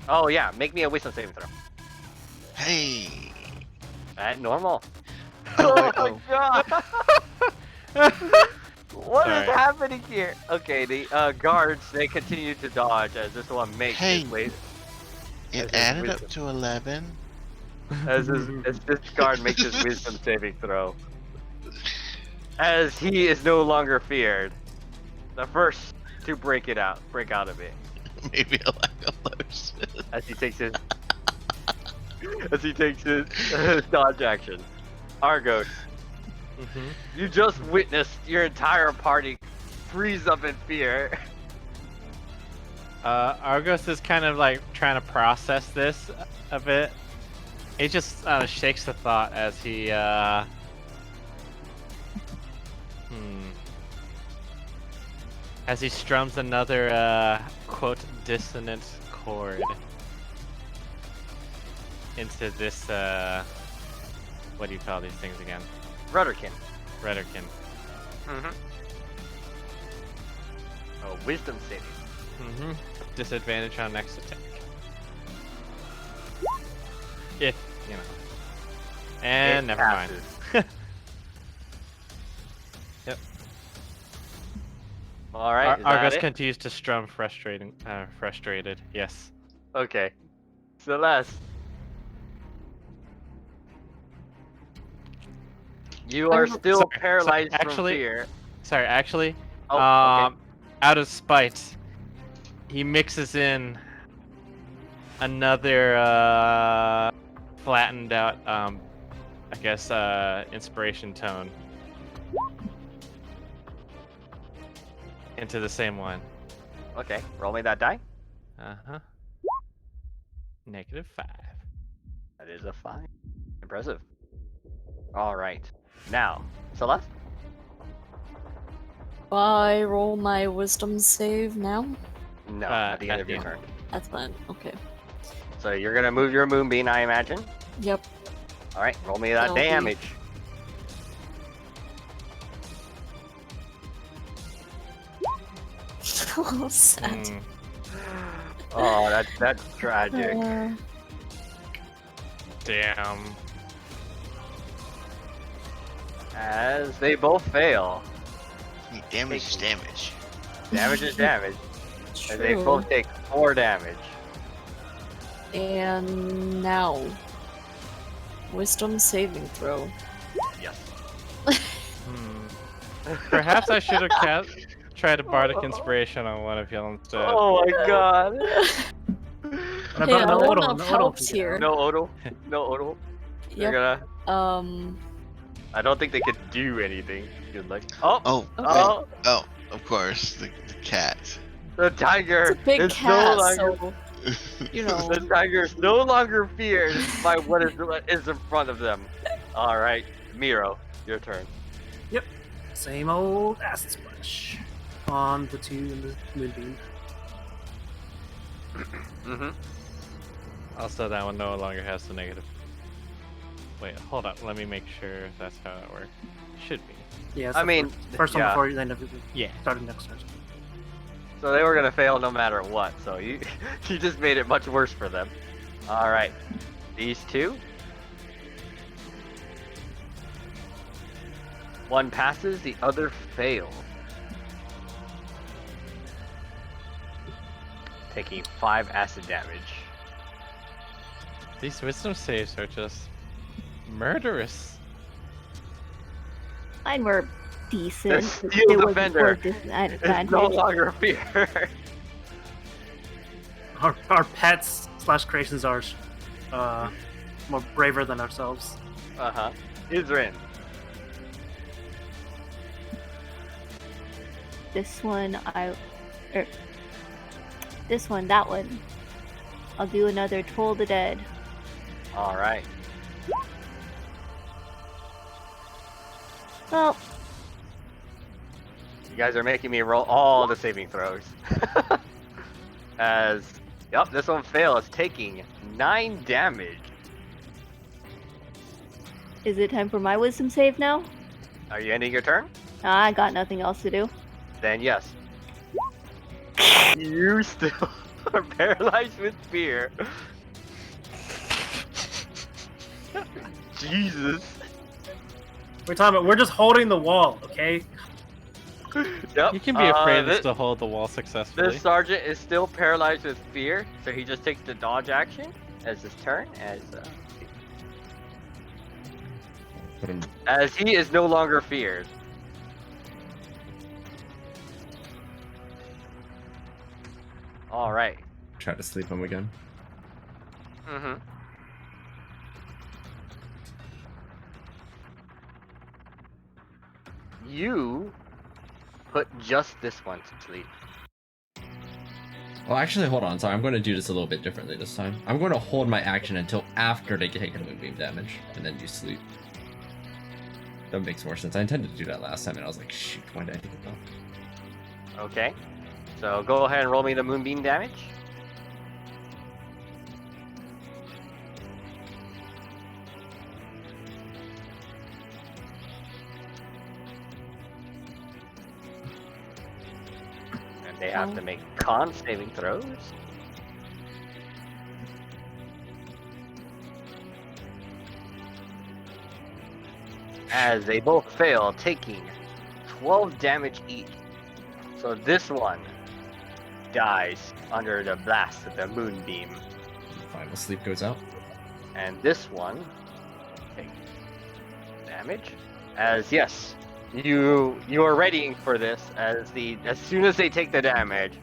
Oh yeah, make me a wisdom saving throw. Hey. At normal. Oh, wait, my oh. god! What is Sorry. happening here? Okay, the guards, they continue to dodge as this one makes Hey. his way. It As his added wisdom. up to 11. As this guard makes his wisdom saving throw. As he is no longer feared. The first to break out of it. Maybe a lack of lotion. As he takes his dodge action. Argos, Mm-hmm. you just witnessed your entire party freeze up in fear. Argos is kind of like trying to process this a bit. He just shakes the thought as he as he strums another quote dissonant chord into this what do you call these things again? Rudderkin. Rudderkin. Mm-hmm. Oh, wisdom saving. Mm-hmm. Disadvantage on next attack. If, you know. And It never mind. passes. Yep. Alright, is Argos that it? continues to strum frustrated. Yes. Okay. Celeste. You are still Sorry, paralyzed from actually- fear. Sorry, actually, Oh, okay. out of spite, he mixes in another flattened out, I guess, inspiration tone into the same one. Okay, roll me that die. Uh-huh. -5. That is a 5. Impressive. Alright. Now, Celeste? I roll my wisdom save now. No, at the end at of the your end. turn. That's fine. Okay. So you're gonna move your moonbeam, I imagine? Yep. Alright, roll me that That'll be- damage. So sad. Mm. Oh, that's tragic. Damn. As they both fail. Damage is damage. Damage is damage. And they True. both take 4 damage. And now, wisdom saving throw. Yes. Perhaps I should have tried a bardic inspiration on one of y'all instead. Oh my god. What Hey, I about no wouldn't Odal? have No Odal helped can get here. out. No Odal. No Odal. You're Yep. gonna. I don't think they could do anything. Good luck. Oh. Oh, Oh. oh, of course, the cat. The tiger It's a big is cat, no longer. so You know, the tiger is no longer feared by what is in front of them. All right, Miro, your turn. Same old acid splash on the 2 in the moonbeam. Mm-hmm. Also, that one no longer has the negative. Wait, hold up. Let me make sure that's how it works. Should be. Yeah, I mean, first one yeah. before you end up Yeah. starting next turn. So they were gonna fail no matter what. So you just made it much worse for them. All right, these two. One passes, the other fails. Taking 5 acid damage. These wisdom saves are just murderous. Mine were The decent. steel It wasn't defender for is disadvantage. no longer feared. Our pets / creations are more braver than ourselves. Uh-huh. Izrin. This one, that one. I'll do another Toll the Dead. All right. Well, You guys are making me roll all the saving throws. Yep, this one fails, taking 9 damage. is it time for my wisdom save now? Are you ending your turn? I got nothing else to do. Then yes. You still are paralyzed with fear. Jesus. We're talking about, we're just holding the wall, okay? Yep. You can be afraid this, to hold the wall successfully. This sergeant is still paralyzed with fear, so he just takes the dodge action as his turn, Put him. as he is no longer feared. All right. Try to sleep him again. Mm-hmm. You put just this one to sleep. Well, actually, hold on. Sorry, I'm going to do this a little bit differently this time. I'm going to hold my action until after they take a moonbeam damage, and then you sleep. That makes more sense. I intended to do that last time, and I was like, shoot, why did I think of that? Okay. So go ahead and roll me the moonbeam damage. And they have to make con saving throws. As they both fail, taking 12 damage each. So this one dies under the blast of the moonbeam. Final sleep goes out. And this one takes damage. As yes, you are readying for this as soon as they take the damage,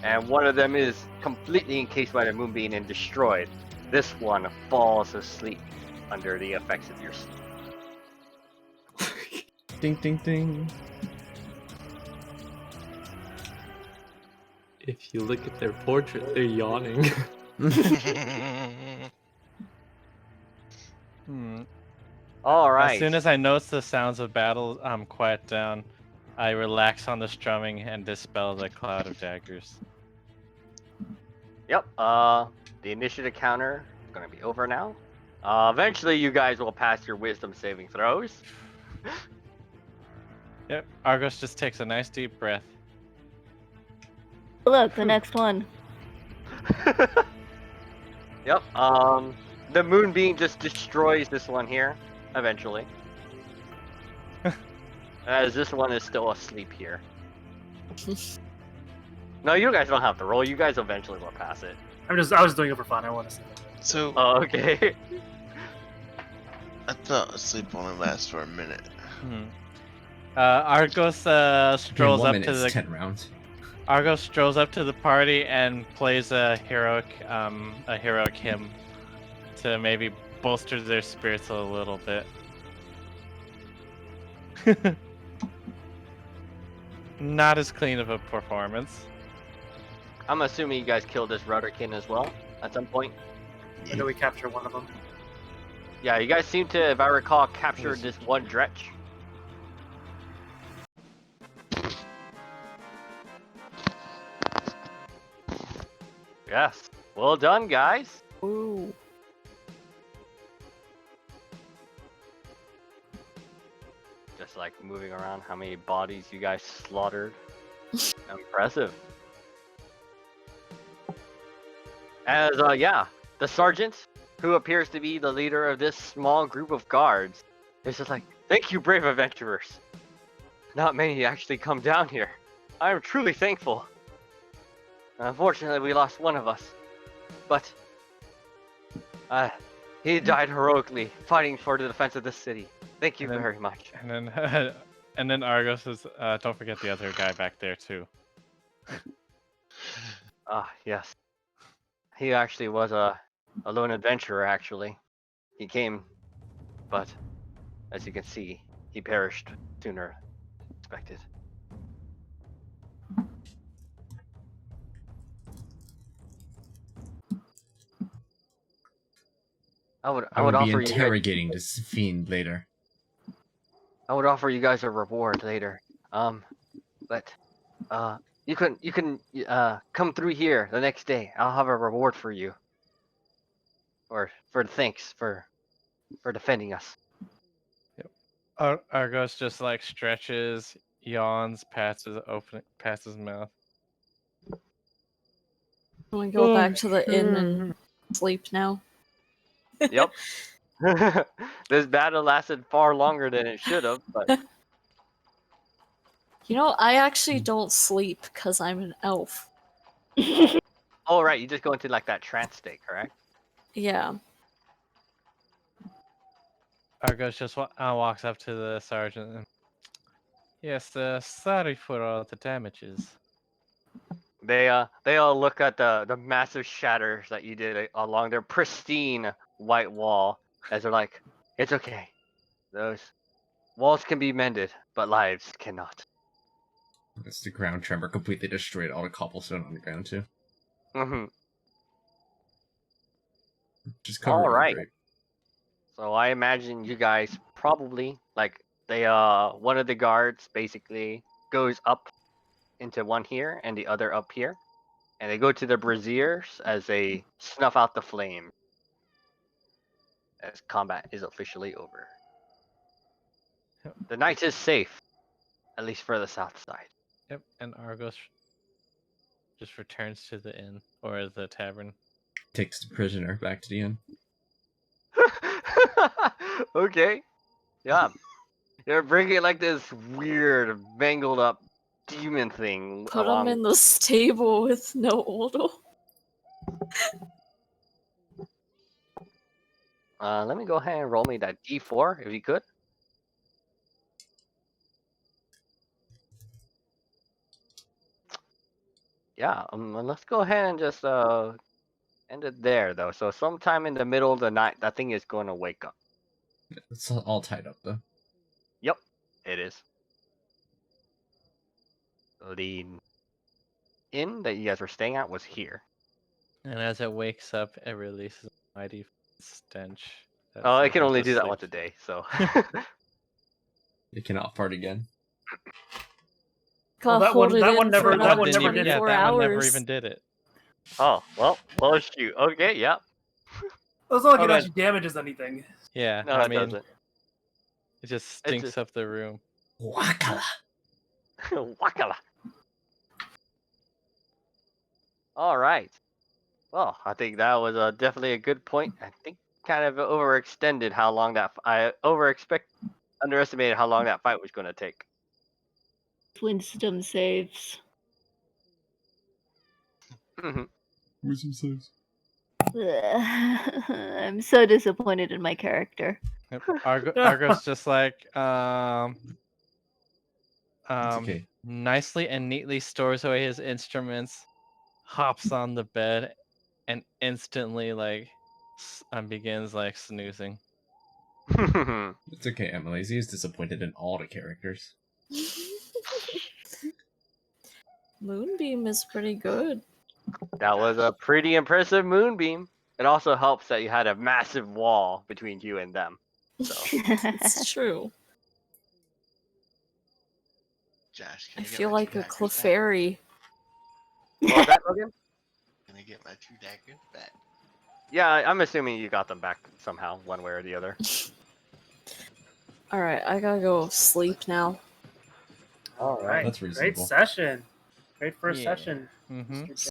and one of them is completely encased by the moonbeam and destroyed, this one falls asleep under the effects of your sleep. Ding, ding, ding. If you look at their portrait, they're yawning. All right. As soon as I notice the sounds of battle quiet down, I relax on the strumming and dispel the cloud of daggers. Yep. The initiative counter is gonna be over now. Eventually, you guys will pass your wisdom saving throws. Yep. Argos just takes a nice deep breath. Look, the next one. Yep. The moonbeam just destroys this one here, eventually. As this one is still asleep here. No, you guys don't have to roll. You guys eventually will pass it. I was doing it for fun. I want to see that. So Oh, okay. I thought sleep only lasts for a minute. Argos strolls up to it's the 10 rounds. Argos strolls up to the party and plays a heroic hymn to maybe bolster their spirits a little bit. Not as clean of a performance. I'm assuming you guys killed this Rudderkin as well at some point. Or do we capture one of them? Yeah, you guys seem to, if I recall, capture this one Dretch. Yes. Well done, guys. Ooh. Just like moving around how many bodies you guys slaughtered. Impressive. As, yeah, the sergeant, who appears to be the leader of this small group of guards, is just like, thank you, brave adventurers. Not many actually come down here. I am truly thankful. Unfortunately, we lost one of us. But, he died heroically, fighting for the defense of this city. Thank you very much. And then Argos is, don't forget the other guy back there too. Yes. He actually was a lone adventurer, actually. He came, but as you can see, he perished sooner than expected. I would I would be offer you guys, interrogating this fiend later. I would offer you guys a reward later. But you can come through here the next day. I'll have a reward for you. Or for thanks for defending us. Argos just like stretches, yawns, pats his mouth. Can we go back to the inn and sleep now? Yep. This battle lasted far longer than it should have, but You know, I actually don't sleep because I'm an elf. oh right, you just go into like that trance state, correct? Yeah. Argos just walks up to the sergeant. And, yes, sorry for all the damages. They all look at the massive shatters that you did along their pristine white wall as they're like, it's okay. Those walls can be mended, but lives cannot. It's the ground tremor completely destroyed all the cobblestone on the ground too. Mm-hmm. Just covered. All with right. grape. So I imagine you guys probably like one of the guards basically goes up into one here and the other up here, and they go to the braziers as they snuff out the flame. As combat is officially over. Yep. The night is safe, at least for the south side. Yep, and Argos just returns to the inn or the tavern. Takes the prisoner back to the inn. Okay. Yeah. You're bringing like this weird, mangled up demon thing. Put him in the stable with no Odo. Let me go ahead and roll me that D4 if you could. Yeah, let's go ahead and just end it there though. So sometime in the middle of the night, that thing is going to wake up. It's all tied up though. Yep, it is. The inn that you guys were staying at was here. And as it wakes up, it releases a mighty stench. Oh, I can sends only it to do that sleep. once a day, so. You cannot fart again. Well, Gotta that hold one- it that in one for never- that another one never did it. 24 that hours. one never even did it. Oh, well, shoot. Okay, yeah. It's not like it Okay. actually damages anything. Yeah, No, I it mean, doesn't. it just stinks just- up the room. Wakala. Wakala. All right. Well, I think that was definitely a good point. I think kind of overextended how long that I underestimated how long that fight was going to take. Wisdom saves. Wisdom saves. I'm so disappointed in my character. Yep. Argos just like It's okay. nicely and neatly stores away his instruments, hops on the bed, and instantly like begins like snoozing. It's okay, Emily. He is disappointed in all the characters. Moonbeam is pretty good. That was a pretty impressive moonbeam. It also helps that you had a massive wall between you and them. So It's true. Josh, I can I get feel my like two a daggers back? Clefairy. what was that, Logan? Can I get my 2 daggers back? Yeah, I'm assuming you got them back somehow, one way or the other. Alright, I gotta go sleep now. All right. That's Great reasonable. session. Great first Yeah. session. Mm-hmm. Mr.